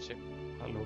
Check. Hello.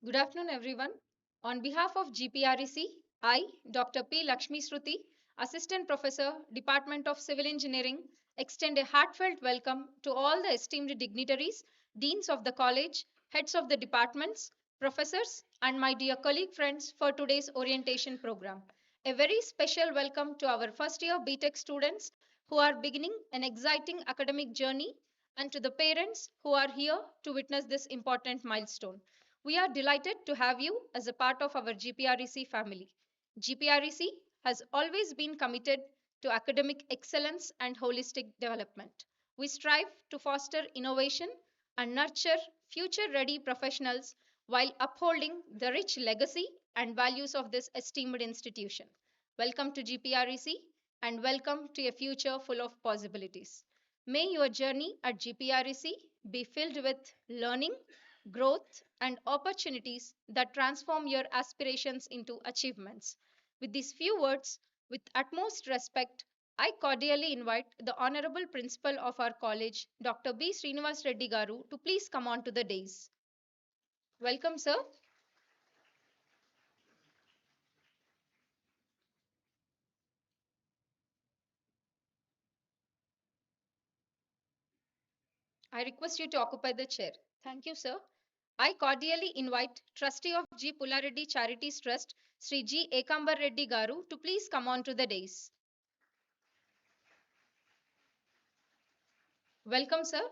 Good afternoon, everyone. On behalf of GPREC, I, Dr. P. Lakshmi Shruti, Assistant Professor, Department of Civil Engineering, extend a heartfelt welcome to all the esteemed dignitaries, deans of the college, heads of the departments, professors, and my dear colleague friends for today's orientation program. A very special welcome to our first year B.Tech students who are beginning an exciting academic journey and to the parents who are here to witness this important milestone. We are delighted to have you as a part of our GPREC family. GPREC has always been committed to academic excellence and holistic development. We strive to foster innovation and nurture future ready professionals while upholding the rich legacy and values of this esteemed institution. Welcome to GPREC and welcome to a future full of possibilities. May your journey at GPREC be filled with learning, growth, and opportunities that transform your aspirations into achievements. With these few words, with utmost respect, I cordially invite the Honorable Principal of our college, Dr. B. Srinivas Reddy Garu, to please come on to the dais. Welcome, sir. I request you to occupy the chair. Thank you, sir. I cordially invite Trustee of G. Pullareddy Charities Trust, Sri G. Ekambar Reddy Garu, to please come on to the dais. Welcome, sir.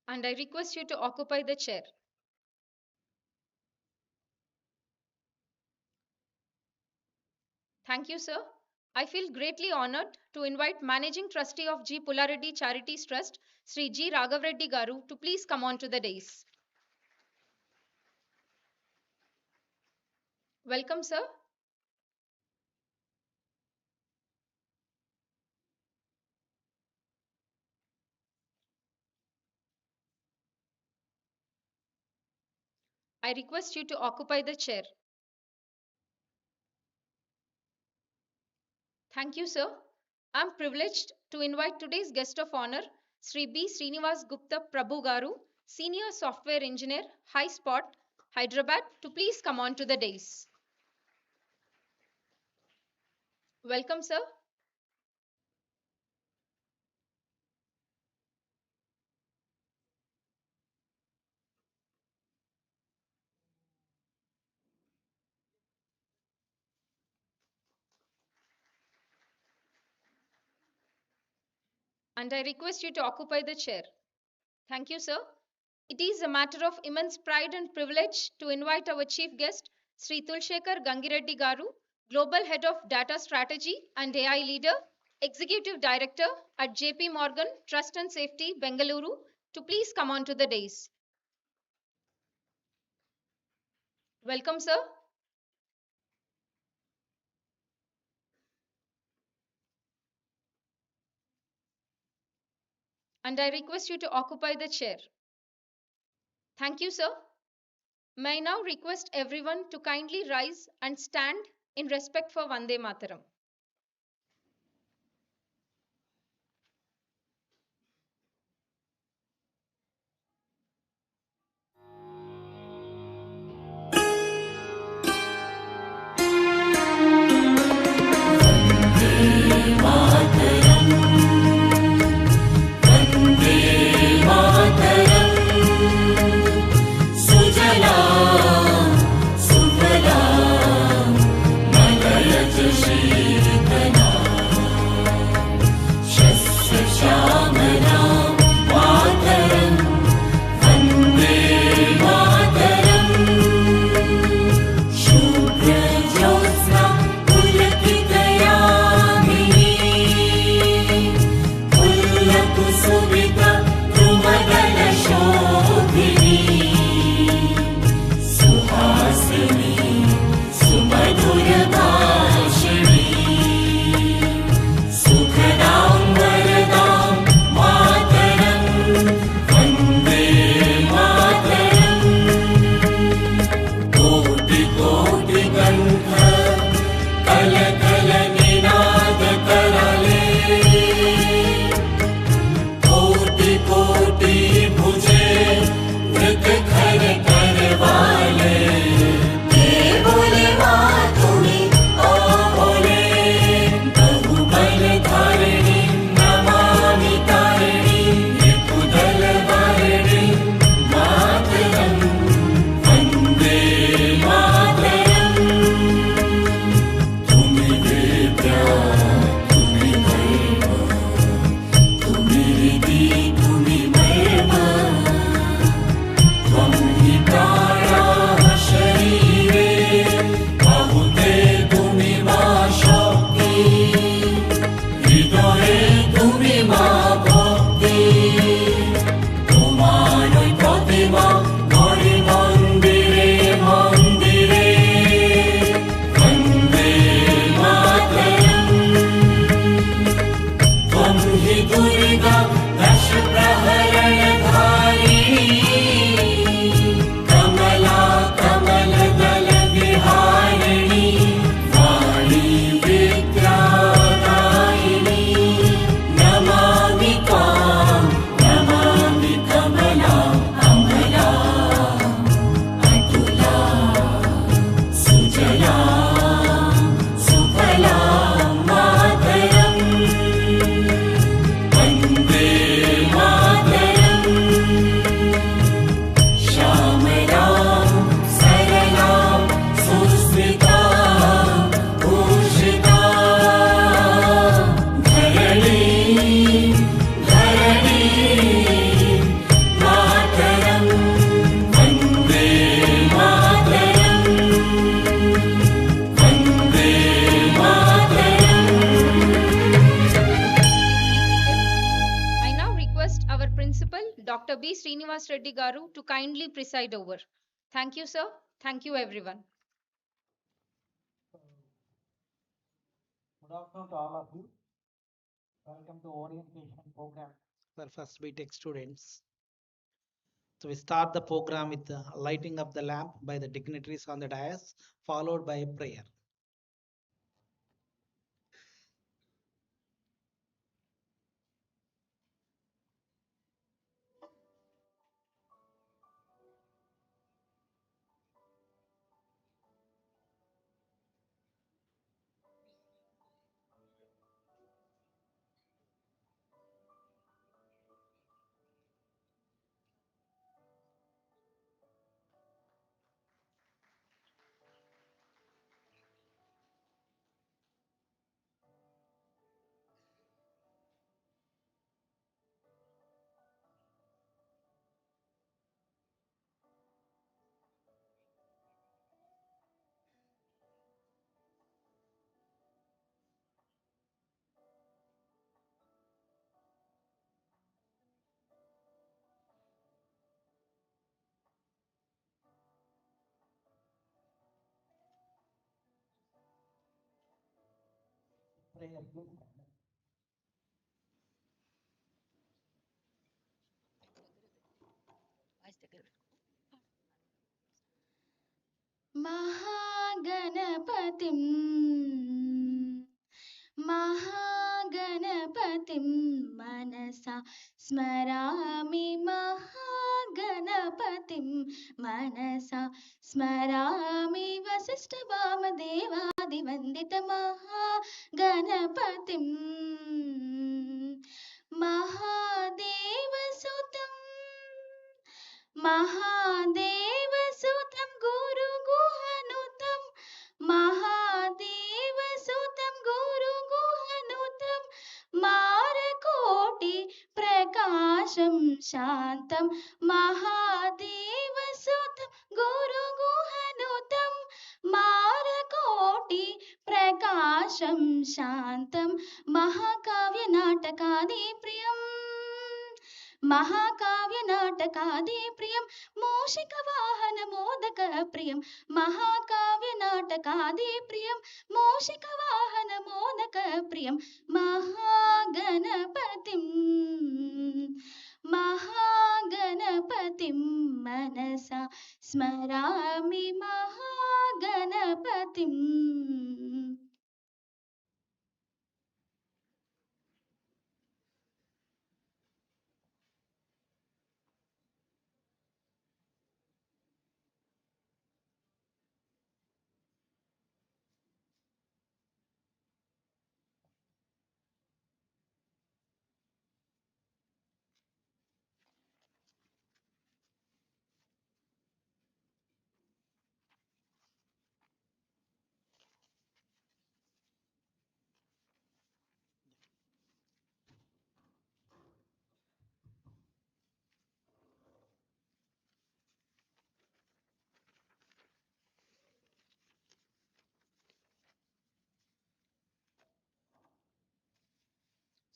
And I request you to occupy the chair. Thank you, sir. I feel greatly honored to invite Managing Trustee of G. Pullareddy Charities Trust, Sri G. Raghavreddy Garu, to please come on to the dais. Welcome, sir. I request you to occupy the chair. Thank you, sir. I'm privileged to invite today's guest of honor, Sri B. Srinivas Gupta Prabhu Garu, Senior Software Engineer, High Spot, Hyderabad, to please come on to the dais. Welcome, sir. And I request you to occupy the chair. Thank you, sir. It is a matter of immense pride and privilege to invite our chief guest, Sri Tulshekar Gangireddy Garu, Global Head of Data Strategy and AI Leader, Executive Director at JP Morgan Trust and Safety, Bengaluru, to please come on to the dais. Welcome, sir. And I request you to occupy the chair. Thank you, sir. May I now request everyone to kindly rise and stand in respect for Vande Mataram. She Srinivas Reddy Garu to kindly preside over. Thank you, sir. Thank you, everyone. Good afternoon to all of you. Welcome to orientation program for first B.Tech students. So we start the program with the lighting up the lamp by the dignitaries on the dais, followed by a prayer. Prayer, please. महागणपतिं महागणपतिं मनसा स्मरामि महागणपतिं मनसा स्मरामि वसिष्ठवामदेवादिवन्दितमहागणपतिं महादेवसुतं महादेवसुतं गुरुगुहनुतं महादेवसुतं गुरुगुहनुतं मारकोटि प्रकाशं शान्तं महादेवसुतं गुरुगुहनुतं मारकोटि प्रकाशं शान्तं महाकाव्यनाटकादिप्रियम् महाकाव्यनाटकादिप्रियं मूषिकवाहनमोदकप्रियं महाकाव्यनाटकादिप्रियं मूषिकवाहनमोदकप्रियं महागणपतिं मनसा स्मरामि महागणपतिम्.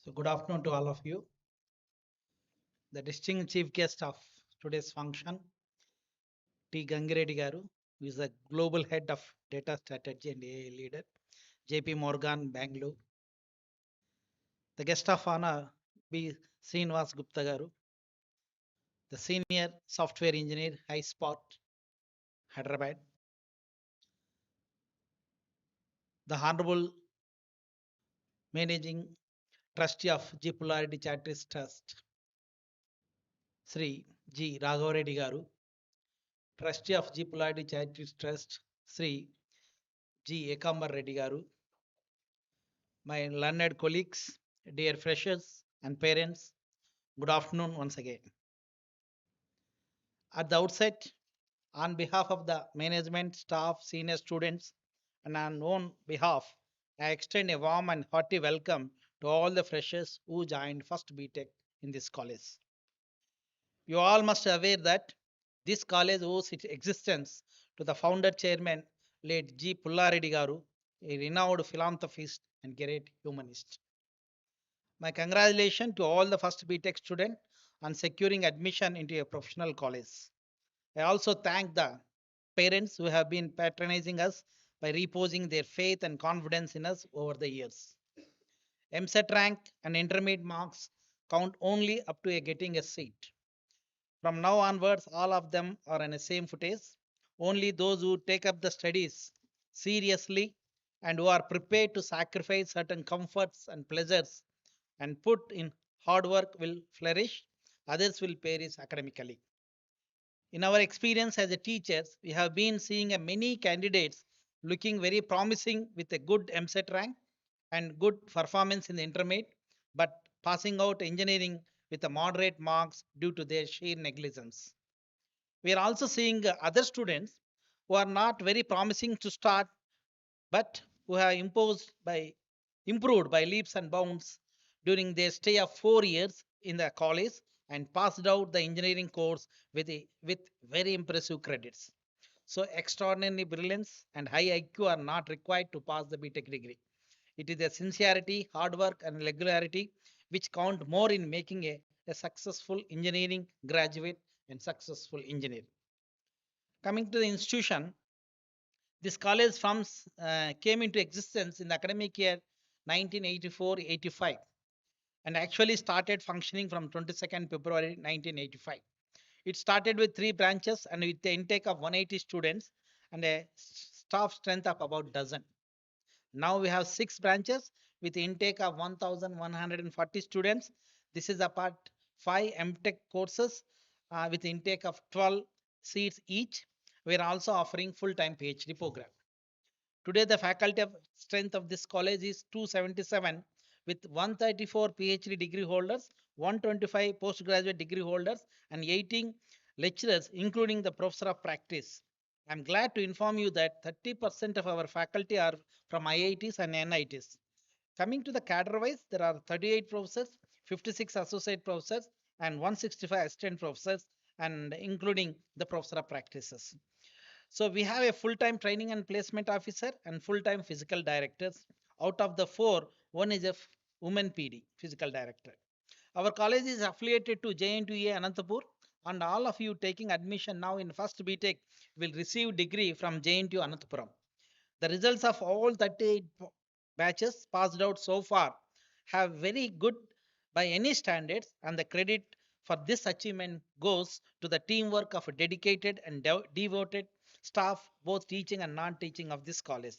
So good afternoon to all of you. The distinguished chief guest of today's function, T. Gangireddy Garu, who is the global head of data strategy and AI leader, JP Morgan, Bangalore. The guest of honor, B. Srinivas Gupta Garu, the senior software engineer, High Spot, Hyderabad. The Honorable Managing Trustee of G. Polarity Charities Trust, Sri G. Raghavareddy Garu, Trustee of G. Polarity Charities Trust, Sri G. Ekambar Reddy Garu, my learned colleagues, dear freshers and parents, good afternoon once again. At the outset, on behalf of the management, staff, senior students, and on own behalf, I extend a warm and hearty welcome to all the freshers who joined First B.Tech in this college. You all must be aware that this college owes its existence to the founder chairman, late G. Pullareddy Garu, a renowned philanthropist and great humanist. My congratulations to all the first B.Tech students on securing admission into a professional college. I also thank the parents who have been patronizing us by reposing their faith and confidence in us over the years. MSET rank and intermediate marks count only up to a getting a seat. From now onwards, all of them are on the same footage. Only those who take up the studies seriously and who are prepared to sacrifice certain comforts and pleasures and put in hard work will flourish. Others will perish academically. In our experience as a teachers, we have been seeing a many candidates looking very promising with a good MSET rank and good performance in the intermediate, but passing out engineering with a moderate marks due to their sheer negligence. We are also seeing other students who are not very promising to start, but who have improved by leaps and bounds during their stay of 4 years in the college and passed out the engineering course with very impressive credits. So extraordinary brilliance and high IQ are not required to pass the B.Tech degree. It is the sincerity, hard work, and regularity which count more in making a successful engineering graduate and successful engineer. Coming to the institution, this college came into existence in the academic year 1984-85 and actually started functioning from 22nd February 1985. It started with 3 branches and with the intake of 180 students and a staff strength of about dozen. Now we have 6 branches with intake of 1,140 students. This is apart 5 M.Tech courses with intake of 12 seats each. We are also offering full-time PhD program. Today, the faculty of strength of this college is 277 with 134 PhD degree holders, 125 postgraduate degree holders, and 18 lecturers, including the professor of practice. I'm glad to inform you that 30% of our faculty are from IITs and NITs. Coming to the cadre wise, there are 38 professors, 56 associate professors, and 165 assistant professors, and including the professor of practices. So we have a full-time training and placement officer and full-time physical directors. Out of the four, one is a woman PD, physical director. Our college is affiliated to JNTUA Anantapur, and all of you taking admission now in first B.Tech will receive degree from JNTU Anantapuram. The results of all 38 batches passed out so far have very good by any standards, and the credit for this achievement goes to the teamwork of a dedicated and devoted staff, both teaching and non-teaching of this college.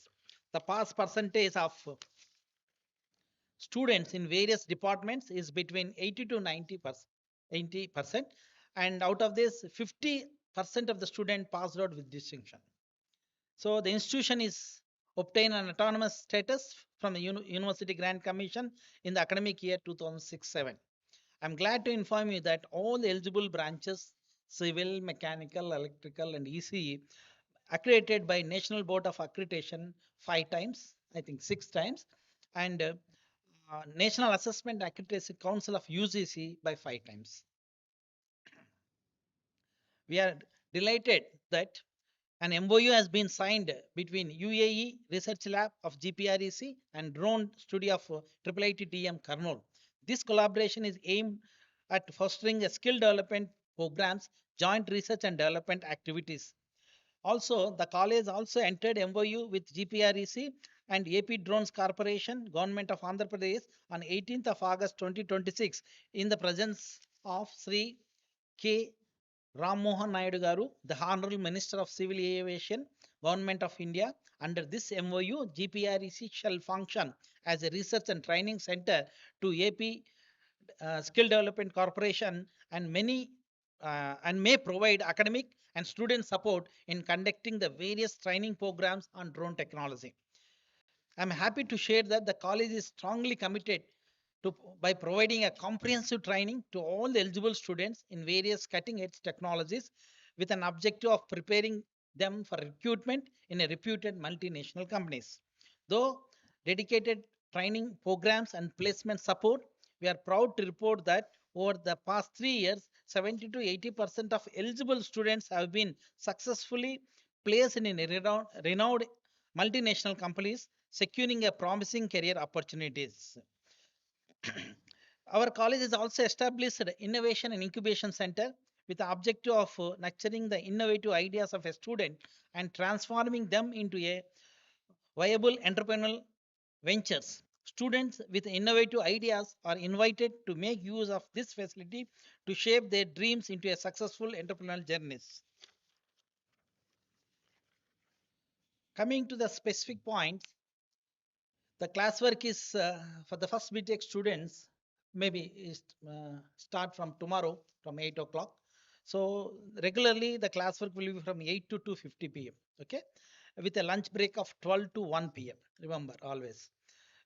The pass percentage of students in various departments is between 80 to 90%, and out of this 50% of the student passed out with distinction. So the institution is obtained an autonomous status from the University Grant Commission in the academic year 2006-7. I'm glad to inform you that all the eligible branches, civil, mechanical, electrical, and ECE, accredited by National Board of Accreditation 5 times, I think 6 times, and National Assessment Accreditation Council of UGC by 5 times. We are delighted that an MOU has been signed between UAE Research Lab of GPREC and Drone Studio of IIITM Karnool. This collaboration is aimed at fostering a skill development programs, joint research and development activities. Also, the college also entered MOU with GPREC and AP Drones Corporation, Government of Andhra Pradesh on 18th of August 2026 in the presence of Sri K. Ram Mohan Naidu Garu, the Honorable Minister of Civil Aviation, Government of India. Under this MOU, GPREC shall function as a research and training center to AP Skill Development Corporation and may provide academic and student support in conducting the various training programs on drone technology. I'm happy to share that the college is strongly committed to, by providing a comprehensive training to all the eligible students in various cutting edge technologies with an objective of preparing them for recruitment in a reputed multinational companies. Though dedicated training programs and placement support, we are proud to report that over the past 3 years, 70 to 80% of eligible students have been successfully placed in renowned multinational companies, securing a promising career opportunities. Our college has also established an innovation and incubation center with the objective of nurturing the innovative ideas of a student and transforming them into a viable entrepreneurial ventures. Students with innovative ideas are invited to make use of this facility to shape their dreams into a successful entrepreneurial journeys. Coming to the specific points, the classwork is for the first B.Tech students, maybe is start from tomorrow from 8 o'clock. So regularly the classwork will be from 8 to 2:50 p.m. Okay, with a lunch break of 12 to 1 p.m. Remember always.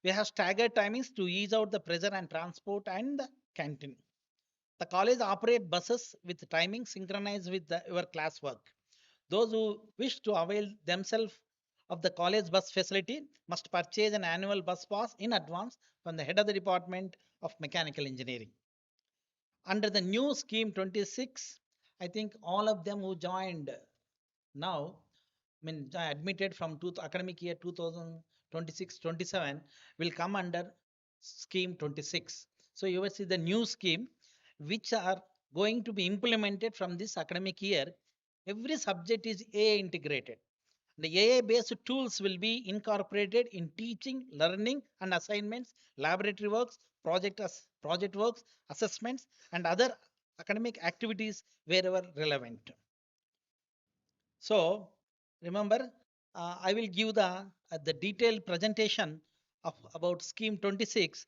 We have staggered timings to ease out the pressure and transport and the canteen. The college operate buses with timing synchronized with your classwork. Those who wish to avail themselves of the college bus facility must purchase an annual bus pass in advance from the head of the Department of Mechanical Engineering. Under the new scheme 26, I think all of them who joined now, admitted from academic year 2026-27 will come under scheme 26. So you will see the new scheme which are going to be implemented from this academic year. Every subject is AA integrated. The AI based tools will be incorporated in teaching, learning, and assignments, laboratory works, project works, assessments, and other academic activities wherever relevant. So remember, I will give the detailed presentation of about scheme 26,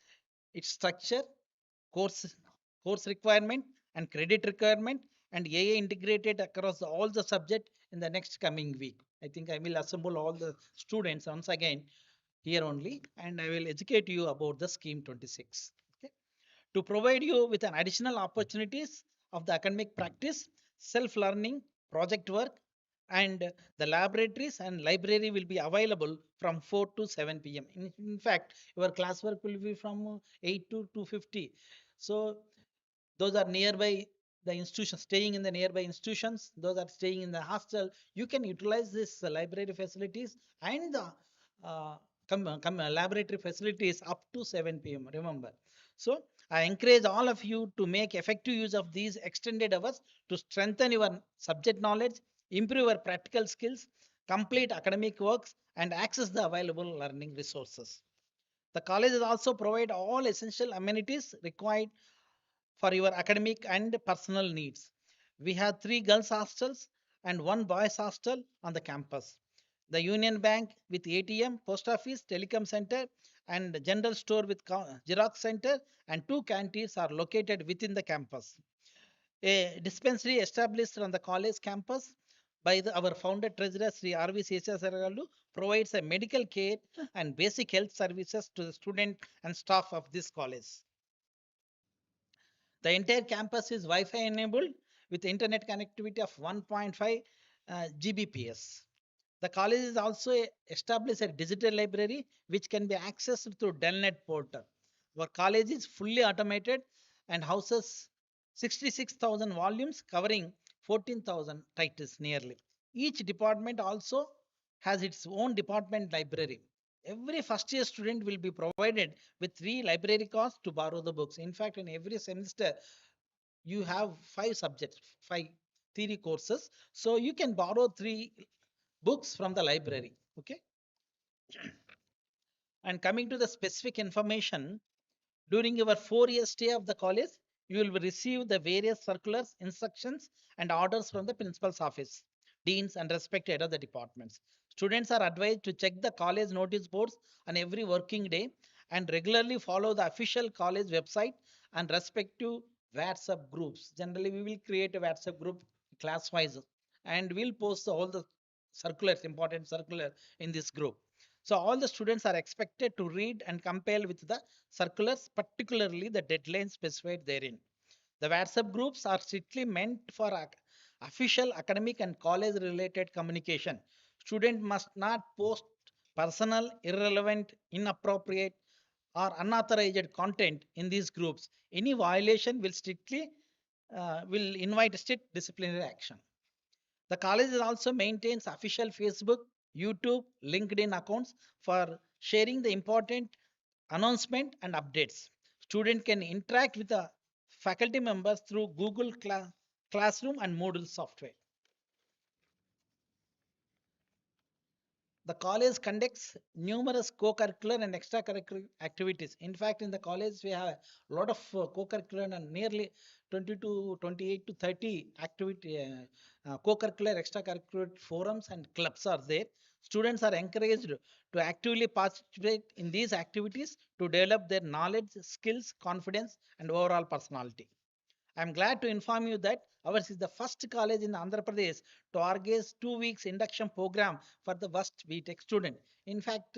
its structure, course course requirement, and credit requirement, and AA integrated across all the subject in the next coming week. I think I will assemble all the students once again here only, and I will educate you about the scheme 26. Okay, to provide you with an additional opportunities of the academic practice, self-learning, project work, and the laboratories and library will be available from 4 to 7 p.m. In fact, your classwork will be from 8 to 2:50. So those are nearby the institution, staying in the nearby institutions, those are staying in the hostel, you can utilize this library facilities and the laboratory facilities up to 7 p.m. Remember. So I encourage all of you to make effective use of these extended hours to strengthen your subject knowledge, improve your practical skills, complete academic works, and access the available learning resources. The colleges also provide all essential amenities required for your academic and personal needs. We have 3 girls hostels and 1 boys hostel on the campus. The Union Bank with ATM, post office, telecom center, and general store with Xerox center and 2 canteens are located within the campus. A dispensary established on the college campus by our founder treasurer Sri R.V. Sesasaragalu provides a medical care and basic health services to the student and staff of this college. The entire campus is Wi-Fi enabled with internet connectivity of 1.5 Gbps. The college is also established a digital library which can be accessed through Delnet portal. Our college is fully automated and houses 66,000 volumes covering 14,000 titles nearly. Each department also has its own department library. Every first year student will be provided with 3 library cards to borrow the books. In fact, in every semester, you have 5 subjects, 5 theory courses. So you can borrow 3 books from the library. Okay. And coming to the specific information, during your 4 year stay of the college, you will receive the various circulars, instructions, and orders from the principal's office, deans, and respected head of the departments. Students are advised to check the college notice boards on every working day and regularly follow the official college website and respective WhatsApp groups. Generally, we will create a WhatsApp group class wise and we'll post all the circulars, important circular in this group. So all the students are expected to read and compare with the circulars, particularly the deadlines specified therein. The WhatsApp groups are strictly meant for official academic and college related communication. Student must not post personal, irrelevant, inappropriate, or unauthorized content in these groups. Any violation will invite strict disciplinary action. The college also maintains official Facebook, YouTube, LinkedIn accounts for sharing the important announcement and updates. Student can interact with the faculty members through Google Classroom and Moodle software. The college conducts numerous co-curricular and extracurricular activities. In fact, in the college, we have a lot of co-curricular and nearly 20 to 28 to 30 activity co-curricular extracurricular forums and clubs are there. Students are encouraged to actively participate in these activities to develop their knowledge, skills, confidence, and overall personality. I'm glad to inform you that ours is the first college in Andhra Pradesh to organize 2 weeks induction program for the first B.Tech student. In fact,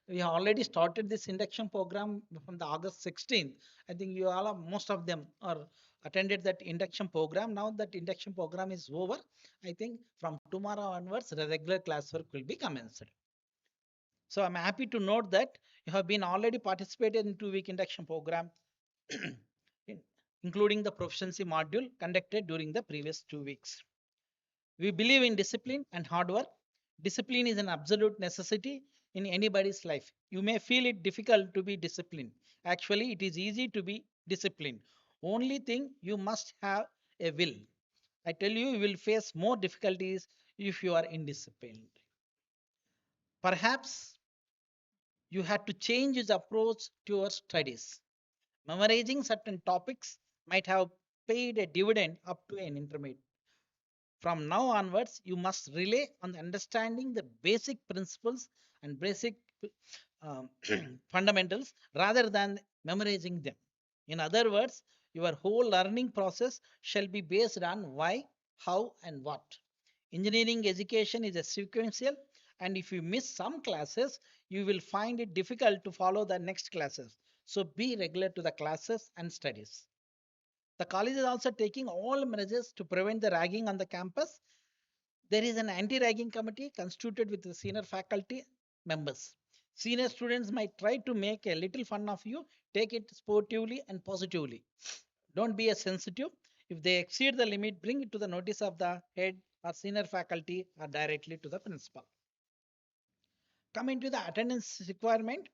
we have already started this induction program from the August 16th. I think you all, most of them are attended that induction program. Now that induction program is over, I think from tomorrow onwards, the regular classwork will be commenced. So I'm happy to note that you have been already participated in 2 week induction program in- including the proficiency module conducted during the previous 2 weeks. We believe in discipline and hard work. Discipline is an absolute necessity in anybody's life. You may feel it difficult to be disciplined. Actually, it is easy to be disciplined. Only thing you must have a will. I tell you, you will face more difficulties if you are indisciplined. Perhaps you had to change your approach to your studies. Memorizing certain topics might have paid a dividend up to an intermediate. From now onwards, you must rely on understanding the basic principles and basic um, fundamentals rather than memorizing them. In other words, your whole learning process shall be based on why, how, and what. Engineering education is a sequential, and if you miss some classes, you will find it difficult to follow the next classes. So be regular to the classes and studies. The college is also taking all measures to prevent the ragging on the campus. There is an anti-ragging committee constituted with the senior faculty members. Senior students might try to make a little fun of you. Take it sportively and positively. Don't be a sensitive. If they exceed the limit, bring it to the notice of the head or senior faculty or directly to the principal. Coming to the attendance requirement,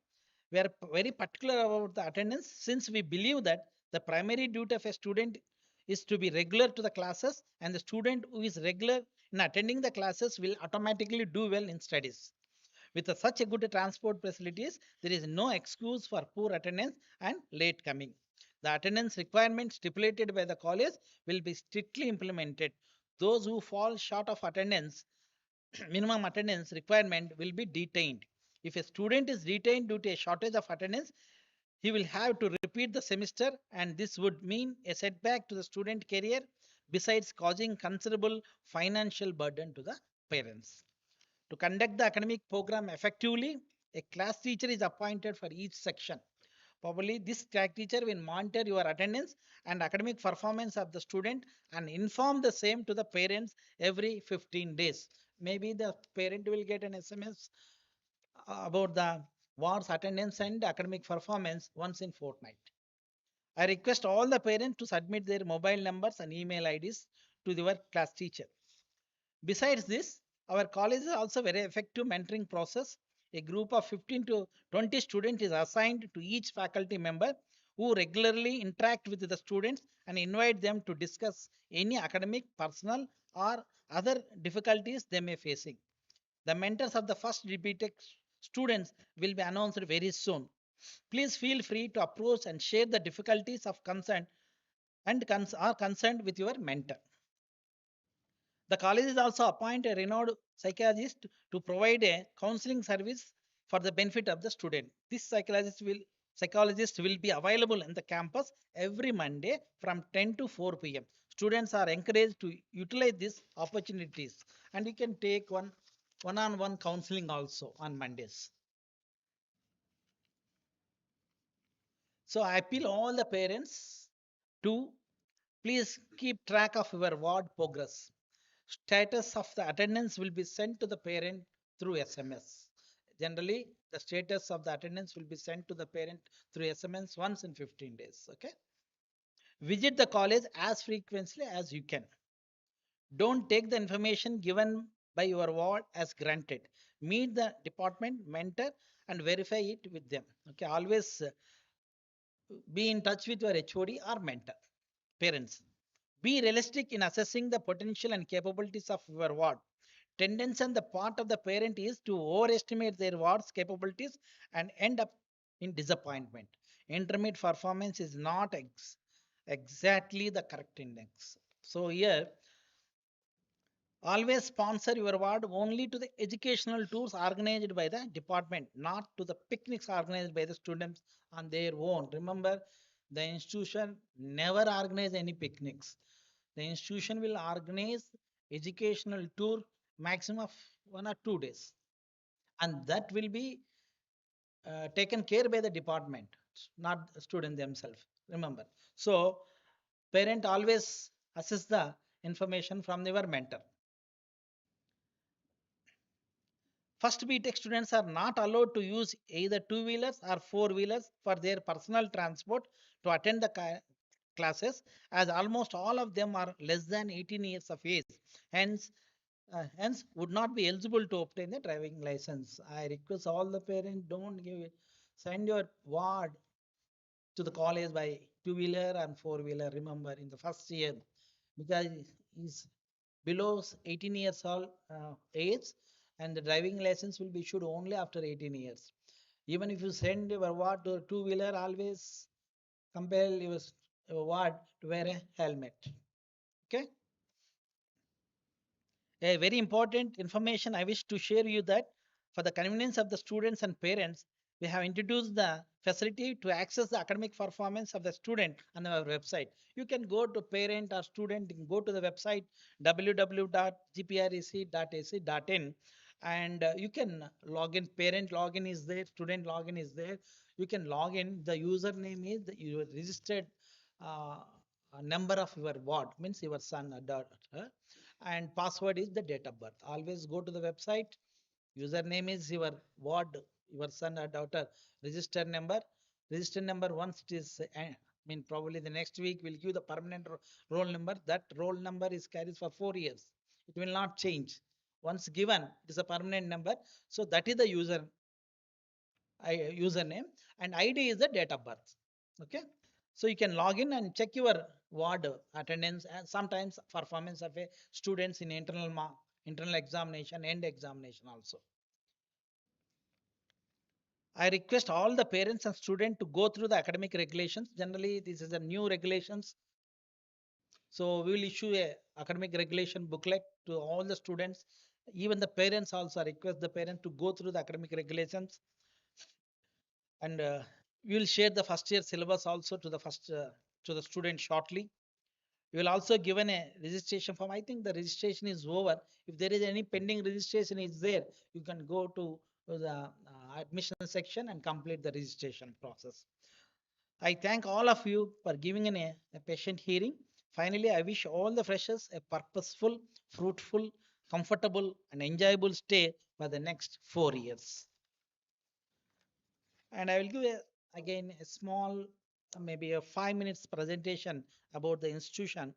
we are very particular about the attendance since we believe that the primary duty of a student is to be regular to the classes, and the student who is regular in attending the classes will automatically do well in studies. With such a good transport facilities, there is no excuse for poor attendance and late coming. The attendance requirement stipulated by the college will be strictly implemented. Those who fall short of attendance minimum attendance requirement will be detained. If a student is detained due to a shortage of attendance, he will have to repeat the semester, and this would mean a setback to the student career besides causing considerable financial burden to the parents. To conduct the academic program effectively, a class teacher is appointed for each section. Probably this class teacher will monitor your attendance and academic performance of the student and inform the same to the parents every 15 days. Maybe the parent will get an SMS about the wards attendance and academic performance once in fortnight. I request all the parents to submit their mobile numbers and email IDs to your class teacher. Besides this, our college is also very effective mentoring process. A group of 15 to 20 students is assigned to each faculty member who regularly interact with the students and invite them to discuss any academic, personal, or other difficulties they may facing. The mentors of the first B.Tech students will be announced very soon. Please feel free to approach and share the difficulties of concern and are concerned with your mentor. The college is also appoint a renowned psychologist to provide a counseling service for the benefit of the student. This psychologist will be available in the campus every Monday from 10 to 4 p.m. Students are encouraged to utilize these opportunities, and you can take one-on-one counseling also on Mondays. So I appeal all the parents to please keep track of your ward progress. Status of the attendance will be sent to the parent through SMS. Generally, the status of the attendance will be sent to the parent through SMS once in 15 days. Okay. Visit the college as frequently as you can. Don't take the information given by your ward as granted. Meet the department mentor and verify it with them. Okay. Always Be in touch with your HOD or mentor. Parents, be realistic in assessing the potential and capabilities of your ward. Tendency on the part of the parent is to overestimate their ward's capabilities and end up in disappointment. Intermediate performance is not exactly the correct index. So here, always sponsor your ward only to the educational tours organized by the department, not to the picnics organized by the students on their own. Remember, the institution never organize any picnics. The institution will organize educational tour maximum of 1 or 2 days, and that will be taken care by the department, not the student themselves. Remember, so parent always assess the information from their mentor. First B.Tech students are not allowed to use either two-wheelers or four-wheelers for their personal transport to attend the classes, as almost all of them are less than 18 years of age. Hence, hence would not be eligible to obtain the driving license. I request all the parents, don't give it. Send your ward to the college by two-wheeler and four-wheeler. Remember, in the first year, because is below 18 years old age, and the driving license will be issued only after 18 years. Even if you send your ward to two-wheeler, always compel your ward to wear a helmet. Okay. A very important information I wish to share you that for the convenience of the students and parents, we have introduced the facility to access the academic performance of the student on our website. You can go to parent or student, go to the website www.gprec.ac.in, and you can log in. Parent login is there, student login is there. You can log in. The username is your registered uh, number of your ward, means your son or daughter, and password is the date of birth. Always go to the website. Username is your ward, your son or daughter. Register number. Register number, once it is, probably the next week we'll give the permanent roll number. That roll number is carries for 4 years. It will not change. Once given, it is a permanent number. So that is the username, and ID is the date of birth. Okay. So you can log in and check your ward attendance and sometimes performance of a students in internal examination and examination also. I request all the parents and students to go through the academic regulations. Generally, this is a new regulations. So we will issue a academic regulation booklet to all the students. Even the parents also request the parents to go through the academic regulations, and we will share the first year syllabus also to the first to the student shortly. You will also given a registration form. I think the registration is over. If there is any pending registration is there, you can go to the admission section and complete the registration process. I thank all of you for giving a patient hearing. Finally, I wish all the freshers a purposeful, fruitful, comfortable, and enjoyable stay for the next 4 years. And I will give again a small, maybe a 5 minutes presentation about the institution.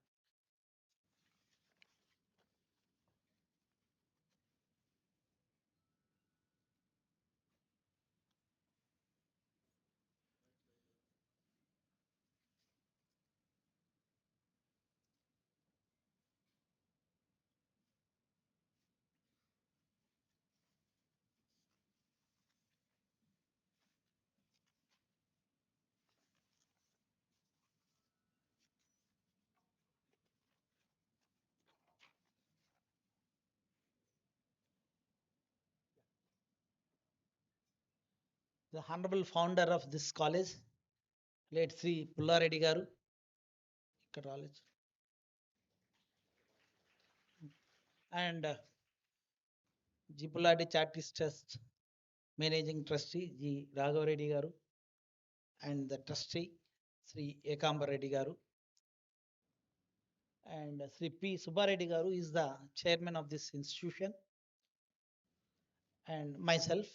The honorable founder of this college, late Sri Pullareddy Garu, college, and G. Pullareddy Charitable Trust Managing Trustee G. Raghavareddy Garu, and the trustee Sri Ekamba Reddy Garu, and Sri P. Subbareddy Garu is the chairman of this institution, and myself.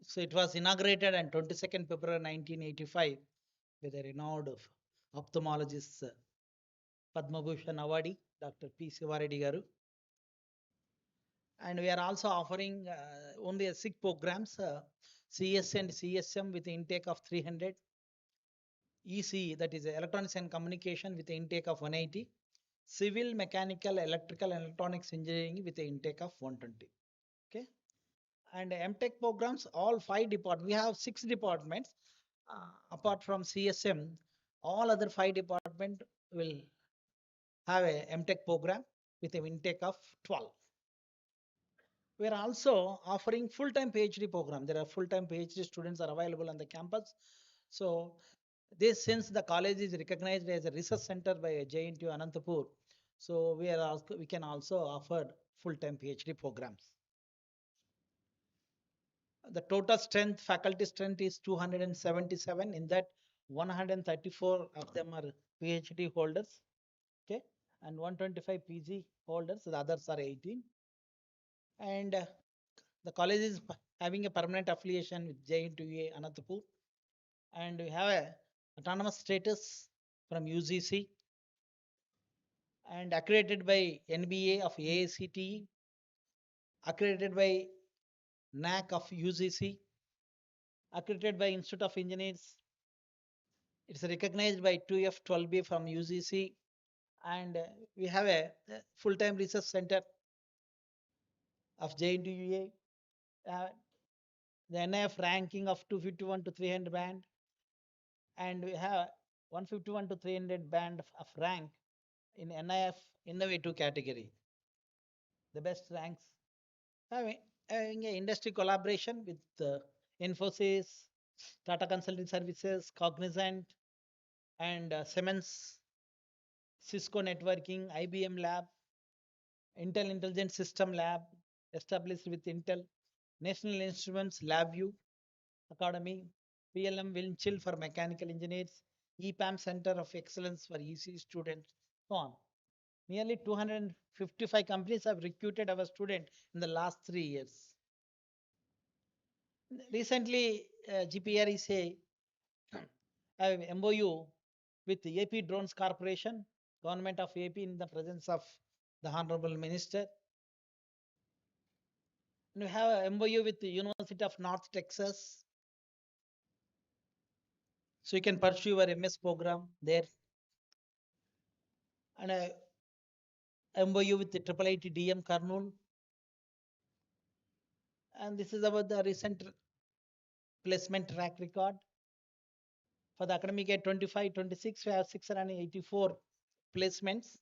So it was inaugurated on 22nd February 1985 with a renowned ophthalmologist, Padma Bhushan awardee, Dr. P. Sivareddy Garu. And we are also offering only a sick programs. CS and CSM with intake of 300, ECE, that is electronics and communication, with intake of 180, civil, mechanical, electrical, and electronics engineering with intake of 120. Okay. And M.Tech programs, all 5 departments. We have 6 departments. Apart from CSM, all other 5 departments will have a M.Tech program with an intake of 12. We are also offering full-time PhD program. There are full-time PhD students are available on the campus. So this, since the college is recognized as a research center by JNTU Anantapur, so we can also offer full-time PhD programs. The total strength, faculty strength is 277. In that, 134 of them are PhD holders, okay, and 125 PG holders. The others are 18. And the college is having a permanent affiliation with JNTU Anantapur, and we have a autonomous status from UGC and accredited by NBA of AICTE, accredited by NAC of UGC, accredited by Institute of Engineers. It's recognized by 2F 12B from UGC, and we have a full-time research center of JNTUA, the NIF ranking of 251 to 300 band, and we have 151 to 300 band of rank in NIF innovative category, the best ranks. Having a industry collaboration with Infosys, Tata Consulting Services, Cognizant, and Siemens, Cisco Networking, IBM Lab, Intel Intelligent System Lab, established with Intel, National Instruments LabVIEW Academy, PLM Winchill for mechanical engineers, EPAM Center of Excellence for ECE students, so on. Nearly 255 companies have recruited our student in the last 3 years. Recently, GPREC have MOU with the AP Drones Corporation, Government of AP, in the presence of the Honorable Minister. And we have a MOU with the University of North Texas. So you can pursue your MS program there. And a MOU with the IIIT DM Kurnool. And this is about the recent placement track record. For the academic year 25-26, we have 684 placements.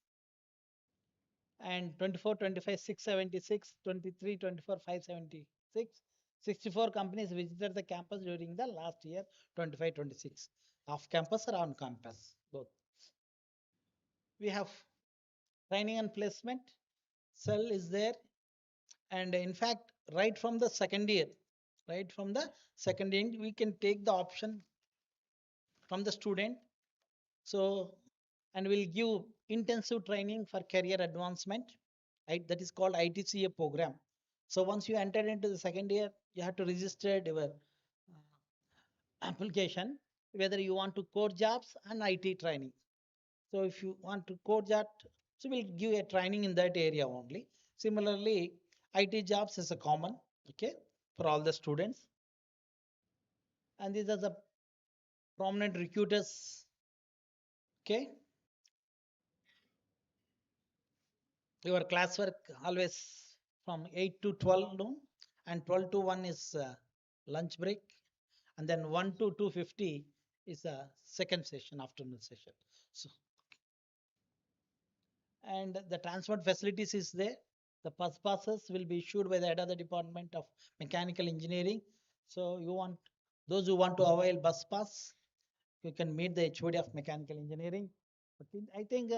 And 24-25, 676, 23-24, 576. 64 companies visited the campus during the last year 25-26. Off campus or on campus, both. We have training and placement cell is there, and in fact, right from the second year, we can take the option from the student. So, and we'll give intensive training for career advancement, right? That is called ITCA program. So once you enter into the second year, you have to register your application, whether you want to core jobs and IT training. So if you want to core job, so we'll give a training in that area only. Similarly, IT jobs is a common, okay, for all the students. And these are the prominent recruiters, okay. Your classwork always from 8 to 12 noon, and 12 to 1 is lunch break, and then 1 to 2:50 is a second session, afternoon session. So, and the transport facilities is there. The bus passes will be issued by the head of the Department of Mechanical Engineering. So you want, those who want to avail bus pass, you can meet the HOD of Mechanical Engineering. Okay, I think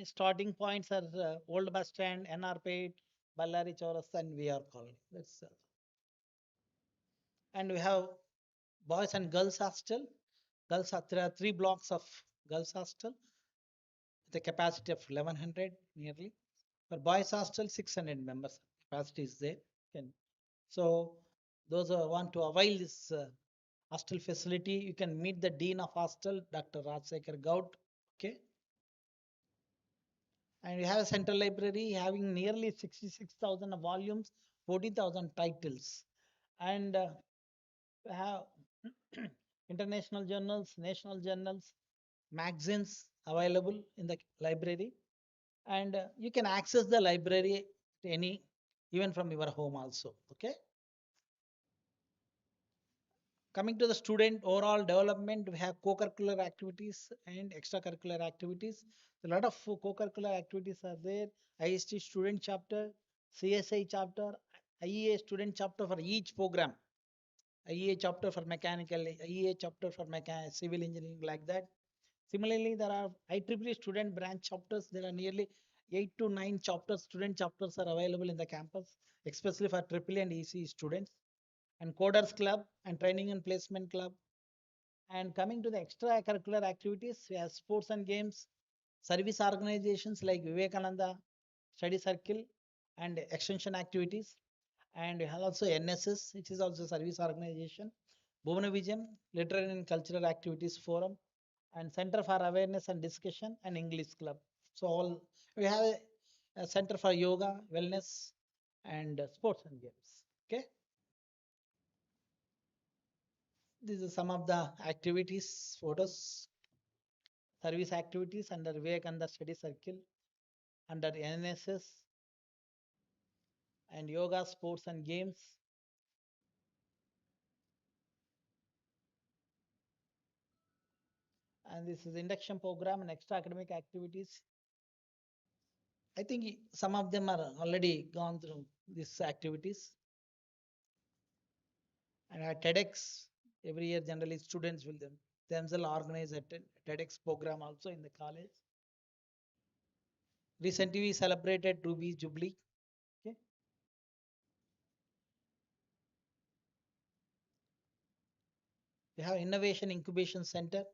starting points are Old Bus Stand, NR Pet, Ballari Chaurasta, and VR Colony. That's and we have boys and girls hostel. There are 3 blocks of girls hostel with a capacity of 1100 nearly. For boys hostel, 600 members capacity is there. So those who want to avail this hostel facility, you can meet the Dean of Hostel, Dr. Rajsekhar Gaut. Okay. And we have a central library having nearly 66,000 volumes, 40,000 titles. And We have international journals, national journals, magazines available in the library, and you can access the library at any, even from your home also. Okay. Coming to the student overall development, we have co-curricular activities and extracurricular activities. A lot of co-curricular activities are there. IST student chapter, CSI chapter, IEA student chapter for each program. IEA chapter for mechanical, IEA chapter for civil engineering, like that. Similarly, there are IEEE student branch chapters. There are nearly 8 to 9 chapters, student chapters are available in the campus, especially for EEE and ECE students, and Coders Club and Training and Placement Club. And coming to the extracurricular activities, we have sports and games, service organizations like Vivekananda Study Circle and extension activities. And we have also NSS, which is also service organization, Bhuvana Vijayam, Literary and Cultural Activities Forum, and Center for Awareness and Discussion and English Club. So all we have a center for yoga, wellness, and sports and games. Okay, these are some of the activities, photos, service activities under Vivekananda Study Circle, under NSS, and yoga, sports and games. And this is induction program and extra academic activities. I think some of them are already gone through these activities. And at TEDx, every year generally students will themselves organize a TEDx program also in the college. Recently we celebrated Ruby Jubilee. Okay. We have Innovation Incubation Center.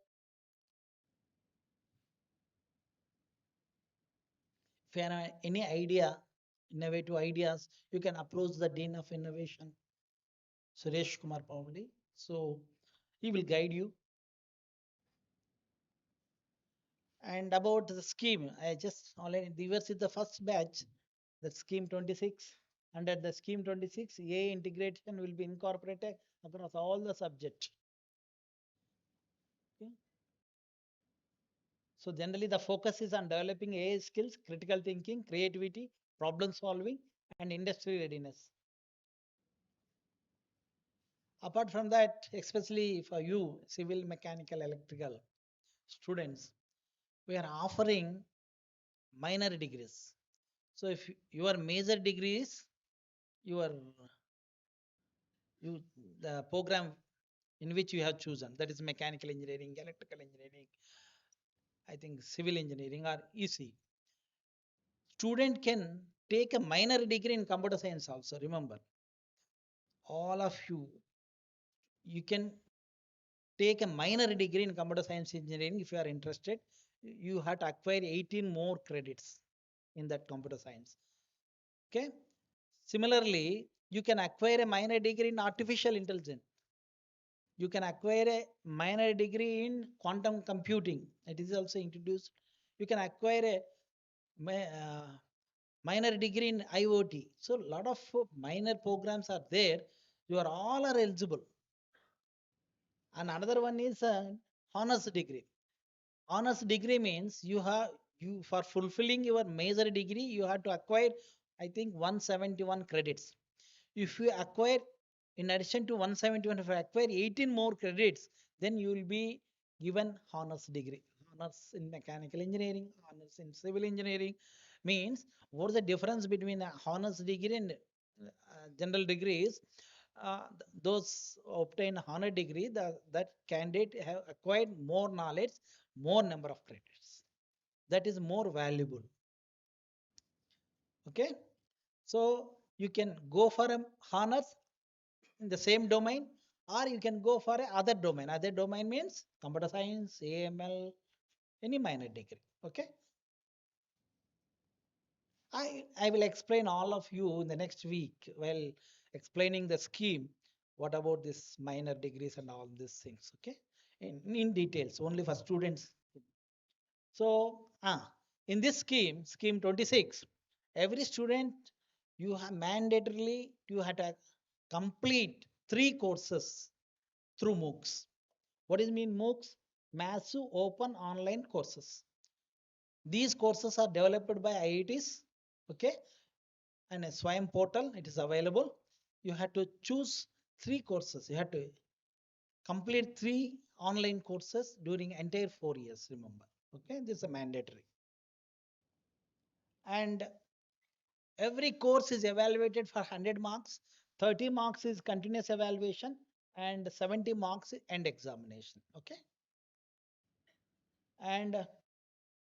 If you have any idea, innovative ideas, you can approach the Dean of Innovation, Suresh Kumar Pavadi. So he will guide you. And about the scheme, I just already diverse is the first batch, the scheme 26. Under the scheme 26, AI integration will be incorporated across all the subject. Okay. So generally the focus is on developing AI skills, critical thinking, creativity, problem solving, and industry readiness. Apart from that, especially for you, civil, mechanical, electrical students, we are offering minor degrees. So if your major degree is your you the program in which you have chosen, that is mechanical engineering, electrical engineering, I think civil engineering or EC, student can take a minor degree in computer science also. Remember, all of you can take a minor degree in computer science engineering if you are interested. You have to acquire 18 more credits in that computer science. Okay. Similarly, you can acquire a minor degree in artificial intelligence. You can acquire a minor degree in quantum computing. It is also introduced. You can acquire a minor degree in IoT. So a lot of minor programs are there. You are all are eligible. And another one is honors degree. Honors degree means you for fulfilling your major degree you have to acquire, I think, 171 credits. If you acquire, in addition to 171, if you acquire 18 more credits, then you will be given honors degree. Honors in mechanical engineering, honors in civil engineering, means what's the difference between a honors degree and general degree is those obtain honor degree, that candidate have acquired more knowledge, more number of credits. That is more valuable. Okay. So you can go for a honors in the same domain, or you can go for a other domain. Other domain means computer science, AML, any minor degree. Okay. I will explain all of you in the next week while explaining the scheme. What about this minor degrees and all these things? Okay. In details, only for students. So, in this scheme 26, every student you have mandatorily you have to complete 3 courses through MOOCs. What does mean MOOCs? Massive open online courses. These courses are developed by IITs, okay, and a Swayam portal. It is available. You have to choose three courses. You have to complete three online courses during entire 4 years. Remember, okay, this is a mandatory. And every course is evaluated for 100 marks. 30 marks is continuous evaluation, and 70 marks end examination. Okay, and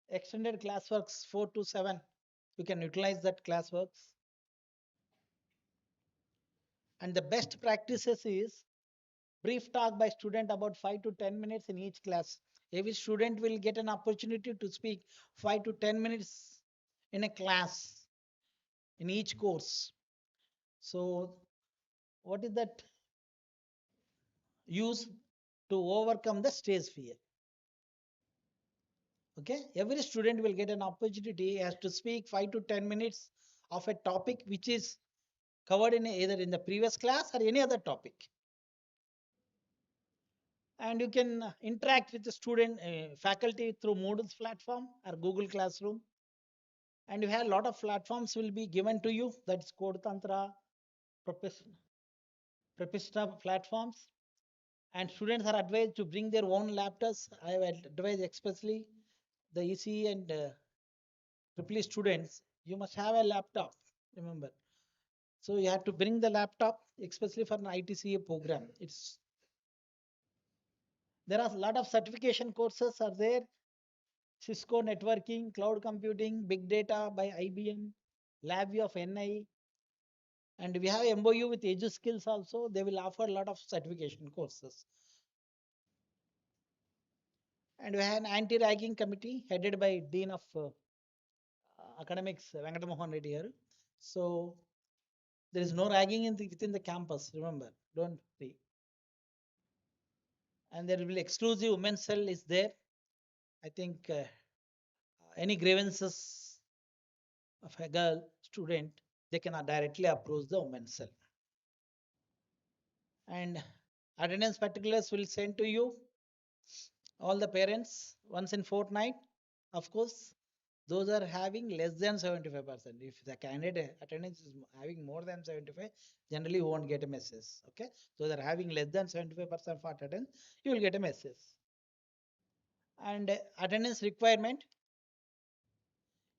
extended classworks 4 to 7. You can utilize that classworks. And the best practices is brief talk by student about 5 to 10 minutes in each class. Every student will get an opportunity to speak 5 to 10 minutes in a class in each course. So what is that use to overcome the stage fear? Okay, every student will get an opportunity as to speak 5 to 10 minutes of a topic which is covered in either in the previous class or any other topic. And you can interact with the student faculty through Moodle's platform or Google Classroom. And you have a lot of platforms will be given to you. That's Code Tantra, Prepista platforms. And students are advised to bring their own laptops. I have advised especially the ECE and EEE students. You must have a laptop. Remember. So you have to bring the laptop, especially for an ITCA program. There are a lot of certification courses are there. Cisco networking, cloud computing, big data by IBM, LabVIEW of NI, and we have MOU with EduSkills also. They will offer a lot of certification courses. And we have an anti-ragging committee headed by Dean of Academics, Venkata Mohan Reddy here. So there is no ragging within the campus, remember, don't worry. And there will be exclusive women's cell is there. I think any grievances of a girl student, they can directly approach the women's cell. And attendance particulars will send to you all the parents once in fortnight. Of course, those are having less than 75%. If the candidate attendance is having more than 75, generally you won't get a message. Okay, those are having less than 75% of attendance, you will get a message. And attendance requirement,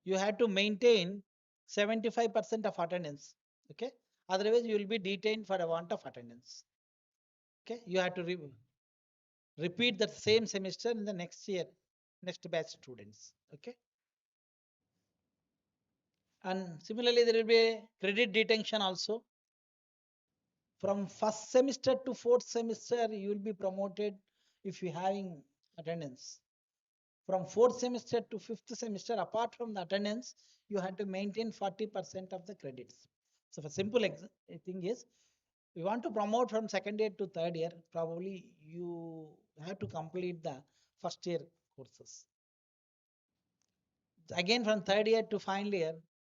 you have to maintain 75% of attendance. Okay, otherwise you will be detained for a want of attendance. Okay, you have to repeat the same semester in the next year, next batch students. Okay, and similarly there will be a credit detention also. From first semester to fourth semester you will be promoted if you having attendance. From fourth semester to fifth semester, apart from the attendance, you have to maintain 40% of the credits. So for simple thing is, you want to promote from second year to third year, probably you have to complete the first year courses. Again from third year to final year,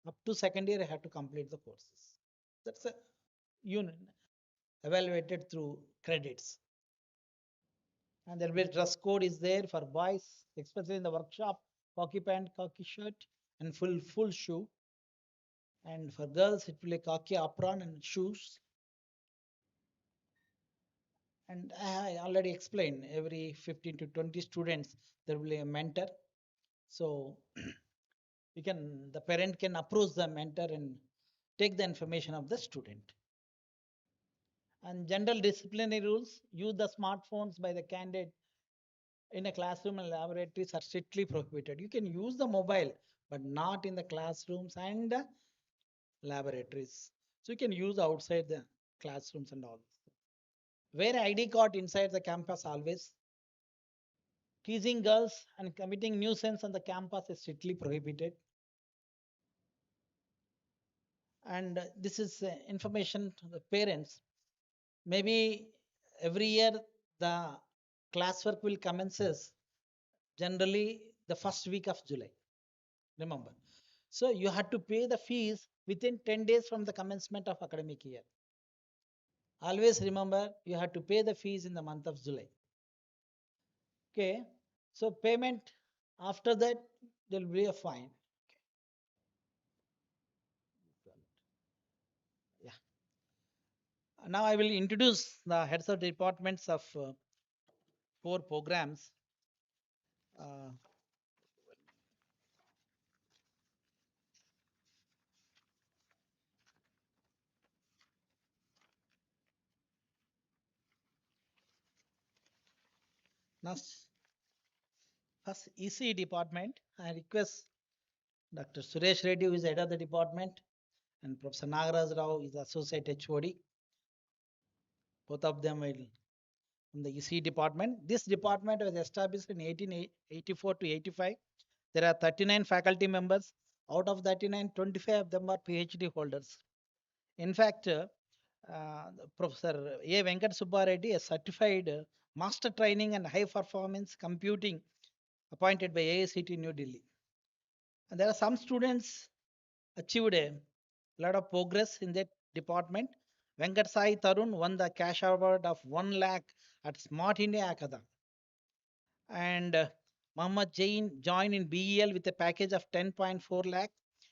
up to second year, you have to complete the courses. That's a unit evaluated through credits. And there will be dress code is there for boys, especially in the workshop, khaki pant, khaki shirt, and full shoe. And for girls, it will be khaki apron and shoes. And I already explained every 15 to 20 students, there will be a mentor. So you can the parent can approach the mentor and take the information of the student. And general disciplinary rules, use the smartphones by the candidate in a classroom and laboratories are strictly prohibited. You can use the mobile, but not in the classrooms and laboratories. So you can use outside the classrooms and all. Wear ID card inside the campus always. Teasing girls and committing nuisance on the campus is strictly prohibited. And this is information to the parents. Maybe every year the classwork will commences generally the first week of July. Remember. So you have to pay the fees within 10 days from the commencement of academic year. Always remember you have to pay the fees in the month of July. Okay, so payment after that there will be a fine. Yeah. Now I will introduce the heads of departments of four programs. Uh, now, first ECE department, I request Dr. Suresh Reddy, who is head of the department, and Professor Nagaraj Rao is associate HOD. Both of them will from the ECE department. This department was established in 1884 to 85. There are 39 faculty members. Out of 39, 25 of them are PhD holders. In fact, Professor A. Venkat Subbareddy, a certified master training and high performance computing appointed by AICT New Delhi. And there are some students achieved a lot of progress in that department. Venkat Sai Tarun won the cash award of 1 lakh at Smart India Hackathon. And Muhammad Jain joined in BEL with a package of 10.4 lakh.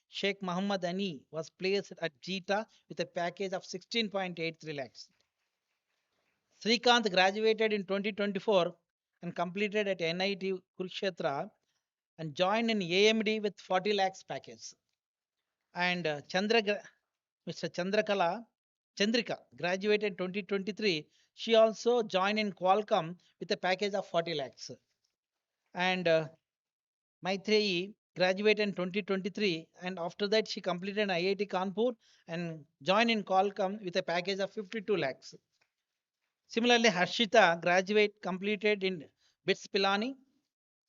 Sheikh Muhammad Ani was placed at JITA with a package of 16.83 lakhs. Srikanth graduated in 2024 and completed at NIT Kurukshetra and joined in AMD with 40 lakhs package. And Mr. Chandrika graduated 2023. She also joined in Qualcomm with a package of 40 lakhs. And Maitreyi graduated in 2023, and after that she completed IIT Kanpur and joined in Qualcomm with a package of 52 lakhs. Similarly, Harshita graduate completed in BITS Pilani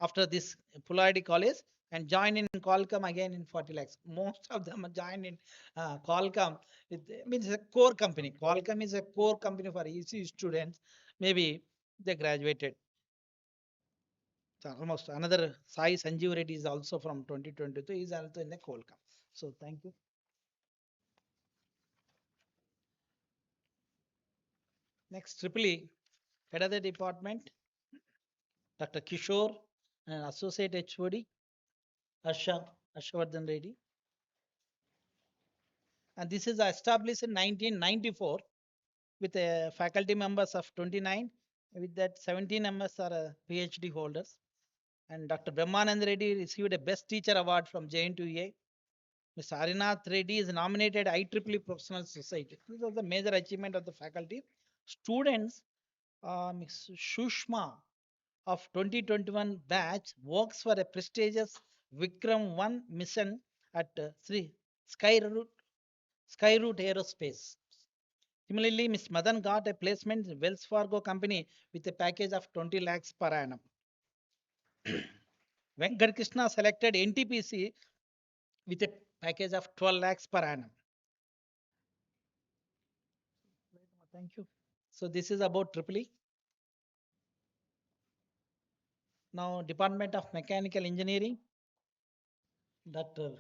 after this Puladi college and joined in Qualcomm again in 40 lakhs. Most of them joined in Qualcomm. It means a core company. Qualcomm is a core company for EC students. Maybe they graduated. So almost another Sai Sanjeev Reddy is also from 2022. He is also in the Qualcomm. So thank you. Next, Triple E, head of the department, Dr. Kishore, and associate HOD, Ashwardhan Reddy. And this is established in 1994 with faculty members of 29. With that, 17 members are PhD holders. And Dr. Brahmanand Reddy received a Best Teacher Award from JNTUA. Mr. Arinath Reddy is nominated IEEE Professional Society. This was the major achievement of the faculty. Students, Ms. Shushma of 2021 batch works for a prestigious Vikram 1 mission at Skyroot, Skyroot Aerospace. Similarly, Ms. Madan got a placement in Wells Fargo company with a package of 20 lakhs per annum. Venkat Krishna selected NTPC with a package of 12 lakhs per annum. Thank you. So this is about Triple E. Now, Department of Mechanical Engineering, Dr.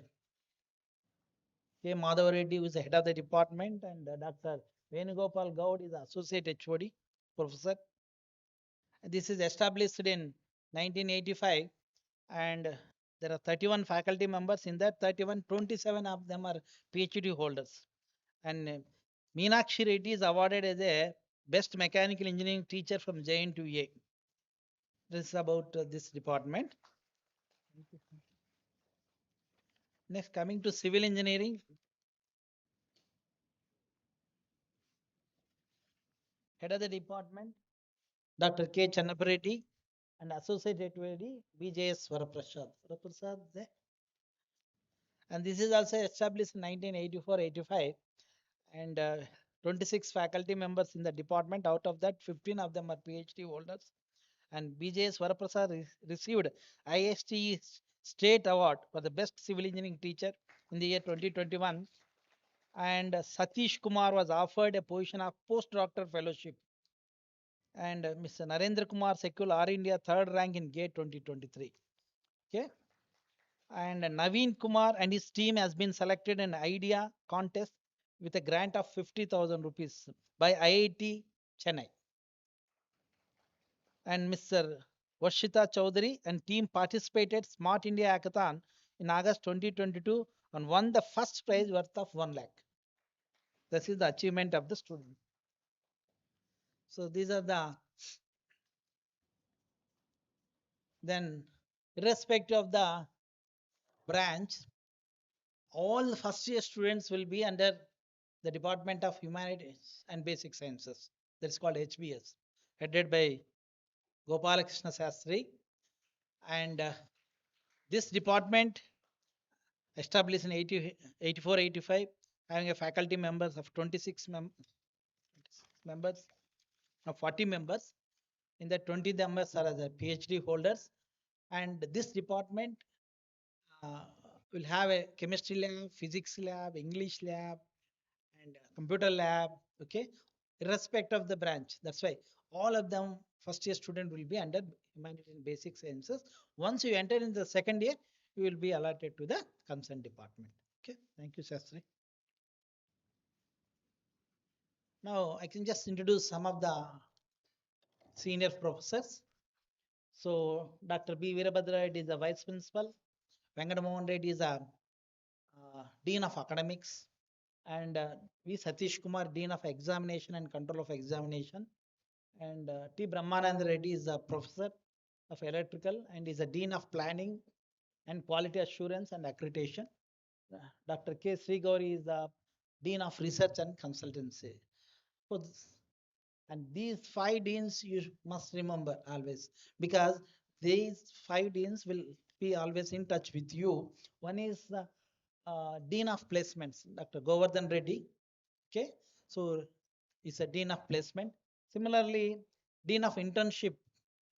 K. Madhav Reddy is the head of the department, and Dr. Venugopal Gaud is the associate HOD professor. This is established in 1985, and there are 31 faculty members. In that 31, 27 of them are PhD holders. And Meenakshi Reddy is awarded as a best mechanical engineering teacher from JNTUA. This is about this department. Next, coming to civil engineering, head of the department, Dr. K. Channapareddy, and associate HOD, BJS Varaprasad. Varaprasad, and this is also established in 1984-85, and 26 faculty members in the department. Out of that, 15 of them are PhD holders. And BJS Varaprasad received ISTE State Award for the best civil engineering teacher in the year 2021. And Satish Kumar was offered a position of postdoctoral fellowship. And Mr. Narendra Kumar secured R India third rank in GATE 2023. Okay. And Naveen Kumar and his team has been selected in IDEA contest with a grant of 50,000 rupees by IIT Chennai. And Mr. Varshita Chaudhary and team participated Smart India Hackathon in August 2022 and won the first prize worth of 1 lakh. This is the achievement of the student. So these are the, then irrespective of the branch, all the first year students will be under the Department of Humanities and Basic Sciences. That's called HBS, headed by Gopalakrishna Sastri. And this department established in 84-85, having a faculty members of 26 members, 40 members. In the 20 members are the PhD holders. And this department uh, will have a chemistry lab, physics lab, English lab, and computer lab. Okay, irrespective of the branch. That's why all of them first year student will be under humanities and basic sciences. Once you enter in the second year, you will be allotted to the concerned department. Okay, thank you, Sastri. Now I can just introduce some of the senior professors. So Dr. B. Virabhadra Reddy is the vice principal. Venkatamohan Reddy is a dean of academics, and V. Satish Kumar, dean of examination and control of examination, and T. Brahmanand Reddy is a professor of electrical and is a dean of planning and quality assurance and accreditation. Dr. K. Sri Gauri is the dean of research and consultancy. So and these 5 deans you must remember always, because these 5 deans will be always in touch with you. One is the dean of placements, Dr. Govardhan Reddy. Okay, so is a dean of placement. Similarly, dean of internship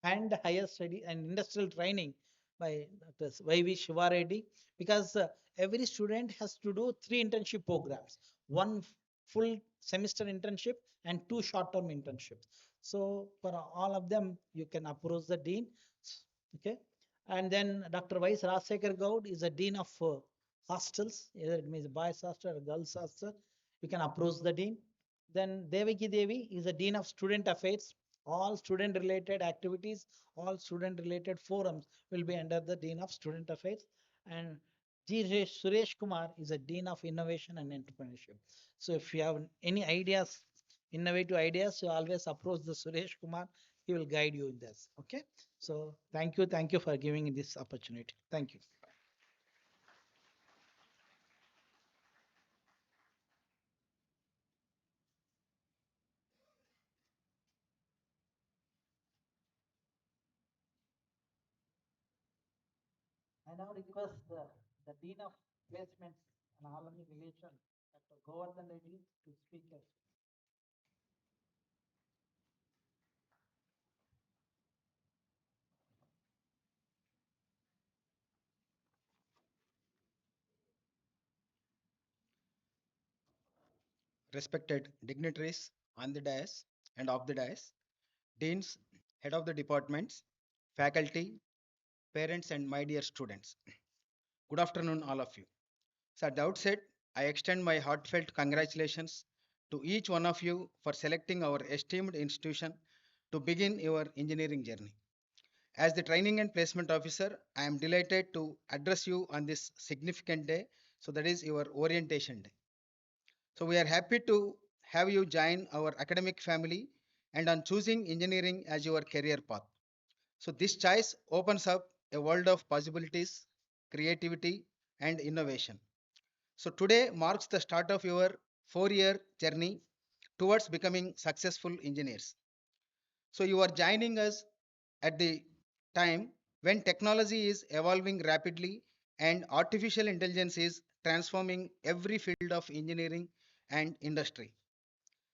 and higher study and industrial training by Dr. Y.V. Shiva Reddy, because every student has to do 3 internship programs, one full semester internship and 2 short-term internships. So for all of them, you can approach the dean. Okay, and then Dr. Y. Rajasekhar Gaud is a dean of hostels, either it means boys hostel or girls hostel. You can approach the dean. Then Devaki Devi is the Dean of Student Affairs. All student related activities, all student related forums will be under the Dean of Student Affairs. And Suresh Kumar is a Dean of Innovation and Entrepreneurship. So if you have any ideas, innovative ideas, you always approach the Suresh Kumar. He will guide you in this. Okay. So thank you for giving this opportunity. Thank you. I now request the Dean of Placements and Alumni Relations, Dr. Govardhan Reddy, to speak. Respected dignitaries on the dais and off the dais, deans, head of the departments, faculty, parents, and my dear students. Good afternoon, all of you. So, at the outset, I extend my heartfelt congratulations to each one of you for selecting our esteemed institution to begin your engineering journey. As the training and placement officer, I am delighted to address you on this significant day. So, that is your orientation day. So we are happy to have you join our academic family and on choosing engineering as your career path. So this choice opens up a world of possibilities, creativity, and innovation. So today marks the start of your 4-year journey towards becoming successful engineers. So you are joining us at the time when technology is evolving rapidly and artificial intelligence is transforming every field of engineering and industry.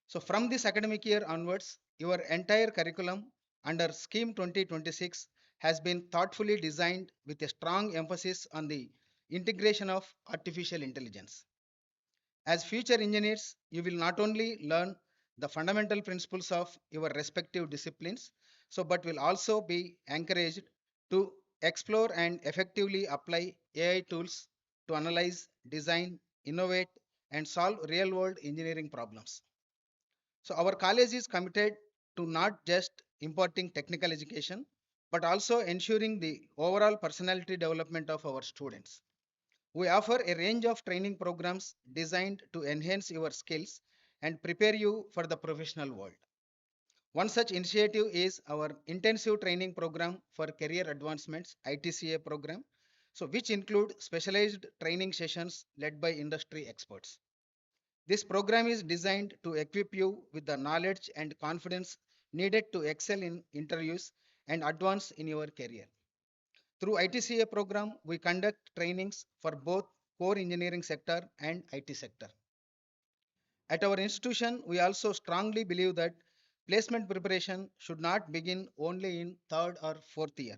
So from this academic year onwards, your entire curriculum under Scheme 2026 has been thoughtfully designed with a strong emphasis on the integration of artificial intelligence. As future engineers, you will not only learn the fundamental principles of your respective disciplines, so but will also be encouraged to explore and effectively apply AI tools to analyze, design, innovate, and solve real world engineering problems. So our college is committed to not just imparting technical education, but also ensuring the overall personality development of our students. We offer a range of training programs designed to enhance your skills and prepare you for the professional world. One such initiative is our intensive training program for career advancements ITCA program, so which include specialized training sessions led by industry experts. This program is designed to equip you with the knowledge and confidence needed to excel in interviews and advance in your career. Through ITCA program, we conduct trainings for both core engineering sector and IT sector. At our institution, we also strongly believe that placement preparation should not begin only in third or fourth year.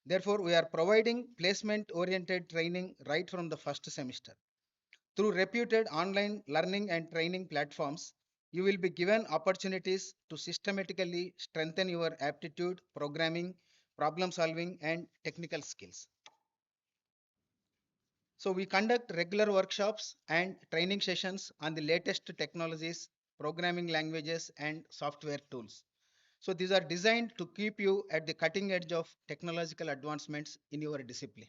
Therefore, we are providing placement oriented training right from the first semester. Through reputed online learning and training platforms, you will be given opportunities to systematically strengthen your aptitude, programming, problem solving, and technical skills. So, we conduct regular workshops and training sessions on the latest technologies, programming languages, and software tools. So, these are designed to keep you at the cutting edge of technological advancements in your discipline.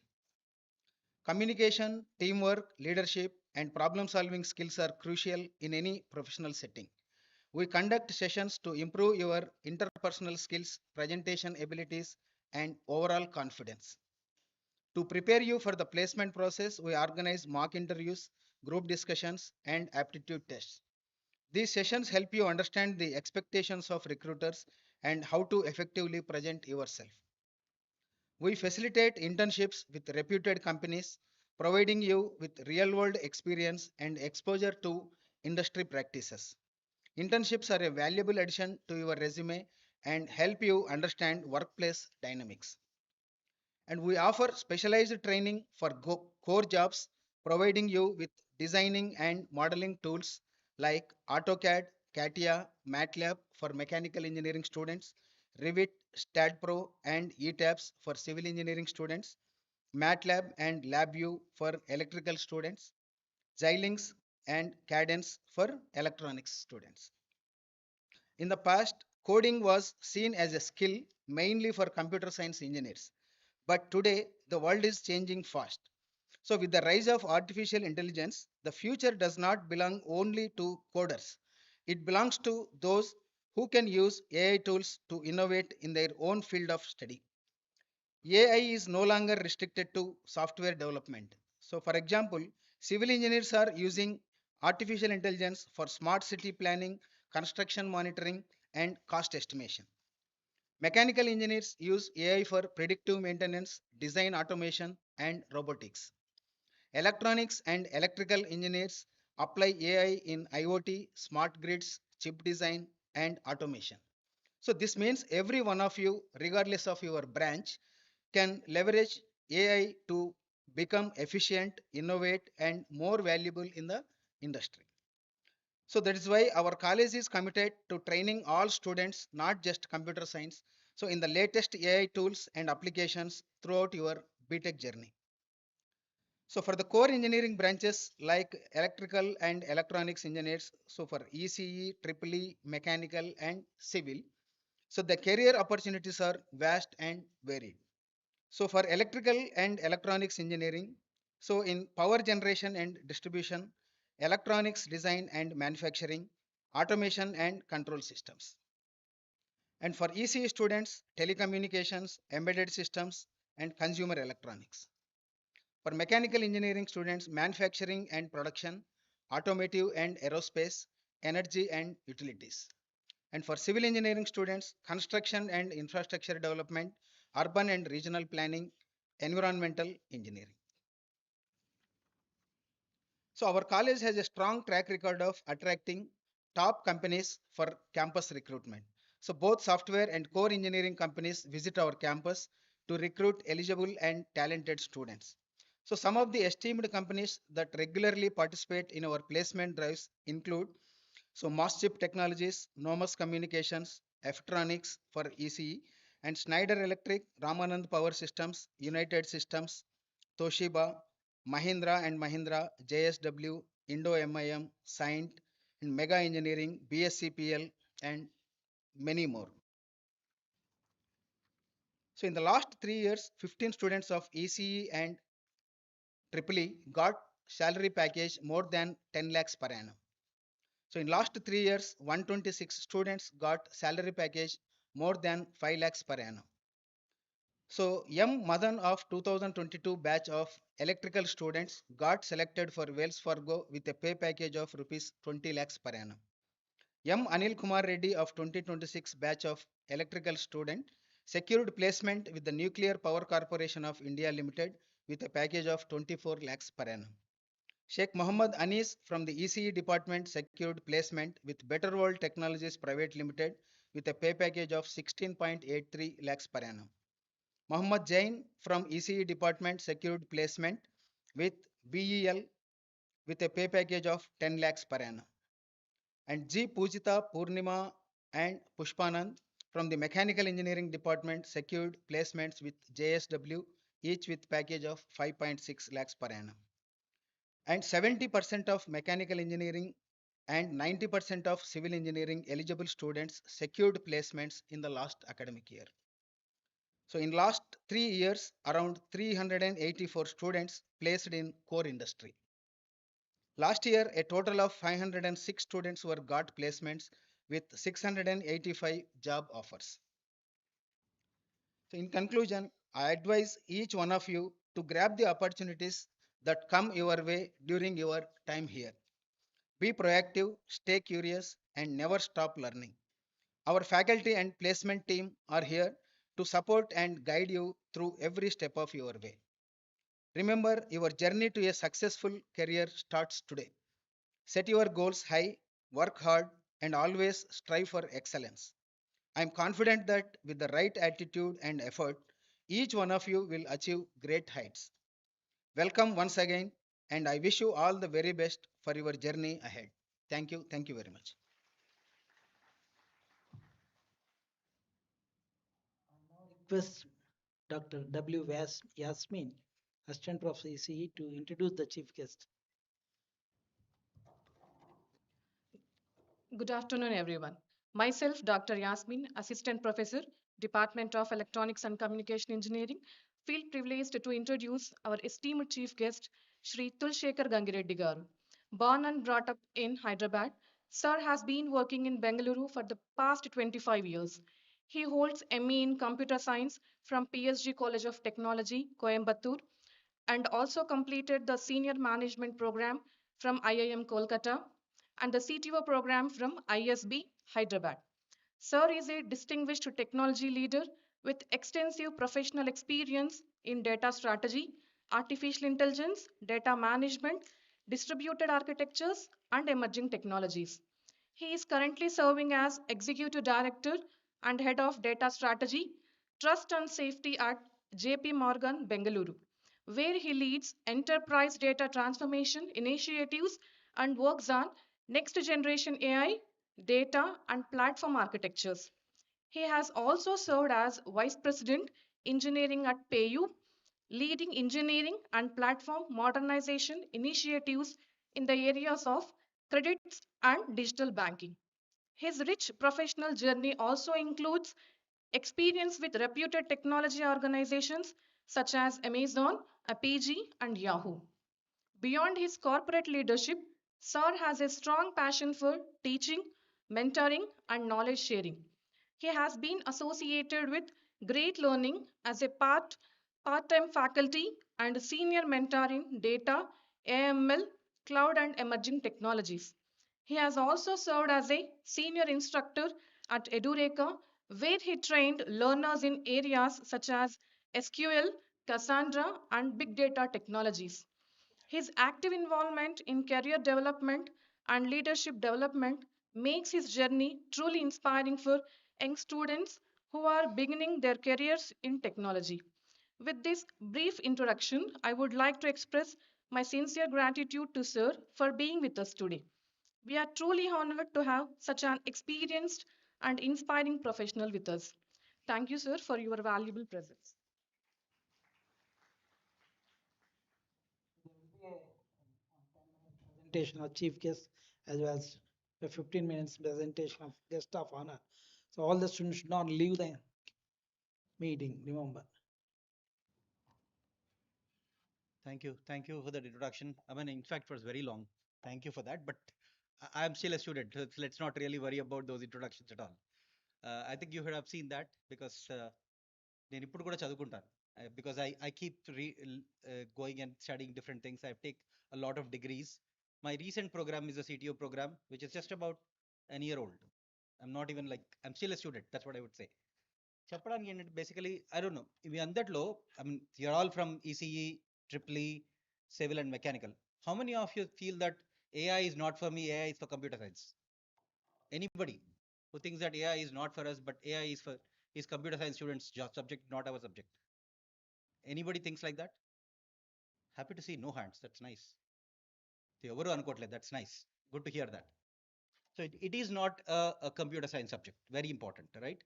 Communication, teamwork, leadership, and problem solving skills are crucial in any professional setting. We conduct sessions to improve your interpersonal skills, presentation abilities, and overall confidence. To prepare you for the placement process, we organize mock interviews, group discussions, and aptitude tests. These sessions help you understand the expectations of recruiters and how to effectively present yourself. We facilitate internships with reputed companies, providing you with real world experience and exposure to industry practices. Internships are a valuable addition to your resume and help you understand workplace dynamics. And we offer specialized training for core jobs, providing you with designing and modeling tools like AutoCAD, CATIA, MATLAB for mechanical engineering students, Revit, StatPro, and ETABS for civil engineering students, MATLAB and LabVIEW for electrical students, Xilinx and Cadence for electronics students. In the past, coding was seen as a skill mainly for computer science engineers. But today, the world is changing fast. So, with the rise of artificial intelligence, the future does not belong only to coders. It belongs to those who can use AI tools to innovate in their own field of study. AI is no longer restricted to software development. So, for example, civil engineers are using artificial intelligence for smart city planning, construction monitoring, and cost estimation. Mechanical engineers use AI for predictive maintenance, design automation, and robotics. Electronics and electrical engineers apply AI in IoT, smart grids, chip design, and automation. So, this means every one of you, regardless of your branch, can leverage AI to become efficient, innovate, and more valuable in the industry. So that is why our college is committed to training all students, not just computer science. So in the latest AI tools and applications throughout your B.Tech journey. So for the core engineering branches like electrical and electronics engineers, so for ECE, EEE, mechanical and civil, so the career opportunities are vast and varied. So for electrical and electronics engineering, so in power generation and distribution, electronics design and manufacturing, automation and control systems. And for ECE students, telecommunications, embedded systems, and consumer electronics. For mechanical engineering students, manufacturing and production, automotive and aerospace, energy and utilities. And for civil engineering students, construction and infrastructure development, urban and regional planning, environmental engineering. So our college has a strong track record of attracting top companies for campus recruitment. So both software and core engineering companies visit our campus to recruit eligible and talented students. So some of the esteemed companies that regularly participate in our placement drives include Moschip Technologies, Nomos Communications, Ftronics for ECE, and Schneider Electric, Ramanand Power Systems, United Systems, Toshiba, Mahindra and Mahindra, JSW, Indo MIM, Scient, and Mega Engineering, BSCPL, and many more. So in the last 3 years, 15 students of ECE and EEE got salary package more than 10 lakhs per annum. So in last 3 years, 126 students got salary package more than 5 lakhs per annum. So M. Madan of 2022 batch of electrical students got selected for Wells Fargo with a pay package of rupees 20 lakhs per annum. M. Anil Kumar Reddy of 2026 batch of electrical student secured placement with the Nuclear Power Corporation of India Limited with a package of 24 lakhs per annum. Sheikh Mohammad Anis from the ECE department secured placement with Better World Technologies Private Limited with a pay package of 16.83 lakhs per annum. Mohammad Jain from ECE department secured placement with BEL with a pay package of 10 lakhs per annum. And G. Pujita Purnima and Pushpanand from the Mechanical Engineering Department secured placements with JSW, each with package of 5.6 lakhs per annum. And 70% of mechanical engineering and 90% of civil engineering eligible students secured placements in the last academic year. So in last 3 years, around 384 students placed in core industry. Last year, a total of 506 students were got placements with 685 job offers. So in conclusion, I advise each one of you to grab the opportunities that come your way during your time here. Be proactive, stay curious, and never stop learning. Our faculty and placement team are here to support and guide you through every step of your way. Remember, your journey to a successful career starts today. Set your goals high, work hard, and always strive for excellence. I am confident that with the right attitude and effort, each one of you will achieve great heights. Welcome once again, and I wish you all the very best for your journey ahead. Thank you. Thank you very much. Request Dr. W. Yasmin, Assistant Professor ECE, to introduce the chief guest. Good afternoon, everyone. Myself, Dr. Yasmin, Assistant Professor, Department of Electronics and Communication Engineering, feel privileged to introduce our esteemed chief guest, Shri Tulshekar Gangireddy Garu. Born and brought up in Hyderabad, Sir has been working in Bengaluru for the past 25 years. He holds ME in Computer Science from PSG College of Technology, Coimbatore, and also completed the Senior Management Program from IIM Kolkata and the CTO program from ISB Hyderabad. Sir is a distinguished technology leader with extensive professional experience in data strategy, artificial intelligence, data management, distributed architectures, and emerging technologies. He is currently serving as Executive Director and Head of Data Strategy, Trust and Safety at JP Morgan, Bengaluru, where he leads enterprise data transformation initiatives and works on next generation AI, data, and platform architectures. He has also served as Vice President Engineering at PayU, leading engineering and platform modernization initiatives in the areas of credits and digital banking. His rich professional journey also includes experience with reputed technology organizations such as Amazon, Apigee, and Yahoo. Beyond his corporate leadership, Sir has a strong passion for teaching, mentoring, and knowledge sharing. He has been associated with Great Learning as a part-time faculty and senior mentor in data, AML, cloud, and emerging technologies. He has also served as a senior instructor at Edureka, where he trained learners in areas such as SQL, Cassandra, and big data technologies. His active involvement in career development and leadership development makes his journey truly inspiring for young students who are beginning their careers in technology. With this brief introduction, I would like to express my sincere gratitude to Sir for being with us today. We are truly honored to have such an experienced and inspiring professional with us. Thank you, sir, for your valuable presence. There will be a 10-minute presentation of chief guest as well as a 15 minutes presentation of guest of honor. So all the students should not leave the meeting, remember. Thank you. Thank you for that introduction. I mean, in fact, it was very long. Thank you for that. But I'm still a student. So let's not really worry about those introductions at all. I think you would have seen that because నేను ఇప్పుడు కూడా చదువుకుంటాను because I keep going and studying different things. I take a lot of degrees. My recent program is a CTO program, which is just about an year old. I'm not even like, I'm still a student. That's what I would say. చెప్పడానికి ఏంటంటే basically I don't know ఇవి అందట్లో I mean you're all from ECE triple E civil and mechanical how many of you feel that AI is not for me, AI is for computer science? Anybody who thinks that AI is not for us but AI is computer science students subject, not our subject? Anybody thinks like that? Happy to see no hands. That's nice. ఎవరు అనుకోవట్లేదు. That's nice. Good to hear that. So it is not a computer science subject. Very important, right?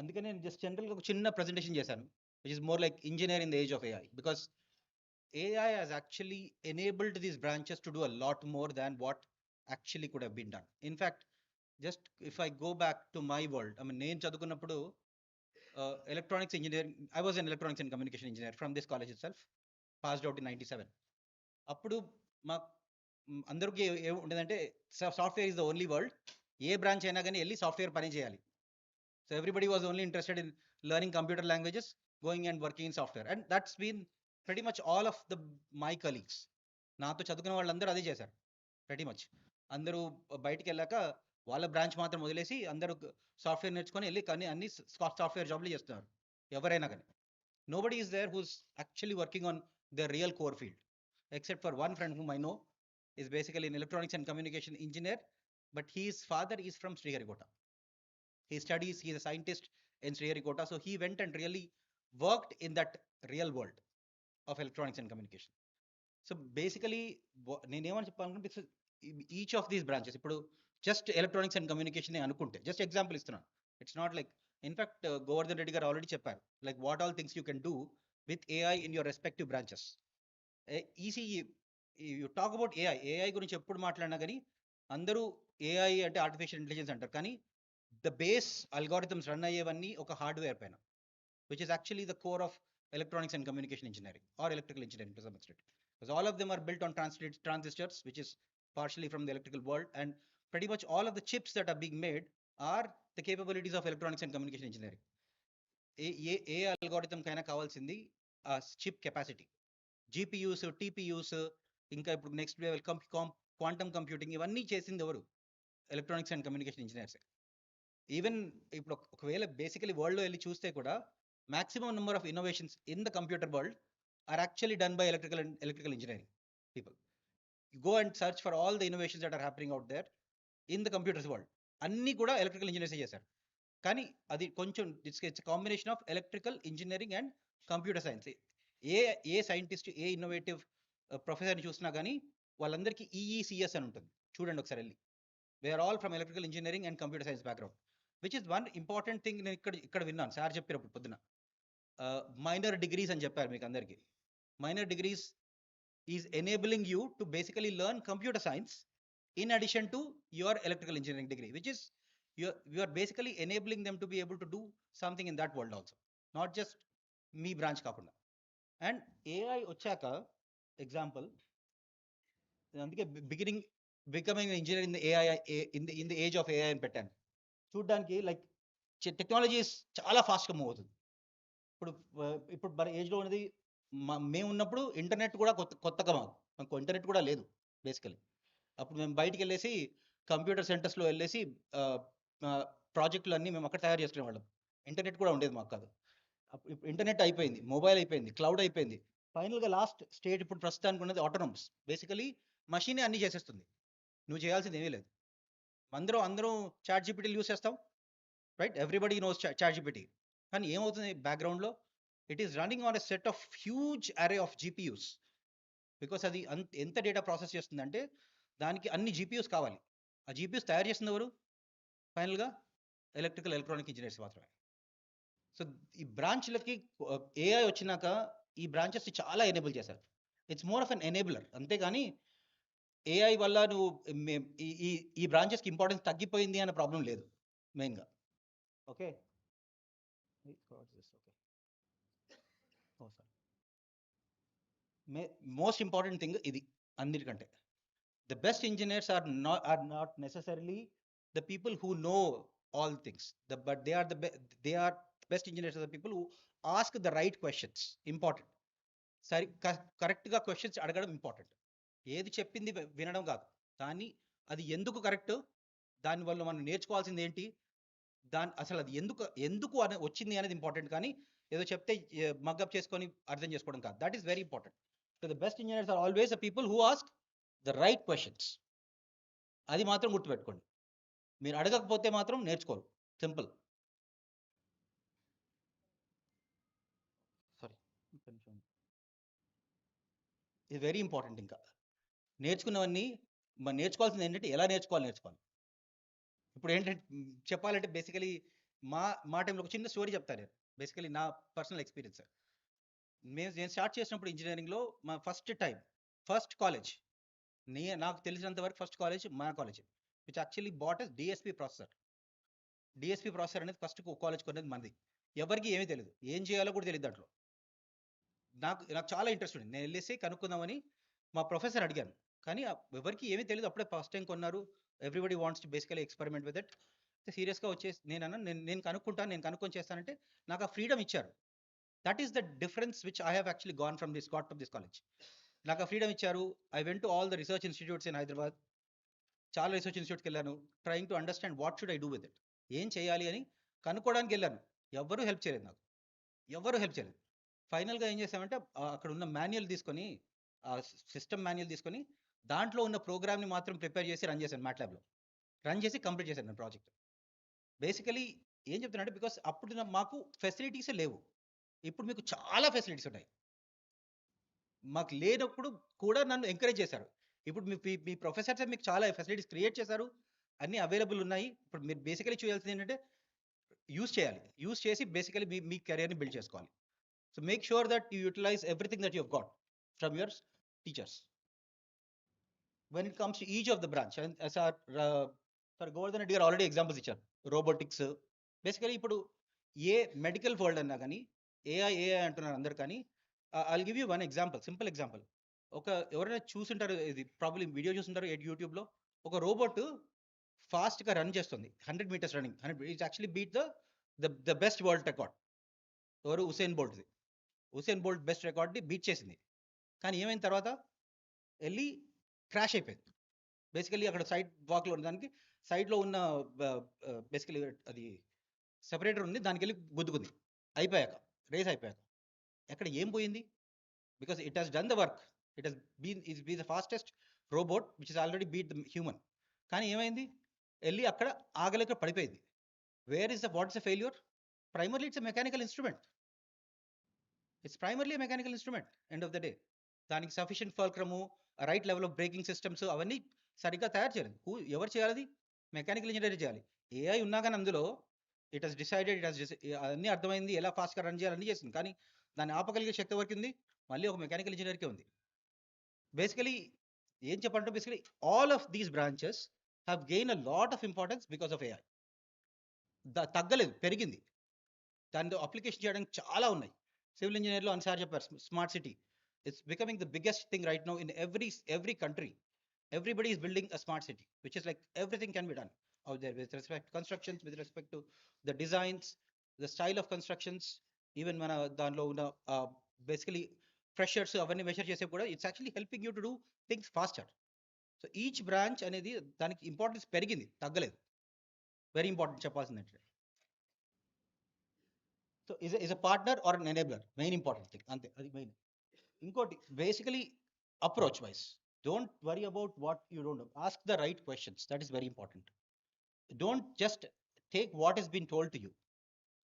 అందుకని నేను just జనరల్గా ఒక చిన్న presentation చేశాను, which is more like engineer in the age of AI, because AI has actually enabled these branches to do a lot more than what actually could have been done. In fact, just if I go back to my world, I mean, నేను చదువుకున్నప్పుడు electronics engineering, I was an electronics and communication engineer from this college itself, passed out in 97. అప్పుడు మా అందరికీ ఉండేదంటే software is the only world, A branch అయినా కానీ వెళ్ళి software పని చేయాలి. So everybody was only interested in learning computer languages, going and working in software. And that's been pretty much all of my colleagues. నాతో చదువుకున్న వాళ్ళందరూ అదే చేశారు pretty much. అందరూ బయటికి వెళ్ళాక వాళ్ళ బ్రాంచ్ మాత్రం వదిలేసి అందరూ సాఫ్ట్వేర్ నేర్చుకొని వెళ్ళి కానీ అన్ని సాఫ్ట్వేర్ జాబ్లు చేస్తున్నారు ఎవరైనా కానీ. Nobody is there who's actually working on their real core field, except for one friend whom I know is basically an electronics and communication engineer, but his father is from Sriharikota. He studies, he is a scientist in Sriharikota, so he went and really worked in that real world of electronics and communication. So basically, నేనేమని చెప్పాలనుకుంటే, because each of these branches, ఇప్పుడు just electronics and communication అనుకుంటే, just example ఇస్తున్నాను. It's not like, in fact, Govardhan Reddy గారు already చెప్పారు, like what all things you can do with AI in your respective branches. ECE, you talk about AI గురించి ఎప్పుడు మాట్లాడినా కానీ అందరూ AI అంటే ఆర్టిఫిషియల్ ఇంటెలిజెన్స్ అంటారు, కానీ the base algorithms run అయ్యేవన్నీ ఒక హార్డ్వేర్ పైన, which is actually the core of electronics and communication engineering or electrical engineering to some extent, because all of them are built on transistors, which is partially from the electrical world, and pretty much all of the chips that are being made are the capabilities of electronics and communication engineering. A algorithm కైనా కావాల్సింది ఆ chip capacity, GPUs, టీపీయూస్, ఇంకా ఇప్పుడు next level quantum computing, ఇవన్నీ చేసింది ఎవరు? Electronics and communication engineers. Even ఇప్పుడు ఒకవేళ బేసికలీ వరల్డ్లో వెళ్ళి చూస్తే కూడా maximum number of innovations in the computer world are actually done by electrical engineering people. You go and search for all the innovations that are happening out there in the computers world, అన్నీ కూడా electrical engineers చేశారు. కానీ అది కొంచెం it's combination of electrical engineering and computer science. A scientist, a innovative ప్రొఫెసర్ని చూసినా కానీ వాళ్ళందరికీ EECS అని ఉంటుంది, చూడండి ఒకసారి వెళ్ళి. They are all from electrical engineering and computer science background, which is one important thing. నేను ఇక్కడ విన్నాను సార్ చెప్పినప్పుడు పొద్దున, మైనర్ డిగ్రీస్ అని చెప్పారు మీకు అందరికీ. Minor degrees is enabling you to basically learn computer science in addition to your electrical engineering degree, which is you are basically enabling them to be able to do something in that world also, not just me branch కాకుండా. And AI వచ్చాక example, అందుకే becoming engineer in the AI in the age of AI అని పెట్టాను. చూడ్డానికి like technologies చాలా ఫాస్ట్గా move అవుతుంది. ఇప్పుడు మన ఏజ్లో ఉన్నది, మేము ఉన్నప్పుడు ఇంటర్నెట్ కూడా కొత్తగా మాకు ఇంటర్నెట్ కూడా లేదు బేసికలీ. అప్పుడు మేము బయటికి వెళ్ళేసి కంప్యూటర్ సెంటర్స్లో వెళ్ళేసి ప్రాజెక్టులు అన్నీ మేము అక్కడ తయారు చేసుకునేవాళ్ళం. ఇంటర్నెట్ కూడా ఉండేది మాకు కాదు. ఇప్పుడు ఇంటర్నెట్ అయిపోయింది, మొబైల్ అయిపోయింది, క్లౌడ్ అయిపోయింది. ఫైనల్గా లాస్ట్ స్టేజ్ ఇప్పుడు ప్రస్తుతానికి ఉన్నది ఆటోనమస్. బేసికలీ మషీనే అన్నీ చేసేస్తుంది, నువ్వు చేయాల్సింది ఏమీ లేదు. అందరూ చాట్ జీపీటీలు యూస్ చేస్తాం, right? Everybody knows ChatGPT. కానీ ఏమవుతుంది బ్యాక్గ్రౌండ్లో? It is running on a set of huge array of GPUs, because అది ఎంత డేటా ప్రాసెస్ చేస్తుందంటే దానికి అన్ని జీపీయూస్ కావాలి. ఆ జీపీయూస్ తయారు చేస్తుంది ఎవరు? ఫైనల్గా ఎలక్ట్రానిక్ ఇంజనీర్స్ మాత్రమే. సో ఈ బ్రాంచ్లకి AI వచ్చినాక ఈ బ్రాంచెస్ చాలా ఎనేబుల్ చేశారు. It's more of an enabler, అంతేగాని ఏఐ వల్ల నువ్వు ఈ ఈ ఈ బ్రాంచెస్కి ఇంపార్టెన్స్ తగ్గిపోయింది అనే ప్రాబ్లం లేదు మెయిన్గా. ఓకే, మోస్ట్ ఇంపార్టెంట్ థింగ్ ఇది అందరికంటే. The best engineers are not necessarily the people who know all things. But they are best engineers are the people who ask the right questions. Important. సరి కరెక్ట్గా questions అడగడం important. ఏది చెప్పింది వినడం కాదు, కానీ అది ఎందుకు కరెక్ట్, దానివల్ల మనం నేర్చుకోవాల్సింది ఏంటి, అసలు అది ఎందుకు అని వచ్చింది అనేది ఇంపార్టెంట్, కానీ ఏదో చెప్తే మగ్గప్ చేసుకొని అర్థం చేసుకోవడం కాదు. That is very important. So the best engineers are always the people who ask the right questions. అది మాత్రం గుర్తుపెట్టుకోండి. మీరు అడగకపోతే మాత్రం నేర్చుకోరు. సింపుల్. సారీ, ఇది వెరీ ఇంపార్టెంట్. ఇంకా నేర్చుకున్నవన్నీ మనం నేర్చుకోవాల్సింది ఏంటంటే ఎలా నేర్చుకోవాలి. ఇప్పుడు ఏంటంటే చెప్పాలంటే బేసికలీ మా టైంలో ఒక చిన్న స్టోరీ చెప్తాను నేను. బేసికలీ నా పర్సనల్ ఎక్స్పీరియన్స్. నేను స్టార్ట్ చేసినప్పుడు ఇంజనీరింగ్లో మా ఫస్ట్ కాలేజ్ నాకు తెలిసినంత వరకు ఫస్ట్ కాలేజ్ మా college, which actually bought as DSP processor. DSP processor అనేది ఫస్ట్ కాలేజ్ కొనేది మనది. ఎవరికి ఏమీ తెలియదు, ఏం చేయాలో కూడా తెలియదు దాంట్లో. నాకు చాలా ఇంట్రెస్ట్ ఉంది. నేను వెళ్ళేసి కనుక్కుందామని మా ప్రొఫెసర్ అడిగాను, కానీ ఎవరికి ఏమీ తెలియదు. అప్పుడే ఫస్ట్ టైం కొన్నారు. Everybody wants to basically experiment with it. సీరియస్గా వచ్చేసి నేను కనుక్కుంటాను, నేను కనుక్కొని చేస్తానంటే నాకు ఆ ఫ్రీడమ్ ఇచ్చారు. That is the difference which I have actually got from this college. నాకు ఆ ఫ్రీడమ్ ఇచ్చారు. I went to all the research institutes in Hyderabad. చాలా రీసెర్చ్ ఇన్స్టిట్యూట్కి వెళ్ళాను, trying to understand what should I do with it, ఏం చేయాలి అని కనుక్కోవడానికి వెళ్ళాను. ఎవరు హెల్ప్ చేయలేదు నాకు, ఎవరు హెల్ప్ చేయలేదు. ఫైనల్గా ఏం చేసామంటే అక్కడ ఉన్న మాన్యువల్ తీసుకొని, సిస్టమ్ మాన్యువల్ తీసుకొని దాంట్లో ఉన్న ప్రోగ్రామ్ని మాత్రం ప్రిపేర్ చేసి రన్ చేశాను. మ్యాట్లాబ్లో రన్ చేసి కంప్లీట్ చేశాను నేను ప్రాజెక్ట్. బేసికలీ ఏం చెప్తున్నానంటే, బికాస్ అప్పుడు మాకు ఫెసిలిటీసే లేవు. ఇప్పుడు మీకు చాలా ఫెసిలిటీస్ ఉన్నాయి. మాకు లేనప్పుడు కూడా నన్ను ఎంకరేజ్ చేశారు. ఇప్పుడు మీ ప్రొఫెసర్స్ మీకు చాలా ఫెసిలిటీస్ క్రియేట్ చేశారు, అన్నీ అవైలబుల్ ఉన్నాయి. ఇప్పుడు మీరు బేసికలీ చేయాల్సింది ఏంటంటే యూస్ చేయాలి. యూస్ చేసి బేసికలీ మీ కెరియర్ని బిల్డ్ చేసుకోవాలి. So make sure that you utilize everything that you have got from your teachers. when it comes to each of the branch, and as our Govardhan Reddy గారు already examples ఇచ్చారు. Robotics basically ఇప్పుడు ఏ medical world అన్నా కానీ AI అంటున్నారు అందరు, కానీ I'll give you one example, simple example. ఎవరైనా చూసుంటారు, ఇది ప్రాబ్లమ్ వీడియో చూసుంటారు యూట్యూబ్లో. ఒక రోబోట్ ఫాస్ట్గా రన్ చేస్తుంది, 100 meters running. It's actually beat the best world record. ఎవరు? ఉసేన్ బోల్ట్ బెస్ట్ రికార్డ్ని బీట్ చేసింది. కానీ ఏమైన తర్వాత వెళ్ళి క్రాష్ అయిపోయింది. బేసికలీ అక్కడ సైడ్ వాక్లో ఉన్న దానికి సైడ్లో ఉన్న బేసికలీ అది సెపరేటర్ ఉంది, దానికి వెళ్ళి గుద్దుకుంది. రేస్ అయిపోయాక ఎక్కడ ఏం పోయింది? Because it has done the work, it has be the fastest robot which is already beat the human. కానీ ఏమైంది? వెళ్ళి అక్కడ ఆగలేక పడిపోయింది. What is the failure? Primarily it's a mechanical instrument. End of the day దానికి sufficient fulcrum, right level of braking systems అవన్నీ సరిగ్గా తయారు చేయలేదు. ఎవరు చేయాలి? మెకానికల్ ఇంజనీర్ చేయాలి. ఏఐ ఉన్నా కానీ అందులో ఇట్ హస్ డిసైడెడ్, అన్నీ అర్థమైంది, ఎలా ఫాస్ట్గా రన్ చేయాలని చేసింది. కానీ దాన్ని ఆపగలిగే శక్తి ఎవరికి ఉంది? మళ్ళీ ఒక మెకానికల్ ఇంజనీర్కే ఉంది. బేసికలీ ఏం చెప్పంటే, basically all of these branches have gain a lot of importance because of AI. తగ్గలేదు, పెరిగింది. దానితో అప్లికేషన్ చేయడానికి చాలా ఉన్నాయి. సివిల్ ఇంజనీర్లో అన్సార్ చెప్పారు, smart city. It's becoming the biggest thing right now in every country. Everybody is building a smart city, which is like everything can be done out there with respect to constructions, with respect to the designs, the style of constructions, even మన దానిలో ఉన్న basically pressures అవన్నీ measure చేసే కూడా it's actually helping you to do things faster. So each branch అనేది దానికి importance పెరిగింది, తగ్గలేదు. వెరీ ఇంపార్టెంట్ చెప్పాల్సిందంటే. So is a partner or an enabler, main important thing, అంతే, అది మెయిన్. ఇంకోటి basically approach wise, don't worry about what you don't know, ask the right questions. That is very important. Don't just take what is been told to you.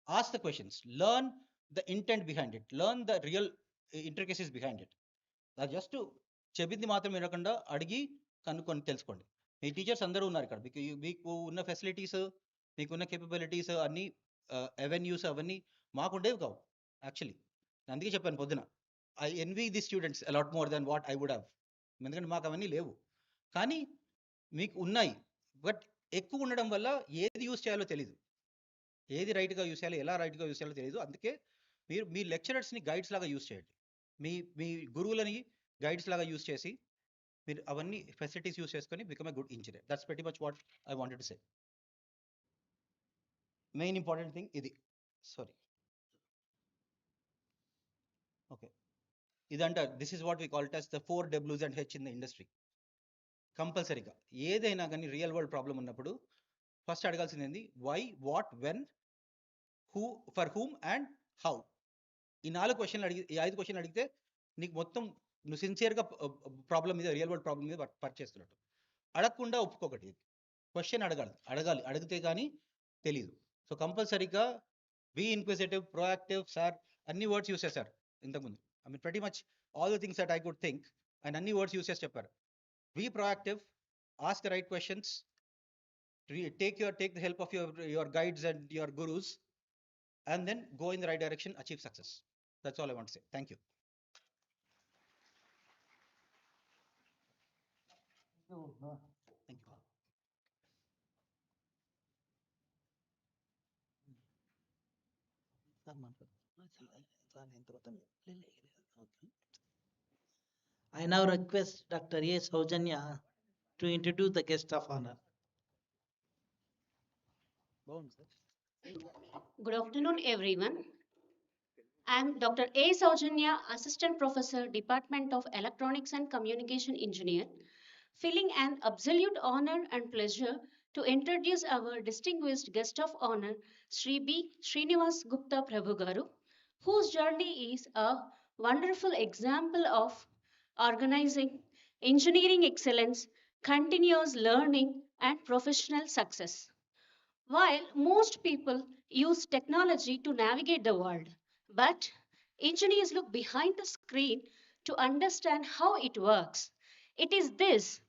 Ask the questions, learn the intent behind it, learn the real intricacies behind it. అది జస్ట్ చెప్పింది మాత్రం వినకుండా అడిగి కనుక్కొని తెలుసుకోండి. మీ teachers అందరూ ఉన్నారు ఇక్కడ, మీకు ఉన్న ఫెసిలిటీస్, మీకున్న కేపబిలిటీస్ అన్నీ, అవెన్యూస్ అవన్నీ మాకు ఉండేవి కావు యాక్చువల్లీ. అందుకే చెప్పాను పొద్దున, I envy the students a lot more than what I would have. ఎందుకంటే మాకు అవన్నీ లేవు. కానీ మీకు ఉన్నాయి. బట్ ఎక్కువ ఉండడం వల్ల ఏది యూజ్ చేయాలో తెలీదు. ఏది రైట్‌గా యూజ్ చేయాలో, ఎలా రైట్‌గా యూజ్ చేయాలో తెలీదు. అందుకే మీరు మీ లెక్చరర్స్‌ని గైడ్స్ లాగా యూజ్ చేయండి. మీ మీ గురువులని గైడ్స్ లాగా యూజ్ చేసి మీరు అవన్నీ ఫెసిలిటీస్ యూజ్ చేసుకొని become a good engineer. That's pretty much what I wanted to say. Main important thing ఇది. సారీ. ఓకే. ఇదంట this is what we call it as the 4 Ws and H in the industry. కంపల్సరీగా ఏదైనా కానీ real world problem ఉన్నప్పుడు first అడగాల్సింది ఏంది? Why, what, when, who, for whom and how. ఈ 4 క్వశ్చన్లు అడిగి, ఈ 5 క్వశ్చన్లు అడిగితే నీకు మొత్తం నువ్వు సిన్సియర్గా ప్రాబ్లం మీద, రియల్ వరల్డ్ ప్రాబ్లం మీద వర్క్ చేస్తున్నట్టు. అడగకుండా ఒప్పుకోకటి. క్వశ్చన్ అడగాలి, అడిగితే కానీ తెలియదు. సో కంపల్సరీగా బీ ఇన్క్విజిటివ్, ప్రోయాక్టివ్. సార్ అన్ని వర్డ్స్ యూస్ చేశారు ఇంతకుముందు. I mean pretty much all the things that I could think and అన్ని వర్డ్స్ యూస్ చేసి చెప్పారు. Be proactive, ask the right questions, take the help of your guides and your gurus, and then go in the right direction, achieve success. That's all I want to say. Thank you. Thank you. I now request Dr. A. Saujanya to introduce the guest of honor. Good afternoon, everyone. I am Dr. A. Saujanya, Assistant Professor, Department of Electronics and Communication Engineer, feeling an absolute honor and pleasure to introduce our distinguished guest of honor, Sri B. Srinivas Gupta Prabhu Garu, whose journey is a wonderful example of organizing, engineering excellence, continuous learning, and professional success. While most people use technology to navigate the world, but engineers look behind the screen to understand how it works. It is this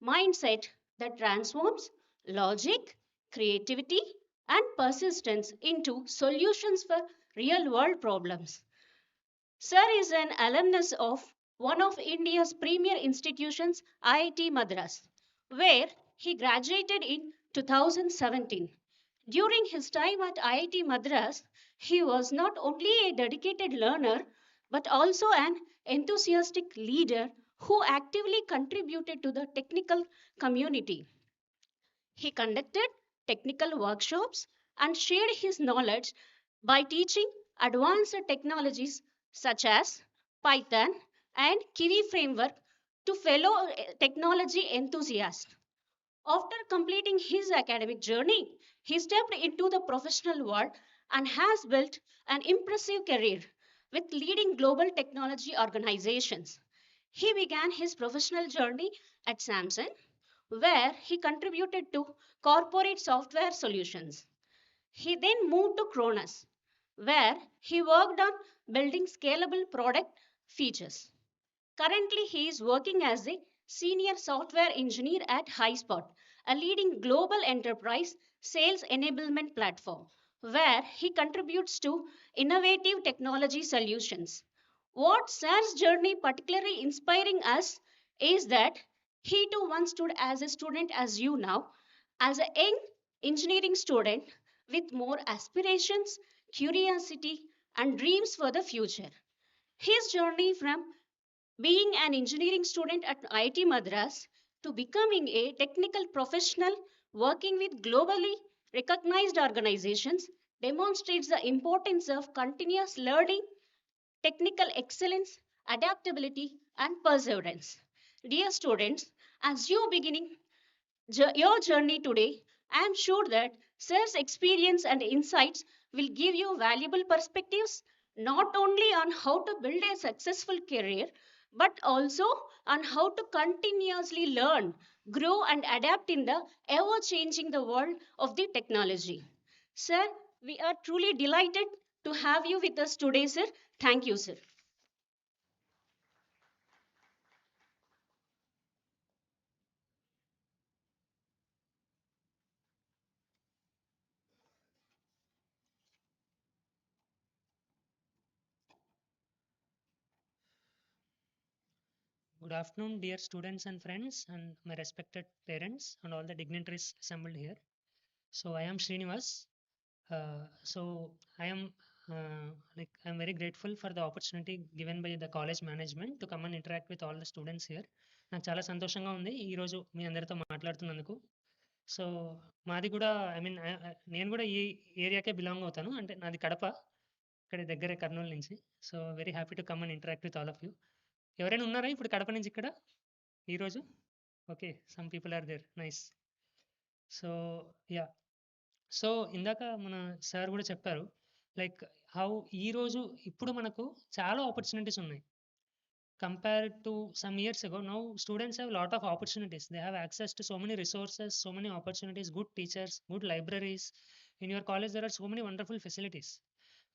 mindset that transforms logic, creativity, and persistence into solutions for real world problems. Sir is an alumnus of one of India's premier institutions, IIT Madras, where he graduated in 2017. During his time at IIT Madras, he was not only a dedicated learner but also an enthusiastic leader who actively contributed to the technical community. He conducted technical workshops and shared his knowledge by teaching advanced technologies such as Python and Kiwi framework to fellow technology enthusiasts. After completing his academic journey, he stepped into the professional world and has built an impressive career with leading global technology organizations. He began his professional journey at Samsung, where he contributed to corporate software solutions. He then moved to Cronus, where he worked on building scalable product features. Currently, he is working as a senior software engineer at HighSpot, a leading global enterprise sales enablement platform, where he contributes to innovative technology solutions. What Sir's journey particularly inspiring us is that he too once stood as a student as you now, as a young engineering student with more aspirations, curiosity, and dreams for the future. His journey from being an engineering student at IIT Madras to becoming a technical professional working with globally recognized organizations demonstrates the importance of continuous learning, technical excellence, adaptability, and perseverance. Dear students, as you beginning your journey today, I am sure that Sir's experience and insights will give you valuable perspectives not only on how to build a successful career, but also on how to continuously learn, grow, and adapt in the ever changing the world of the technology. Sir, we are truly delighted to have you with us today, sir. Thank you, sir. Good afternoon, dear students and friends, and my respected parents, and all the dignitaries assembled here. So, I am Srinivas. So, I am I'm very grateful for the opportunity given by the college management to come and interact with all the students here. నాకు చాలా సంతోషంగా ఉంది ఈరోజు మీ అందరితో మాట్లాడుతున్నందుకు. So, మాది కూడా నేను కూడా ఈ ఏరియాకే బిలాంగ్ అవుతాను. అంటే నాది కడప. ఇక్కడ దగ్గరే కర్నూలు నుంచి. So, very happy to come and interact with all of you. ఎవరైనా ఉన్నారా ఇప్పుడు కడప నుంచి ఇక్కడ ఈరోజు? Okay. Some people are there. Nice. So, yeah! So, ఇందాక మన సార్ గూడా చెప్పారు. లైక్ హౌ ఈరోజు ఇప్పుడు మనకు చాలా ఆపర్చునిటీస్ ఉన్నాయి. Compared to some years ago now students have lot of opportunities. They have access to so many resources, so many opportunities, good teachers, good libraries. In your college there are so many wonderful facilities.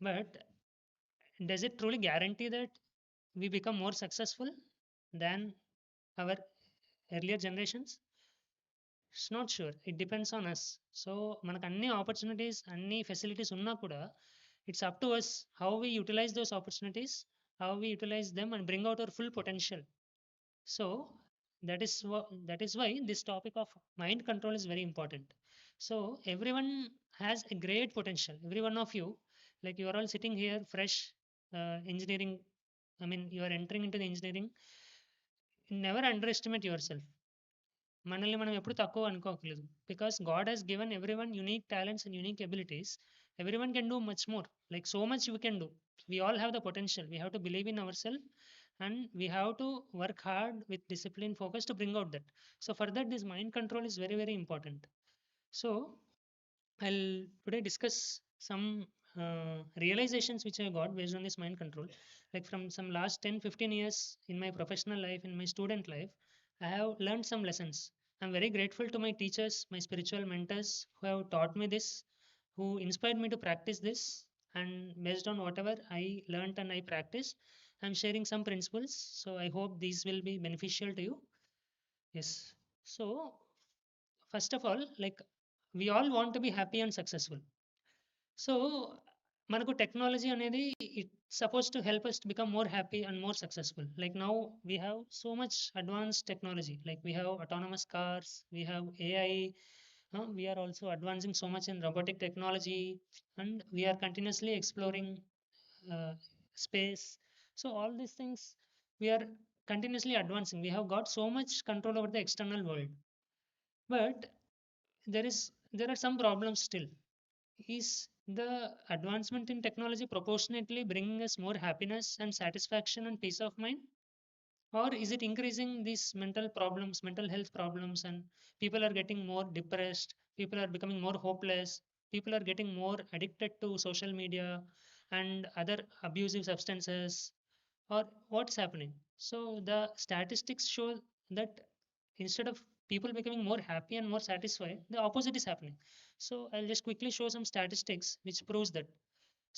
But does it truly guarantee that we become more successful than our earlier generations? It's not sure. It depends on us. So మనకు అన్ని opportunities అన్ని facilities ఉన్నా కూడా it's up to us how we utilize those opportunities, how we utilize them and bring out our full potential. So that is why this topic of mind control is very important. So everyone has a great potential. Every one of you, like you are all sitting here fresh engineering. You are entering into the engineering. Never underestimate yourself. మనల్ని మనం ఎప్పుడు తక్కువ అనుకోకలేదు. Because God has given everyone unique talents and unique abilities. Everyone can do much more. Like so much you can do. We all have the potential. We have to believe in ourselves and we have to work hard with discipline, focus to bring out that. So for that, this mind control is very, very important. So I'll today discuss some realizations which I got based on this mind control. Like from some last 10-15 years in my professional life, in my student life, I have learned some lessons. I'm very grateful to my teachers, my spiritual mentors who have taught me this, who inspired me to practice this. And based on whatever I learned and I practiced, I'm sharing some principles. So I hope these will be beneficial to you. Yes. So first of all, like we all want to be happy and successful. So మనకు technology అనేది it suppose to help us to become more happy and more successful. Like now we have so much advanced technology. Like we have autonomous cars, we have AI, we are also advancing so much in robotic technology, and we are continuously exploring uh, space. So all these things we are continuously advancing. We have got so much control over the external world. But there are some problems still. Is the advancement in technology proportionately bringing us more happiness and satisfaction and peace of mind? Or is it increasing these mental problems, mental health problems, and people are getting more depressed, people are becoming more hopeless, people are getting more addicted to social media and other abusive substances? Or what's happening? So the statistics show that instead of people becoming more happy and more satisfied, the opposite is happening. So I'll just quickly show some statistics which proves that.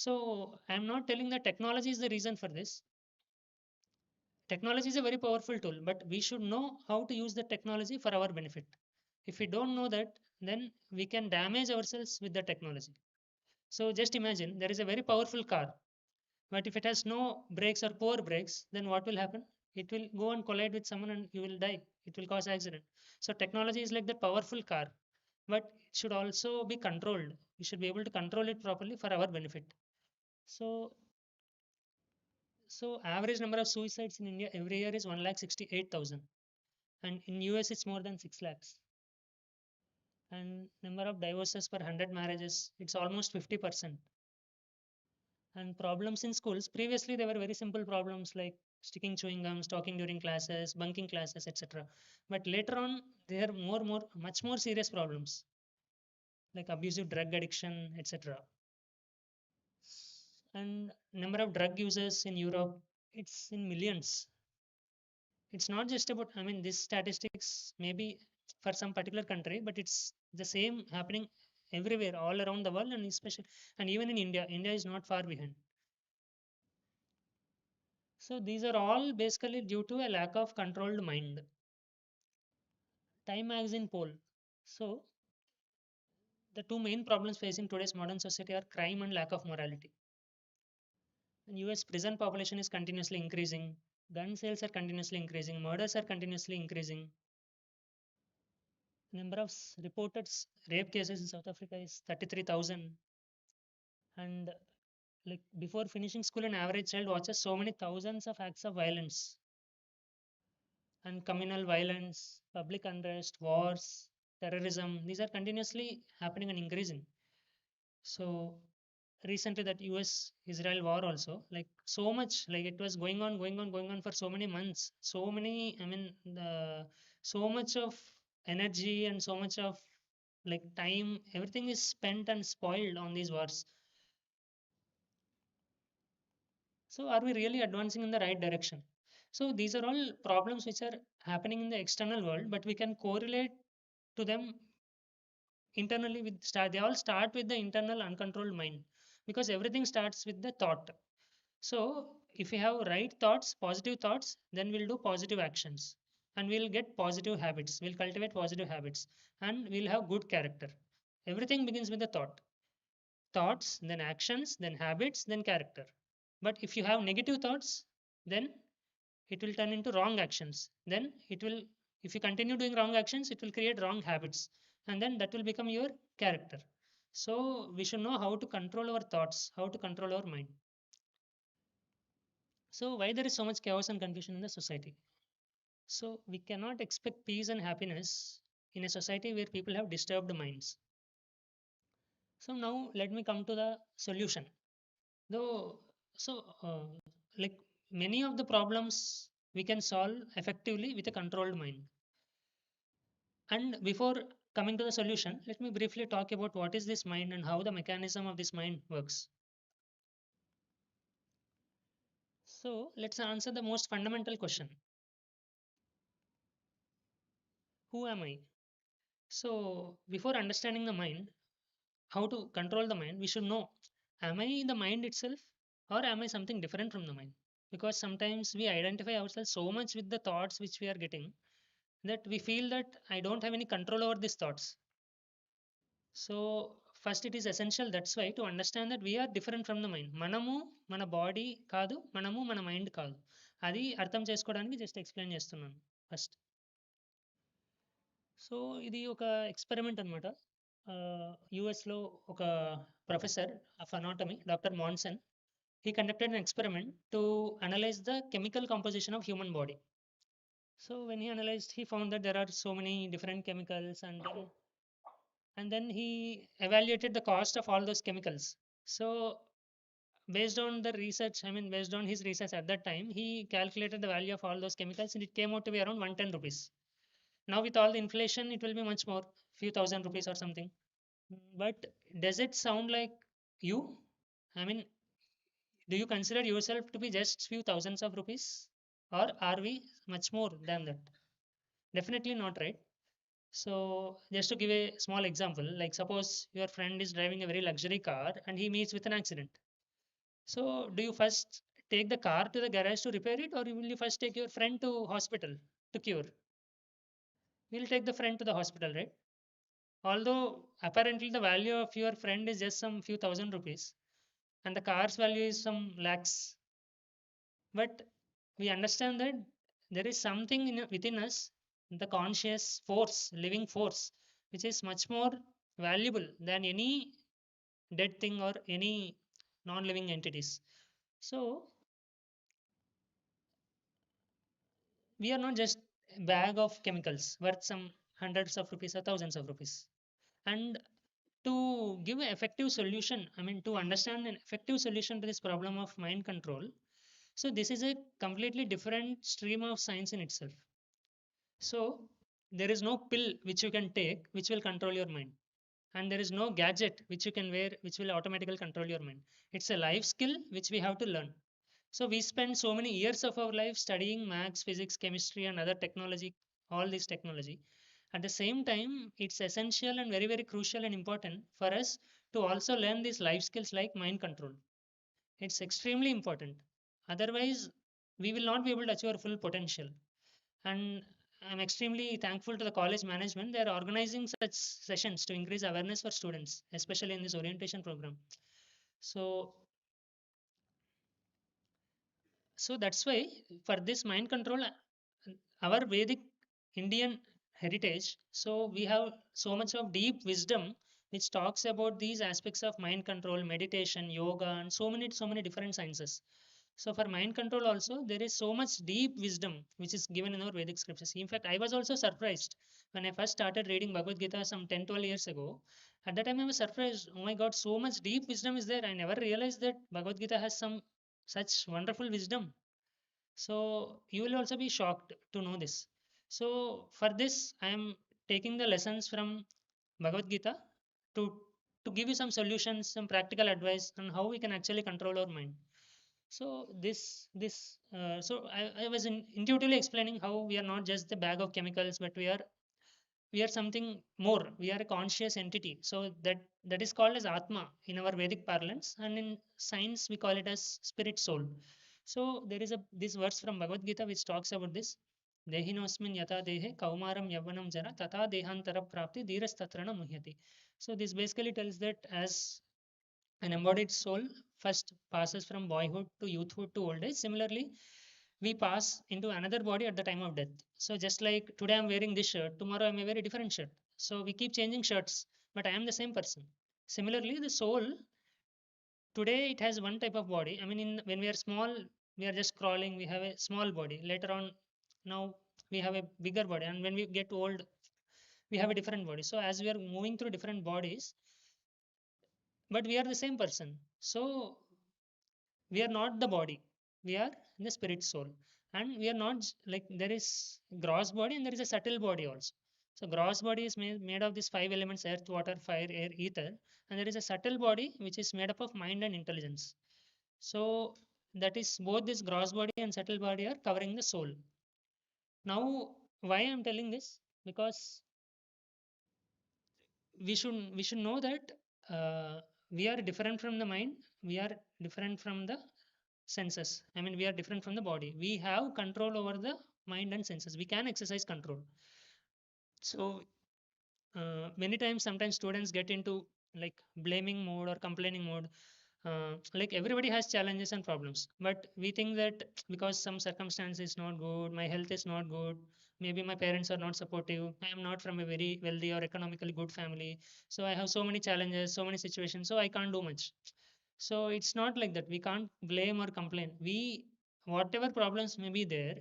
So I'm not telling that technology is the reason for this. Technology is a very powerful tool, but we should know how to use the technology for our benefit. If we don't know that, then we can damage ourselves with the technology. So just imagine there is a very powerful car, but if it has no brakes or poor brakes, then what will happen? It will go and collide with someone and you will die. It will cause accident. So technology is like that powerful car, but it should also be controlled. We should be able to control it properly for our benefit. So average number of suicides in India every year is 1,68,000, and in US it's more than 6 lakhs. And number of divorces per 100 marriages, it's almost 50%. And problems in schools, previously they were very simple problems like sticking chewing gums, talking during classes, bunking classes, etc. But later on, they are much more serious problems like abusive drug addiction, etc. And number of drug users in Europe, it's in millions. It's not just about, this statistics maybe for some particular country, but it's the same happening everywhere, all around the world, and especially, and even in India. India is not far behind. So these are all basically due to a lack of controlled mind. Time magazine poll. So the two main problems facing today's modern society are crime and lack of morality. And US prison population is continuously increasing. gun sales are continuously increasing, murders are continuously increasing. Number of reported rape cases in South Africa is 33,000. And like before finishing school, an average child watches so many thousands of acts of violence and communal violence, public unrest, wars, terrorism. These are continuously happening and increasing. So recently that US Israel war also, like so much, like it was going on for so many months. So many, I mean, so much of energy and so much of like time, everything is spent and spoiled on these wars. So are we really advancing in the right direction? So these are all problems which are happening in the external world, but we can correlate to them internally with start. They all start with the internal uncontrolled mind because everything starts with the thought. So if we have right thoughts, positive thoughts, then we'll do positive actions and we'll get positive habits. We'll cultivate positive habits and we'll have good character. Everything begins with the thought. Thoughts, then actions, then habits, then character. But if you have negative thoughts, then it will turn into wrong actions. Then it will, if you continue doing wrong actions, it will create wrong habits. And then that will become your character. So we should know how to control our thoughts, how to control our mind. So why there is so much chaos and confusion in the society? So we cannot expect peace and happiness in a society where people have disturbed minds. So now let me come to the solution. Though, so like many of the problems we can solve effectively with a controlled mind. And before coming to the solution, let me briefly talk about what is this mind and how the mechanism of this mind works. So let's answer the most fundamental question. Who am I? So before understanding the mind, how to control the mind, we should know, am I the mind itself or am I something different from the mind? Because sometimes we identify ourselves so much with the thoughts which we are getting that we feel that I don't have any control over these thoughts. So first it is essential, that's why, to understand that we are different from the mind. మనము మన body కాదు, మనము మన mind కాదు. అది అర్థం చేసుకోవడానికి just explain చేస్తున్నాను ఫస్ట్. సో ఇది ఒక ఎక్స్పెరిమెంట్ అనమాట. యుఎస్లో ఒక professor of anatomy doctor Manson, he conducted an experiment to analyze the chemical composition of human body. So when he analyzed, he found that there are so many different chemicals, and then he evaluated the cost of all those chemicals. So based on the research, I mean based on his research at that time, he calculated the value of all those chemicals and it came out to be around 110 rupees. Now with all the inflation it will be much more, few thousand rupees or something. But does it sound like you? I mean, do you consider yourself to be just few thousands of rupees, or are we much more than that? Definitely not, right? So just to give a small example, like suppose your friend is driving a very luxury car and he meets with an accident. So do you first take the car to the garage to repair it, or will you first take your friend to hospital to cure? We'll take the friend to the hospital, right? Although apparently the value of your friend is just some few thousand rupees and the car's value is some lakhs, but we understand that there is something within us, the conscious force, living force, which is much more valuable than any dead thing or any non-living entities. So we are not just a bag of chemicals worth some hundreds of rupees or thousands of rupees. And to give an effective solution, I mean to understand an effective solution to this problem of mind control, so this is a completely different stream of science in itself. So there is no pill which you can take which will control your mind, and there is no gadget which you can wear which will automatically control your mind. It's a life skill which we have to learn. So we spend so many years of our life studying maths, physics, chemistry, and other technology, all this technology. At the same time, it's essential and very, very crucial and important for us to also learn these life skills like mind control. It's extremely important. Otherwise, we will not be able to achieve our full potential. And I'm extremely thankful to the college management. They are organizing such sessions to increase awareness for students, especially in this orientation program. So So that's why for this mind control, our Vedic Indian heritage, so we have so much of deep wisdom which talks about these aspects of mind control, meditation, yoga, and so many different sciences. So for mind control also, there is so much deep wisdom which is given in our Vedic scriptures. In fact, I was also surprised when I first started reading Bhagavad Gita some 10, 12 years ago. At that time, I was surprised. Oh my God, so much deep wisdom is there. I never realized that Bhagavad Gita has some such wonderful wisdom. So you will also be shocked to know this. So for this, I am taking the lessons from Bhagavad Gita to to give you some solutions, some practical advice on how we can actually control our mind. So I was intuitively explaining how we are not just the bag of chemicals, but we are something more. We are a conscious entity. So that is called as Atma in our Vedic parlance, and in science we call it as spirit soul. So there is a this verse from Bhagavad Gita which talks about this. Dehinosmin yata dehe kaumaram yavanam jara tata dehantara prapti dhirastatrana muhyati. So this basically tells that as an embodied soul first passes from boyhood to youthhood to old age. Similarly, we pass into another body at the time of death. So just like today I'm wearing this shirt, tomorrow I may wear a different shirt. So we keep changing shirts, but I am the same person. Similarly, the soul today it has one type of body. I mean, when we are small, we are just crawling. We have a small body. Later on, now we have a bigger body, and when we get old, we have a different body. So as we are moving through different bodies, but we are the same person. So we are not the body, we are the spirit soul, and we are not like there is gross body and there is a subtle body also. So gross body is made of these five elements: earth, water, fire, air, ether, and there is a subtle body which is made up of mind and intelligence. So that is both this gross body and subtle body are covering the soul. Now why I'm telling this, because we should know that we are different from the mind, we are different from the senses. I mean, we are different from the body. We have control over the mind and senses. We can exercise control. So many times, sometimes students get into like blaming mode or complaining mode. Like everybody has challenges and problems, but we think that because some circumstance is not good, my health is not good, maybe my parents are not supportive, I am not from a very wealthy or economically good family, so I have so many challenges, so many situations, so I can't do much. So it's not like that. We can't blame or complain. We, whatever problems may be there,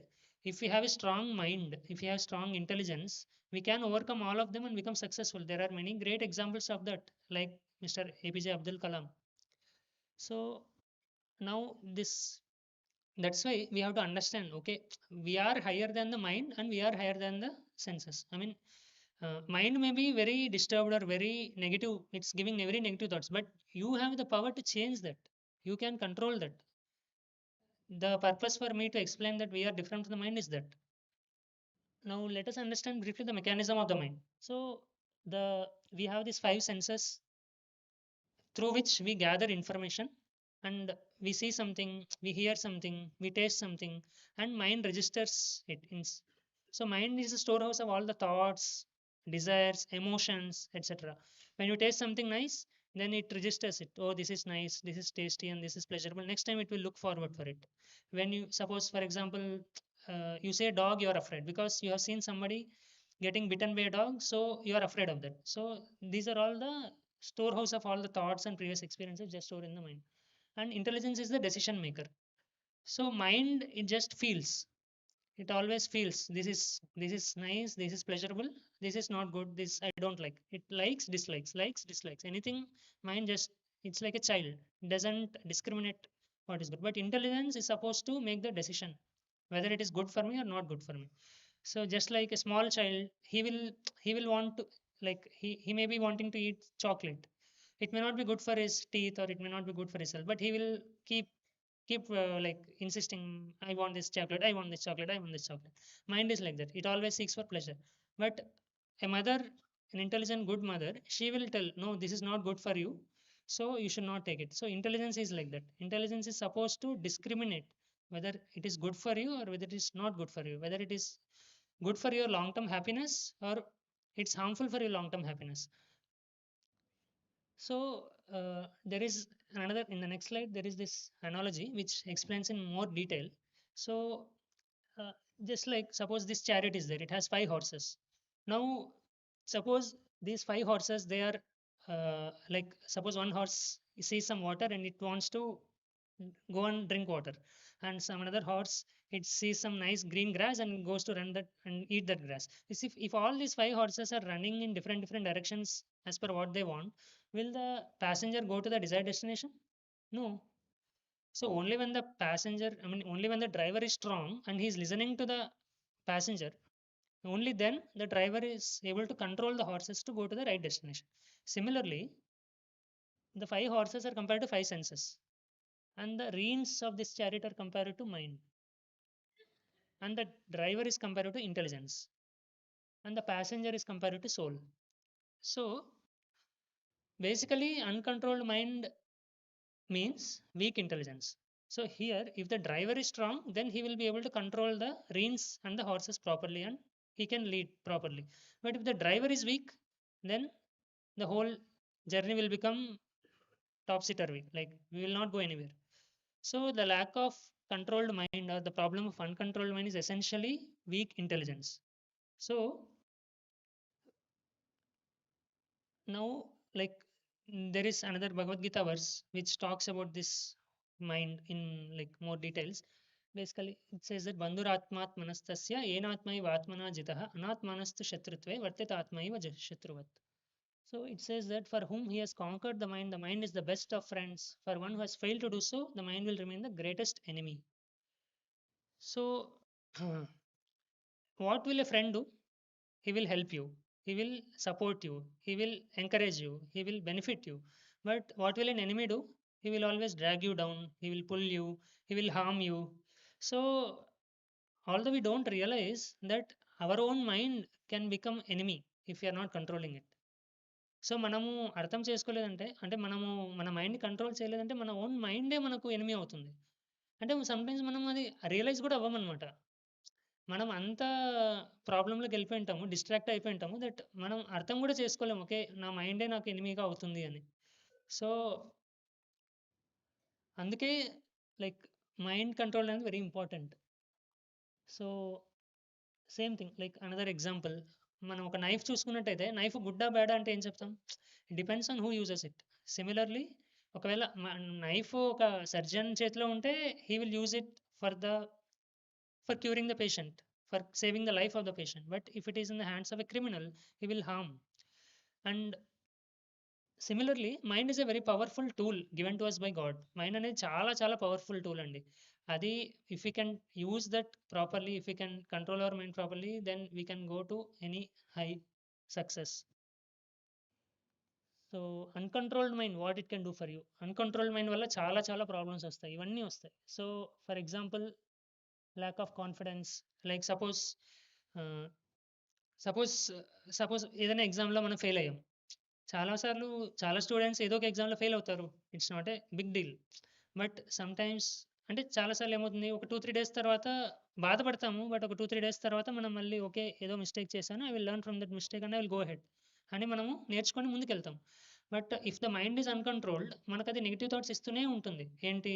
if we have a strong mind, if we have strong intelligence, we can overcome all of them and become successful. There are many great examples of that, like Mr. APJ Abdul Kalam. So now this, that's why we have to understand, okay, we are higher than the mind and we are higher than the senses. I mean, mind may be very disturbed or very negative, it's giving very negative thoughts, but you have the power to change that. You can control that. The purpose for me to explain that we are different from the mind is that. Now let us understand briefly the mechanism of the mind. So the we have these five senses through which we gather information, and we see something, we hear something, we taste something, and mind registers it in. So mind is a storehouse of all the thoughts, desires, emotions, etc. When you taste something nice, then it registers it. Oh, this is nice, this is tasty, and this is pleasurable. Next time it will look forward for it. When you suppose, for example, you say dog, you are afraid because you have seen somebody getting bitten by a dog, so you are afraid of that. So these are all the storehouse of all the thoughts and previous experiences just stored in the mind. And intelligence is the decision maker. So mind, it just feels, it always feels this is nice, this is pleasurable, this is not good, this I don't like. It likes dislikes anything. Mind just, it's like a child, it doesn't discriminate what is good, but intelligence is supposed to make the decision whether it is good for me or not good for me. So just like a small child, he will want to, like he may be wanting to eat chocolate. It may not be good for his teeth or it may not be good for his health, but he will keep like insisting, I want this chocolate, I want this chocolate, I want this chocolate. Mind is like that, it always seeks for pleasure. But a mother, an intelligent good mother, she will tell, no, this is not good for you, so you should not take it. So intelligence is like that. Intelligence is supposed to discriminate whether it is good for you or whether it is not good for you, whether it is good for your long term happiness or it's harmful for your long term happiness. So there is another, in the next slide there is this analogy which explains in more detail. So uh, just like suppose this chariot is there, it has 5 horses. Now suppose these 5 horses, they are like suppose one horse sees some water and it wants to go and drink water, and some another horse, it sees some nice green grass and goes to run that and eat that grass. Is if all these 5 horses are running in different directions as per what they want, will the passenger go to the desired destination? No. So only when the passenger, I mean, only when the driver is strong and he is listening to the passenger, only then the driver is able to control the horses to go to the right destination. Similarly, the 5 horses are compared to 5 senses, and the reins of this chariot are compared to mind, and the driver is compared to intelligence, and the passenger is compared to soul. So basically, uncontrolled mind means weak intelligence. So here, if the driver is strong, then he will be able to control the reins and the horses properly, and he can lead properly. But if the driver is weak, then the whole journey will become topsy turvy. Like we will not go anywhere. So the lack of controlled mind or the problem of uncontrolled mind is essentially weak intelligence. So now, like there is another Bhagavad Gita verse which talks about this mind in like more details. Basically, it says that Bandhuratmat manastasya yenatmai vatmana jitaha anatmanastu shatrutve vartit atmaiva shatruvat. So it says that for whom he has conquered the mind is the best of friends. For one who has failed to do so, the mind will remain the greatest enemy. So, what will a friend do? He will help you, he will support you, he will encourage you, he will benefit you. But what will an enemy do? He will always drag you down, he will pull you, he will harm you. So although we don't realize that our own mind can become enemy if we are not controlling it. So మనము అర్థం చేసుకోలేదంటే, అంటే మనము మన మైండ్ని control చేయలేదంటే మన own మైండే మనకు enemy అవుతుంది. అంటే సమ్‌టైమ్స్ మనం అది రియలైజ్ కూడా అవ్వమనమాట. మనం అంత ప్రాబ్లమ్‌లోకి వెళ్ళిపోయి ఉంటాము. డిస్ట్రాక్ట్ అయిపోయి ఉంటాము. దట్ మనం అర్థం కూడా చేసుకోలేము. ఓకే. నా మైండే నాకు ఎనిమీగా అవుతుంది అని. సో, అందుకే లైక్ మైండ్ కంట్రోల్ అనేది very important. So, same thing like another example, మనం ఒక నైఫ్ చూసుకున్నట్టయితే నైఫ్ గుడ్డా బ్యాడా అంటే ఏం చెప్తాం? Depends on who uses it. Similarly ఒకవేళ నైఫ్ ఒక సర్జన్ చేతిలో ఉంటే he will use it for the for curing the patient, for saving the life of the patient. But if it is in the hands of a criminal, he will harm. And similarly, mind is a very powerful tool given to us by God. Mind అనేది చాలా చాలా powerful tool అండి. అది if we can use that properly, if we can control our mind properly, then we can go to any high success. So uncontrolled mind what it can do for you. Uncontrolled mind వల్ల చాలా చాలా problems వస్తాయి. ఇవన్నీ వస్తాయి. So for example lack of confidence, like uh, suppose suppose ఏదైనా ఎగ్జామ్లో మనం fail అయ్యాం. చాలాసార్లు చాలా స్టూడెంట్స్ ఏదో ఒక ఎగ్జామ్లో ఫెయిల్ అవుతారు. It's not a big deal. But sometimes అంటే చాలాసార్లు ఏమవుతుంది, ఒక 2-3 డేస్ తర్వాత బాధపడతాము. బట్ ఒక 2-3 డేస్ తర్వాత మనం మళ్ళీ ఓకే ఏదో మిస్టేక్ చేశాను, I will learn from that mistake and I will go ahead అని మనము నేర్చుకొని ముందుకెళ్తాం. But if the mind is uncontrolled, మనకది నెగెటివ్ థాట్స్ ఇస్తూనే ఉంటుంది. ఏంటి?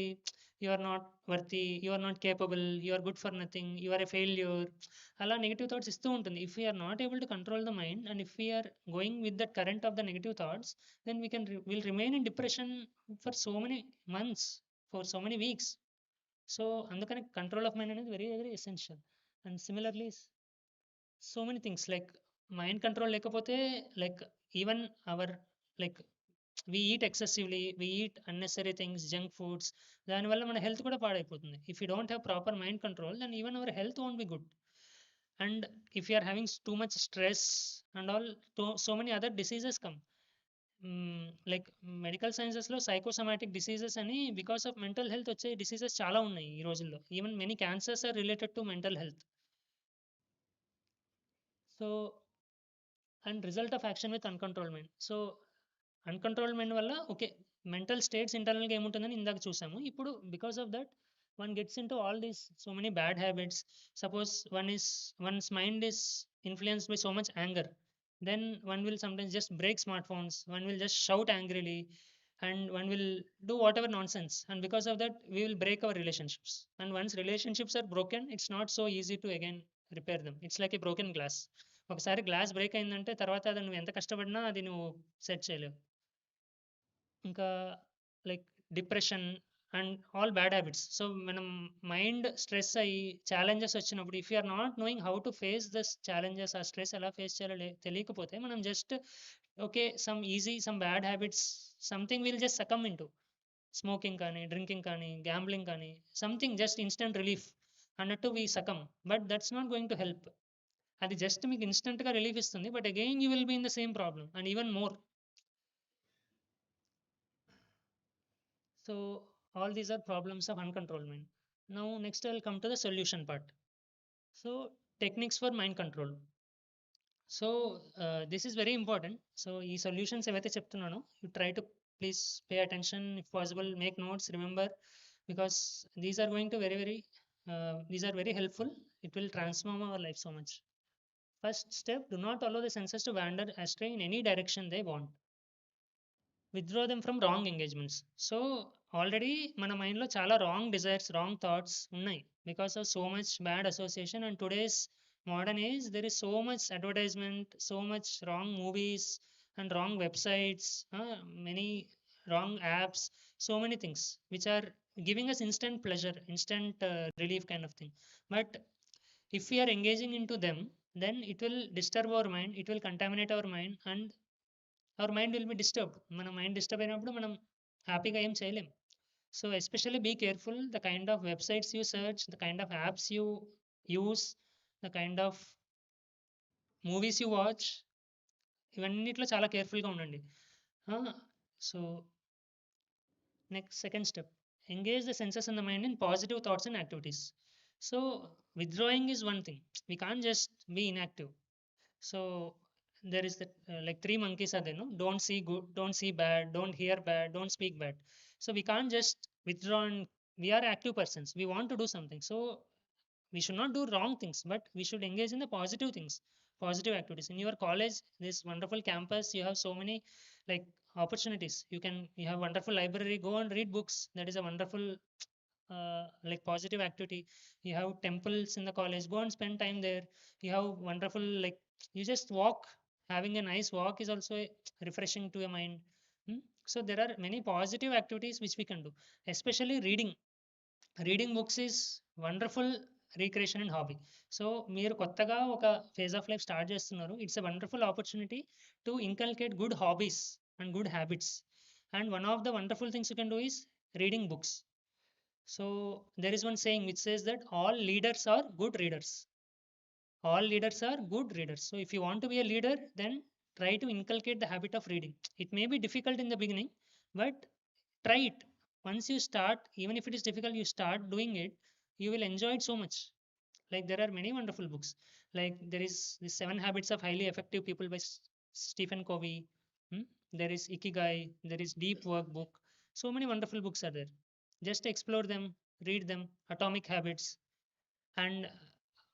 You are not worthy, you are not capable, you are good for nothing, you are a failure, అలా negative thoughts ఇస్తూ ఉంటుంది. If we're not able to control the mind and if we're going with that current of the negative thoughts, then we can will remain in depression for so many months, for so many weeks. So అందుకని control of mind అనేది very very essential. And similarly so many things like mind control లేకపోతే like even our like we eat excessively, we eat unnecessary things, junk foods, దానివల్ల మన health కూడా పాడైపోతుంది. If you don't have proper mind control, then even our health won't be good. And if you are having too much stress and all, so many other diseases come. Like medical సైన్సెస్లో psychosomatic diseases అని because of mental health వచ్చే diseases చాలా ఉన్నాయి ఈ రోజుల్లో. Even many cancers are related to mental health. So and result of action with uncontrolled mind. So uncontrolled mind వల్ల okay mental states ఇంటర్నల్‌గా ఏముంటుందని ఇందాక చూసాము. ఇప్పుడు because of that one gets into all these so many bad habits. Suppose once mind is influenced by so much anger, then one will sometimes just break smartphones, one will just shout angrily, and one will do whatever nonsense, and because of that we will break our relationships, and once relationships are broken, it's not so easy to again repair them. It's like a broken glass. ఒకసారి glass break అయిందంటే తర్వాత అది నువ్వు ఎంత కష్టపడినా అది నువ్వు set చేయలేవు. ఇంకా like depression and all bad habits. So మనం మైండ్ స్ట్రెస్ అయ్యి ఛాలెంజెస్ వచ్చినప్పుడు if you are not knowing how to face this challenges, ఆ స్ట్రెస్ ఎలా ఫేస్ చేయాలో తెలియకపోతే మనం just okay some easy some bad habits something will just succumb into smoking కానీ drinking కానీ గ్యాంబ్లింగ్ కానీ సంథింగ్ జస్ట్ ఇన్స్టెంట్ రిలీఫ్ అన్నట్టు we succumb, but that's not going to help. అది జస్ట్ మీకు ఇన్స్టెంట్గా రిలీఫ్ ఇస్తుంది, but again you will be in the same problem and even more. So all these are problems of uncontrolled mind. Now next I'll come to the solution part. So techniques for mind control. So this is very important. So ఈ solutions ఏవైతే చెప్తున్నానో you try to please pay attention, if possible make notes, remember, because these are going to these are very helpful. It will transform our life so much. First step, do not allow the senses to wander astray in any direction they want. Withdraw them from wrong engagements. So already మన మైండ్లో చాలా wrong desires, wrong thoughts ఉన్నాయి because of so much bad association. And today's modern age there is so much advertisement, so much wrong movies and wrong websites, many wrong apps, so many things which are giving us instant pleasure, instant relief kind of thing. But if we are engaging into them, then it will disturb our mind, it will contaminate our mind, and our mind will be disturbed. మన mind disturb అయినప్పుడు మనం హ్యాపీగా ఏం చేయలేం. So especially be careful the kind of websites you search, the kind of apps you use, the kind of movies you watch. ఇవన్నిట్లో చాలా కేర్ఫుల్గా ఉండండి. So next second step, engage the senses in the mind in positive thoughts and activities. So withdrawing is one thing, we can just be inactive. So there is that like three monkeys are there, no? Don't see good, don't see bad, don't hear bad, don't speak bad. So we can't just withdraw, and we are active persons, we want to do something, so we should not do wrong things, but we should engage in the positive things, positive activities. In your college, this wonderful campus, you have so many like opportunities. You have wonderful library, go and read books. That is a wonderful like positive activity. You have temples in the college, go and spend time there. You have wonderful like you just walk, having a nice walk is also refreshing to your mind. So there are many positive activities which we can do, especially reading books is wonderful recreation and hobby. So మీరు కొత్తగా ఒక phase of life start చేస్తున్నారు, it's a wonderful opportunity to inculcate good hobbies and good habits. And one of the wonderful things you can do is reading books. So there is one saying which says that all leaders are good readers. All leaders are good readers. So if you want to be a leader, then try to inculcate the habit of reading. It may be difficult in the beginning, but try it. Once you start, even if it is difficult, you start doing it, you will enjoy it so much. Like there are many wonderful books, like there is the 7 habits of highly effective people by Stephen Covey. There is Ikigai, there is Deep Work book. So many wonderful books are there, just explore them, read them. Atomic Habits. And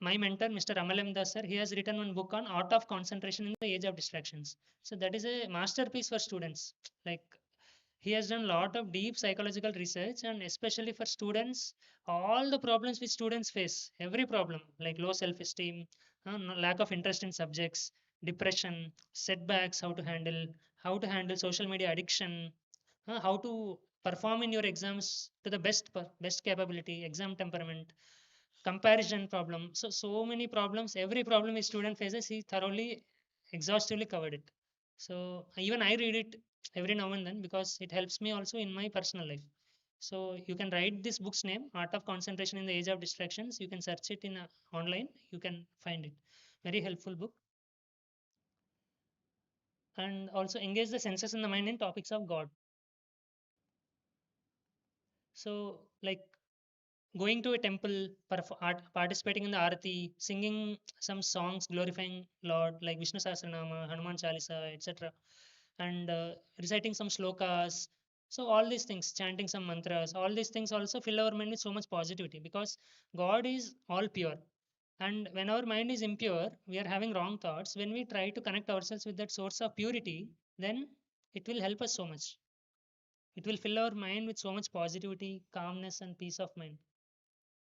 my mentor Mr. Amalam Das sir, he has written one book on art of concentration in the age of distractions. So that is a masterpiece for students. Like he has done a lot of deep psychological research, and especially for students, all the problems which students face, every problem like low self esteem, lack of interest in subjects, depression, setbacks, how to handle social media addiction, how to perform in your exams to the best capability, exam temperament, comparison problem. So many problems, every problem a student faces, he thoroughly exhaustively covered it. So even I read it every now and then because it helps me also in my personal life. So you can write this book's name, Art of Concentration in the Age of Distractions. You can search it in online, you can find it. Very helpful book. And also engage the senses in the mind in topics of God. So like going to a temple, participating in the arati, singing some songs glorifying Lord like Vishnu Sahasranama, Hanuman Chalisa, etc., and reciting some slokas. So all these things, chanting some mantras, all these things also fill our mind with so much positivity, because God is all pure. And when our mind is impure, we are having wrong thoughts. When we try to connect ourselves with that source of purity, then it will help us so much. it will fill our mind with so much positivity, calmness, and peace of mind.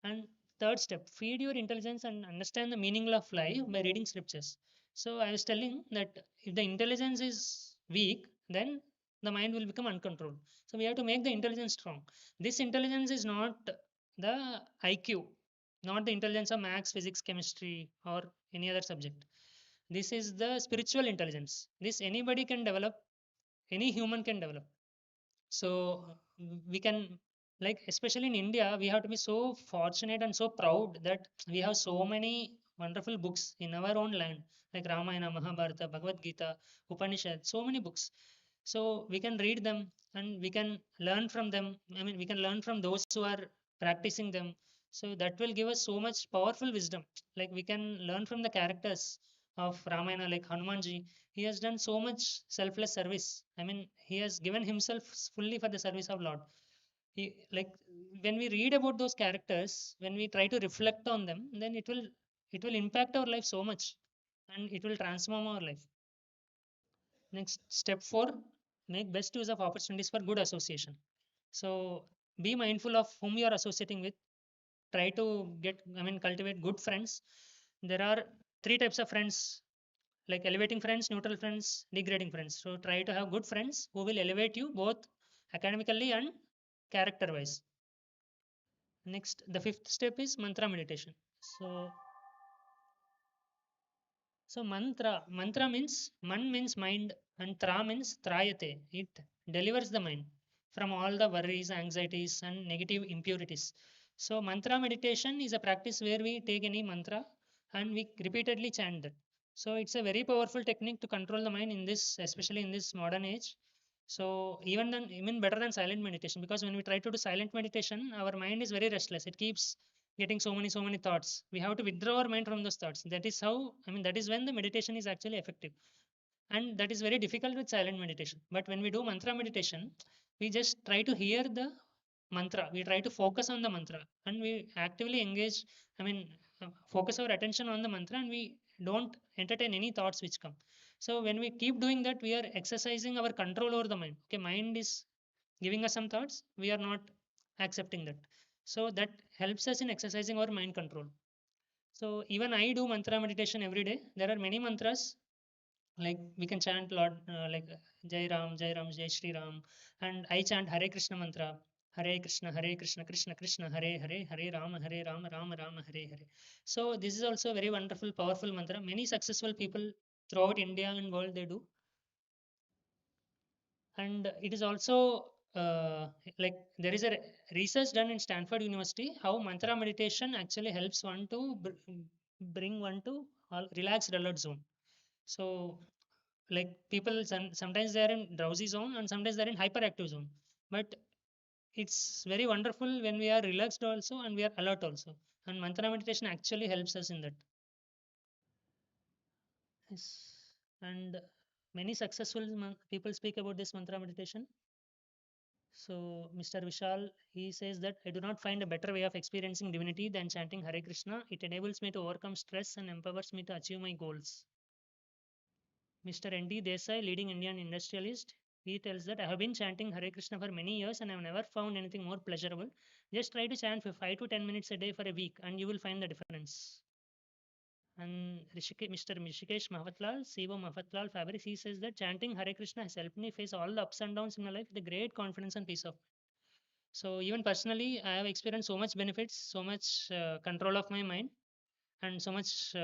And third step, feed your intelligence and understand the meaning of life by reading scriptures. So I was telling that if the intelligence is weak, then the mind will become uncontrolled. So we have to make the intelligence strong. This intelligence is not the IQ, not the intelligence of maths, physics, chemistry, or any other subject. This is the spiritual intelligence. This anybody can develop, any human can develop. So we can, like, especially in India, we have to be so fortunate and so proud that we have so many wonderful books in our own land, like Ramayana, Mahabharata, Bhagavad Gita, Upanishad, so many books. So we can read them and we can learn from them. I mean, we can learn from those who are practicing them. So that will give us so much powerful wisdom. Like, we can learn from the characters of Ramayana, like Hanumanji. He has done so much selfless service. I mean, he has given himself fully for the service of Lord. He, like, when we read about those characters, when we try to reflect on them, then it will impact our life so much, and it will transform our life. Next, step 4, make best use of opportunities for good association. So be mindful of whom you are associating with. Try to get, I mean, cultivate good friends. There are three types of friends, like elevating friends, neutral friends, degrading friends. So try to have good friends who will elevate you both academically and character wise. Next, the fifth step is mantra meditation. So mantra means, man means mind, and tra means trayate. It delivers the mind from all the worries, anxieties, and negative impurities. So mantra meditation is a practice where we take any mantra and we repeatedly chant that. So it's a very powerful technique to control the mind in this, especially in this modern age. So even better than silent meditation, because when we try to do silent meditation, our mind is very restless. It keeps getting so many thoughts. We have to withdraw our mind from those thoughts. That is how, I mean, that is when the meditation is actually effective. And that is very difficult with silent meditation. But when we do mantra meditation, we just try to hear the mantra. We try to focus on the mantra and we actively engage, I mean, focus our attention on the mantra, and we don't entertain any thoughts which come. So when we keep doing that, we are exercising our control over the mind. Okay, mind is giving us some thoughts, we are not accepting that. So that helps us in exercising our mind control. So even I do mantra meditation every day. There are many mantras, like we can chant Lord, like Jai Ram, Jai Ram, Jai Shri Ram, and I chant Hare Krishna mantra. Hare Krishna, Hare Krishna, Krishna Krishna, Hare Hare, Hare Rama, Hare Rama, Rama Rama, Hare Hare. So this is also a very wonderful, powerful mantra. Many successful people throughout India and world, they do. And it is also, like, there is a research done in Stanford University how mantra meditation actually helps one to bring one to relaxed alert zone. So, like, people sometimes they are in drowsy zone and sometimes they're in hyperactive zone, but it's very wonderful when we are relaxed also and we are alert also, and mantra meditation actually helps us in that. Yes. And many successful people speak about this mantra meditation. So Mr. Vishal, he says that I do not find a better way of experiencing divinity than chanting Hare Krishna. It enables me to overcome stress and empowers me to achieve my goals. Mr. N.D. Desai, leading Indian industrialist, he tells that I have been chanting Hare Krishna for many years and I have never found anything more pleasurable. Just try to chant for 5 to 10 minutes a day for a week and you will find the difference. And Mr. Rishikesh Mahapatlal, CEO Mahapatlal Fabrics, he says that chanting Hare Krishna has helped me face all the ups and downs in my life with a great confidence and peace of mind. So even personally, I have experienced so much benefits, so much control of my mind, and so much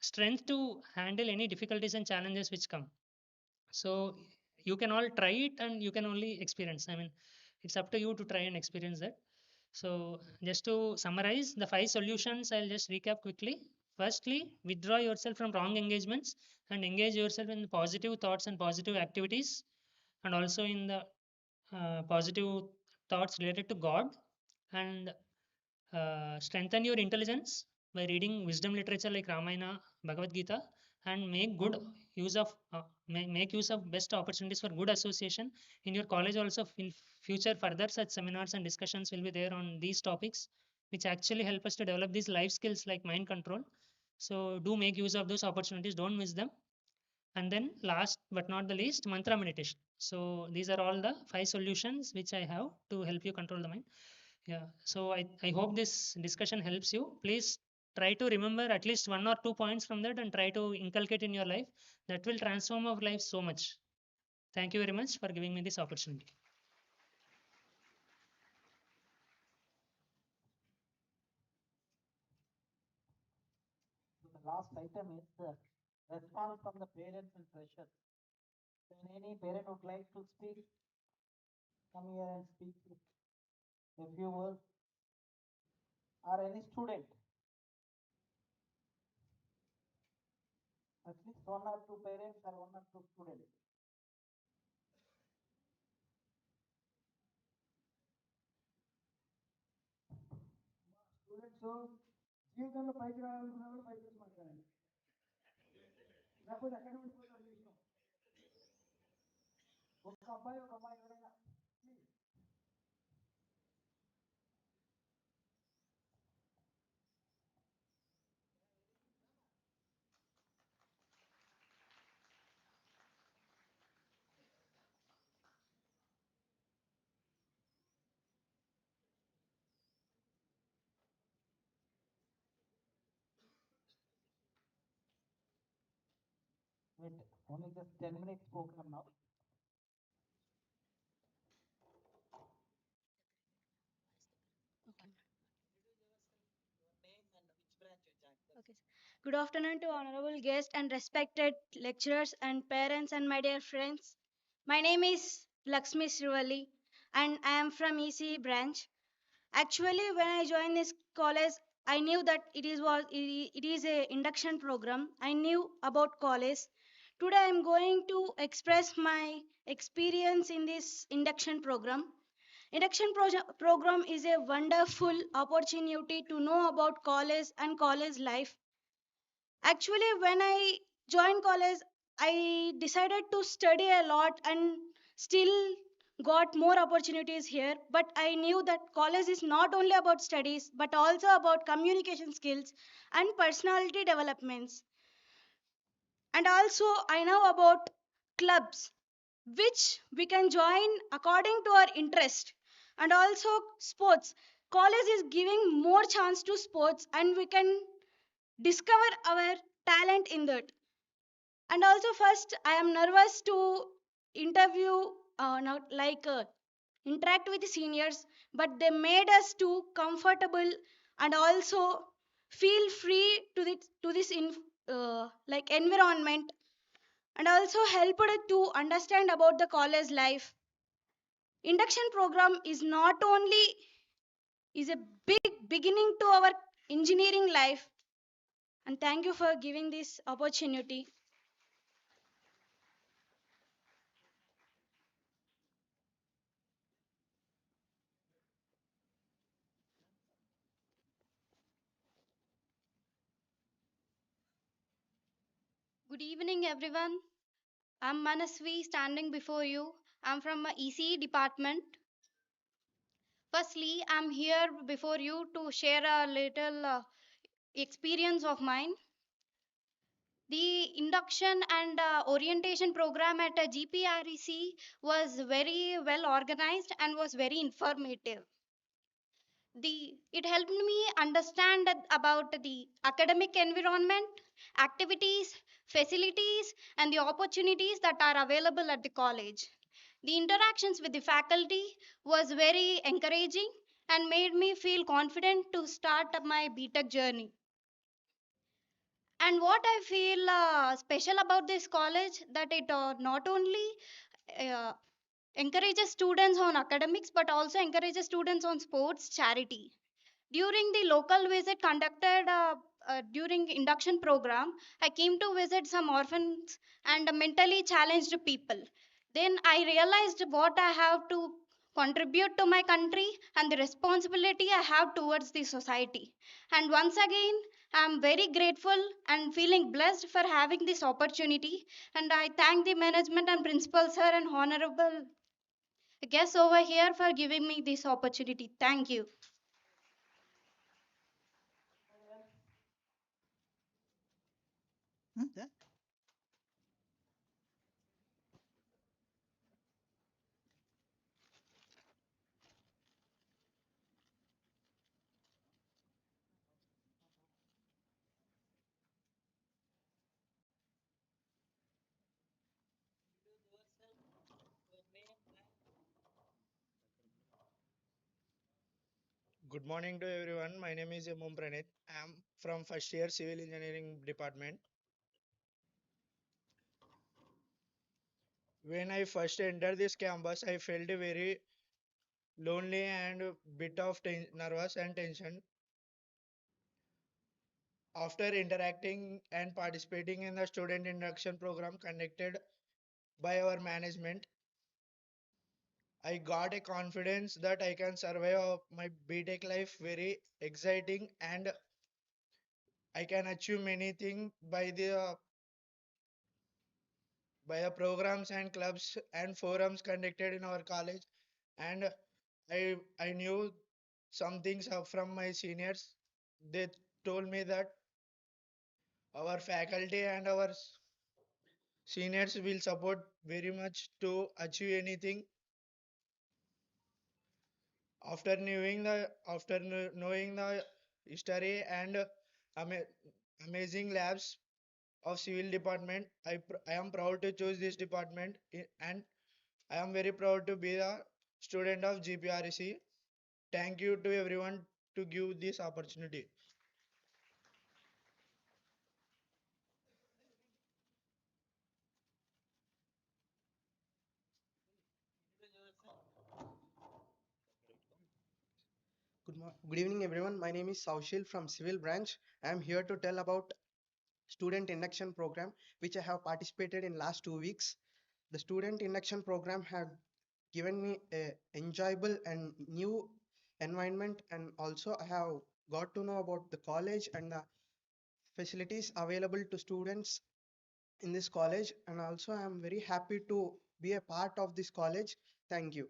strength to handle any difficulties and challenges which come. So you can all try it and you can only experience. I mean, it's up to you to try and experience that. So just to summarize the 5 solutions, I'll just recap quickly. Firstly, withdraw yourself from wrong engagements and engage yourself in positive thoughts and positive activities, and also in the positive thoughts related to God. And strengthen your intelligence by reading wisdom literature like Ramayana, Bhagavad Gita, and make good use of make use of best opportunities for good association in your college. Also, in future, further such seminars and discussions will be there on these topics, which actually help us to develop these life skills like mind control. So, do make use of those opportunities. Don't miss them. And then last but not the least, mantra meditation. So these are all the 5 solutions which I have to help you control the mind. Yeah. So I hope this discussion helps you. Please try to remember at least 1 or 2 points from that and try to inculcate in your life. That will transform our life so much. Thank you very much for giving me this opportunity. So the last item is the response from the parents and pressure. So any parent would like to speak, come here and speak a few words, or any student, at least 1 or 2 parents or 1 or 2 students. Students జీవితంలో పైకి రావాలనుకున్న వాళ్ళు పైకి వచ్చి మాట్లాడండి, లేకపోతే ఎక్కడ ఉండిపోతారు మీ ఇష్టం. ఒక అబ్బాయి ఒక అమ్మాయి ఎవరైనా please. Wait, only just 10 minutes program now. Okay. Good afternoon to honorable guests and respected lecturers and parents and my dear friends. My name is Lakshmi Srivali and I am from ECE branch. Actually, when I joined this college, I knew that it is a induction program. I knew about college. Today, I am going to express my experience in this induction program. Program is a wonderful opportunity to know about college and college life. Actually, when I joined college, I decided to study a lot and still got more opportunities here. But I knew that college is not only about studies, but also about communication skills and personality developments. And also, I know about clubs, which we can join according to our interest. And also, sports. College is giving more chance to sports, and we can discover our talent in that. And also, first I am nervous to interview, not like interact with the seniors, but they made us too comfortable and also feel free to this like environment, and also helped to understand about the college life. Induction program is not only is a big beginning to our engineering life, and thank you for giving this opportunity. Good evening, everyone. I'm Manasvi standing before you. I'm from a ECE department. Firstly, I'm here before you to share a little experience of mine. The induction and orientation program at GPREC was very well organized and was very informative. It helped me understand about the academic environment, activities, facilities, and the opportunities that are available at the college. The interactions with the faculty was very encouraging and made me feel confident to start my B.Tech journey. And what I feel special about this college, that it not only uh, encourages students on academics but also encourages students on sports, charity. During the local visit conducted during induction program, I came to visit some orphans and mentally challenged people. Then I realized what I have to contribute to my country and the responsibility I have towards the society. And once again, I am very grateful and feeling blessed for having this opportunity. And I thank the management and principal sir and honorable guests over here for giving me this opportunity. Thank you. Hmm, yeah. Good morning to everyone. My name is Mum Pranit. I am from first year civil engineering department. When I first entered this campus, I felt very lonely and bit of nervous and tension. After interacting and participating in the student induction program conducted by our management, I got a confidence that I can survive my B.Tech life very exciting and I can achieve many things by the programs and clubs and forums conducted in our college. And I knew some things from my seniors. They told me that our faculty and our seniors will support very much to achieve anything. After knowing the history and ama- amazing labs of civil department, I am proud to choose this department and I am very proud to be a student of GPRC. Thank you to everyone to give this opportunity. Good evening, everyone. My name is Saushil from Civil Branch. I am here to tell about student induction program, which I have participated in last 2 weeks. The student induction program have given me a enjoyable and new environment, and also I have got to know about the college and the facilities available to students in this college. And also, I am very happy to be a part of this college. Thank you.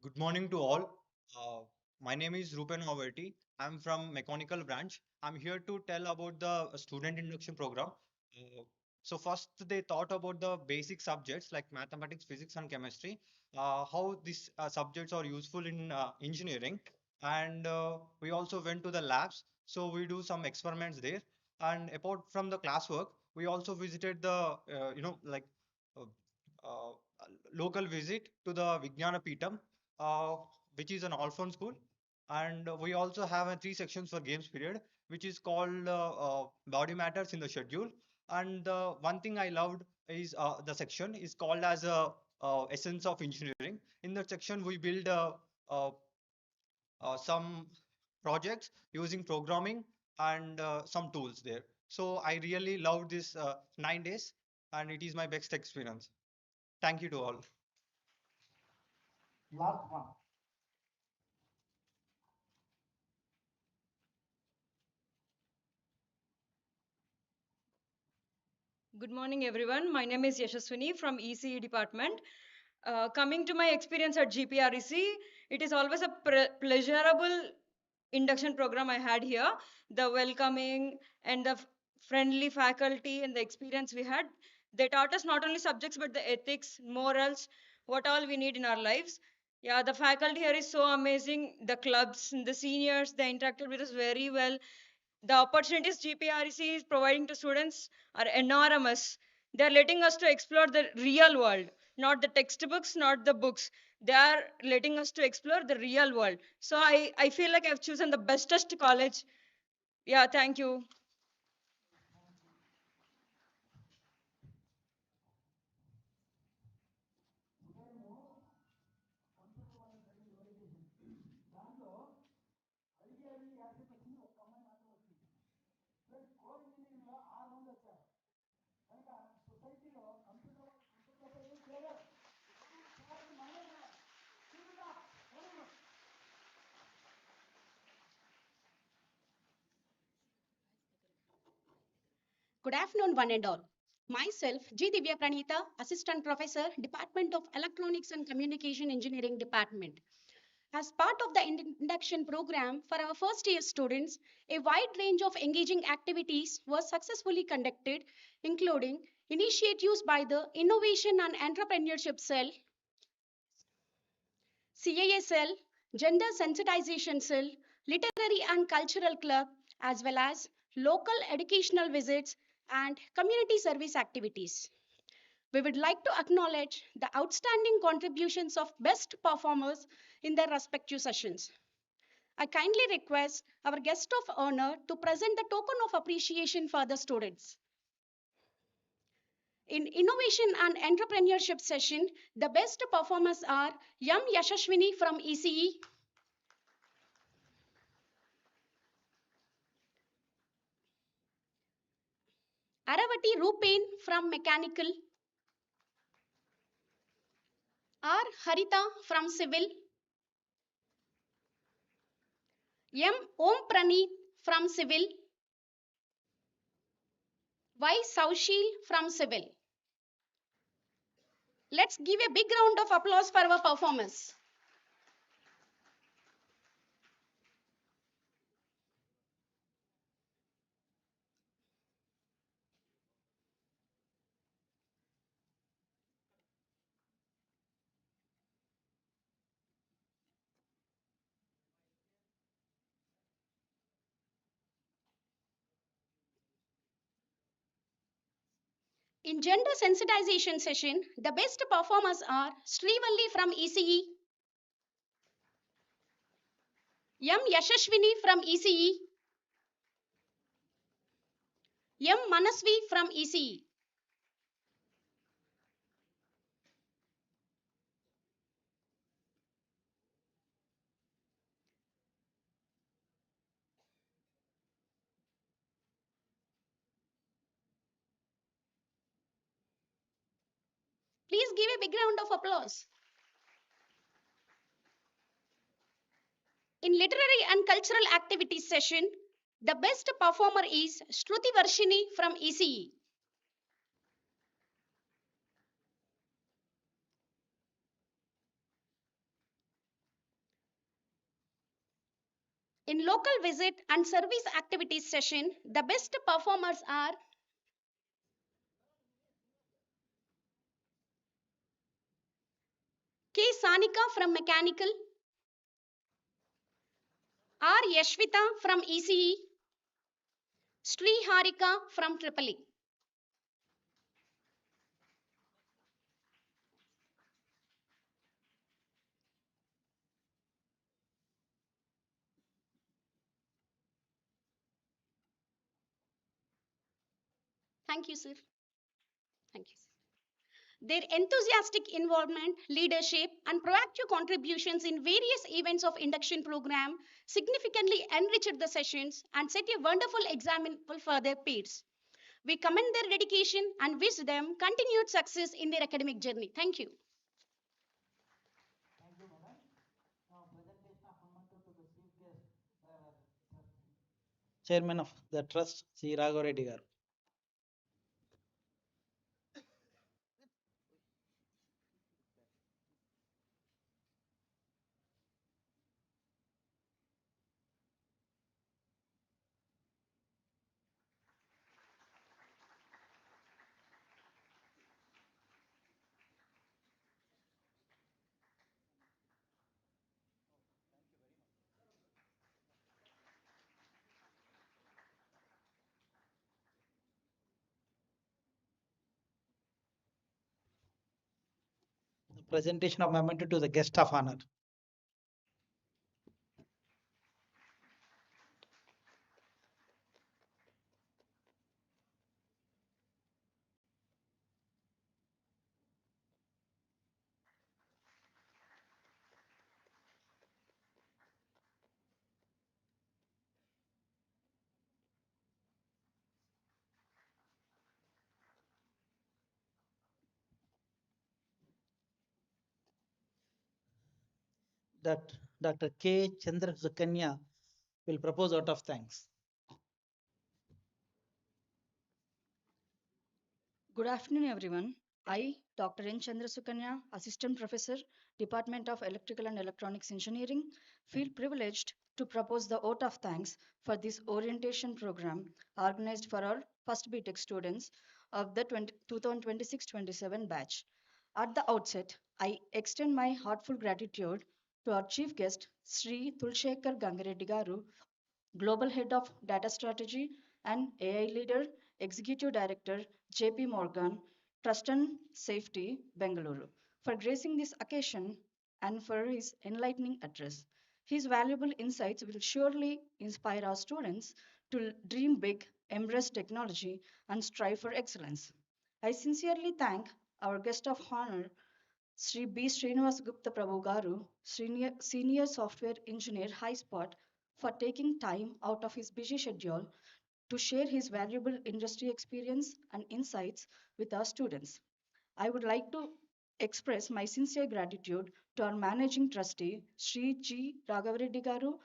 Good morning to all. Uh, my name is Rupen Haverty. I'm from Mechanical Branch. I'm here to tell about the student induction program. So first, they thought about the basic subjects like mathematics, physics, and chemistry. How these subjects are useful in engineering, and we also went to the labs. So we do some experiments there. And apart from the classwork, we also visited the uh, uh, local visit to the Vijnana Peetam, uh, which is an orphan school. And we also have three sections for games period, which is called Body Matters in the schedule. And one thing I loved is the section is called as Essence of Engineering. In that section, we build uh, some projects using programming and some tools there. So I really loved this 9 days, and it is my best experience. Thank you to all. Good morning, everyone. My name is Yashaswini from ECE department. Coming to my experience at GPREC, it is always a pleasurable induction program I had here. The welcoming and the friendly faculty and the experience we had, they taught us not only subjects but the ethics, morals, what all we need in our lives. Yeah, the faculty here is so amazing. The clubs, the seniors, they interacted with us very well. The opportunities GPREC is providing to students are enormous. They are letting us to explore the real world, not the textbooks, not the books. They are letting us to explore the real world. So I feel like I've chosen the bestest college. Yeah, thank you. Good afternoon, one and all. Myself, G. Divya Pranita, Assistant Professor, Department of Electronics and Communication Engineering Department. As part of the induction program for our first year students, a wide range of engaging activities was successfully conducted, including initiatives by the Innovation and Entrepreneurship Cell, CAA Cell, Gender Sensitization Cell, Literary and Cultural Club, as well as local educational visits and community service activities. We would like to acknowledge the outstanding contributions of best performers in their respective sessions. I kindly request our guest of honor to present the token of appreciation for the students. In innovation and entrepreneurship session, the best performers are M. Yashashwini from ECE, Aravati Rupen from Mechanical, R. Harita from Civil, M. Om Praneeth from Civil, Y. Saushil from Civil. Let's give a big round of applause for our performers. In gender sensitization session, the best performers are Srivalli from ECE, M. Yashashwini from ECE, M. Manasvi from ECE. Please give a big round of applause. In literary and cultural activities session, the best performer is Shruti Varshini from ECE. In local visit and service activities session, the best performers are K. Sanika from Mechanical, R. Yashvita from ECE, Sri Harika from EEE. Thank you, sir. Thank you. Their enthusiastic involvement, leadership, and proactive contributions in various events of induction program significantly enriched the sessions and set a wonderful example for their peers. We commend their dedication and wish them continued success in their academic journey. Thank you. Thank you, madam. Now, presentation of memento to the chief guest by our chairman of the trust, Sri Raghareddy garu. The presentation of memento to the guest of honor. That Dr. K. Chandra Sukanya will propose out of thanks. Good afternoon, everyone. I, Dr. N. Chandrasukanya, Assistant Professor, Department of Electrical and Electronics Engineering, feel privileged to propose the vote of thanks for this orientation program organized for our first B.Tech students of the 2026-27 batch. At the outset, I extend my heartfelt gratitude to our chief guest, Sri Tulshekar Gangareddy Garu, Global Head of Data Strategy and AI Leader Executive Director, JP Morgan, Trust and Safety, Bengaluru, for gracing this occasion and for his enlightening address. His valuable insights will surely inspire our students to dream big, embrace technology, and strive for excellence. I sincerely thank our guest of honor, Sri B. Srinivas Gupta Prabhu Garu, Senior Software Engineer High Spot, for taking time out of his busy schedule to share his valuable industry experience and insights with our students. I would like to express my sincere gratitude to our managing trustee, Sri G. Raghavareddy Garu,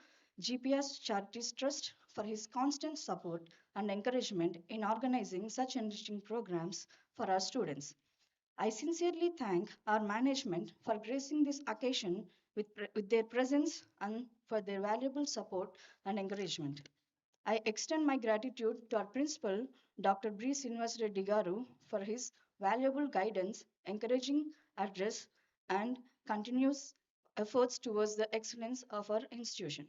GPS Charities Trust, for his constant support and encouragement in organizing such enriching programs for our students. I sincerely thank our management for gracing this occasion with their presence and for their valuable support and encouragement. I extend my gratitude to our principal, Dr. B. Srinivas Reddy Garu, for his valuable guidance, encouraging address, and continuous efforts towards the excellence of our institution.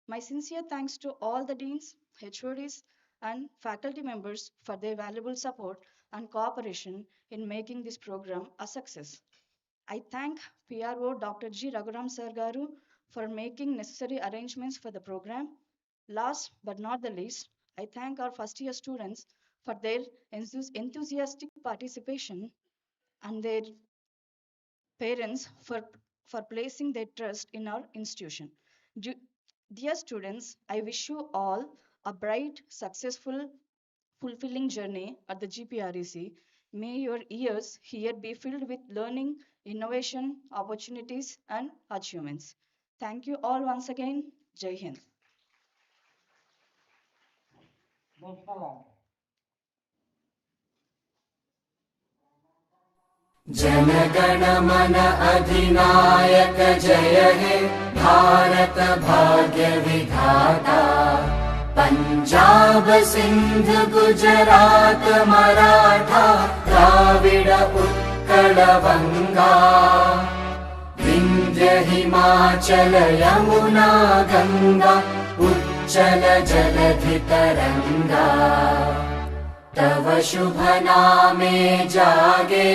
My sincere thanks to all the deans, HODs, and faculty members for their valuable support and cooperation in making this program a success. I thank PRO Dr. G. Raghuram Sir Garu for making necessary arrangements for the program. Last but not the least, I thank our first year students for their enthusiastic participation and their parents for placing their trust in our institution. Du- Dear students, I wish you all a bright, successful, fulfilling journey at the GPREC. May your years here be filled with learning, innovation, opportunities, and achievements. Thank you all once again. Jai Hind. जनगण मन अधिनायक जय हे भारत भाग्य विधाता पंजाब सिंध गुजरात मराठा द्राविड उत्कल बंगा विंध्य हिमाचल यमुना गंगा उच्चल जलधि तरंगा तव शुभ नामे जागे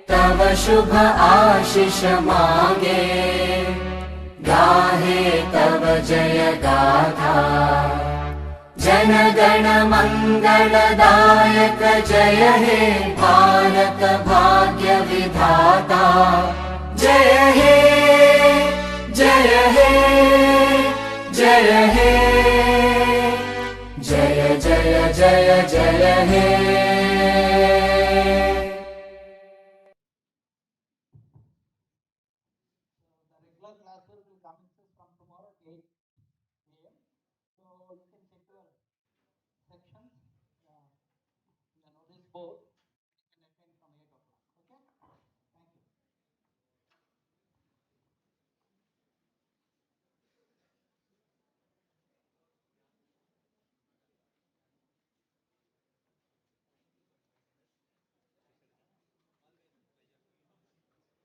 तव शुभ आशीष मागे गाहे तव जय गाथा जन गण मंगलदायक जय हे भारत भाग्य विधाता जय हे जय हे जय हे जय जय जय जय हे The regular classes will commence from tomorrow at 8 a.m. So you can check your sections in the notice board.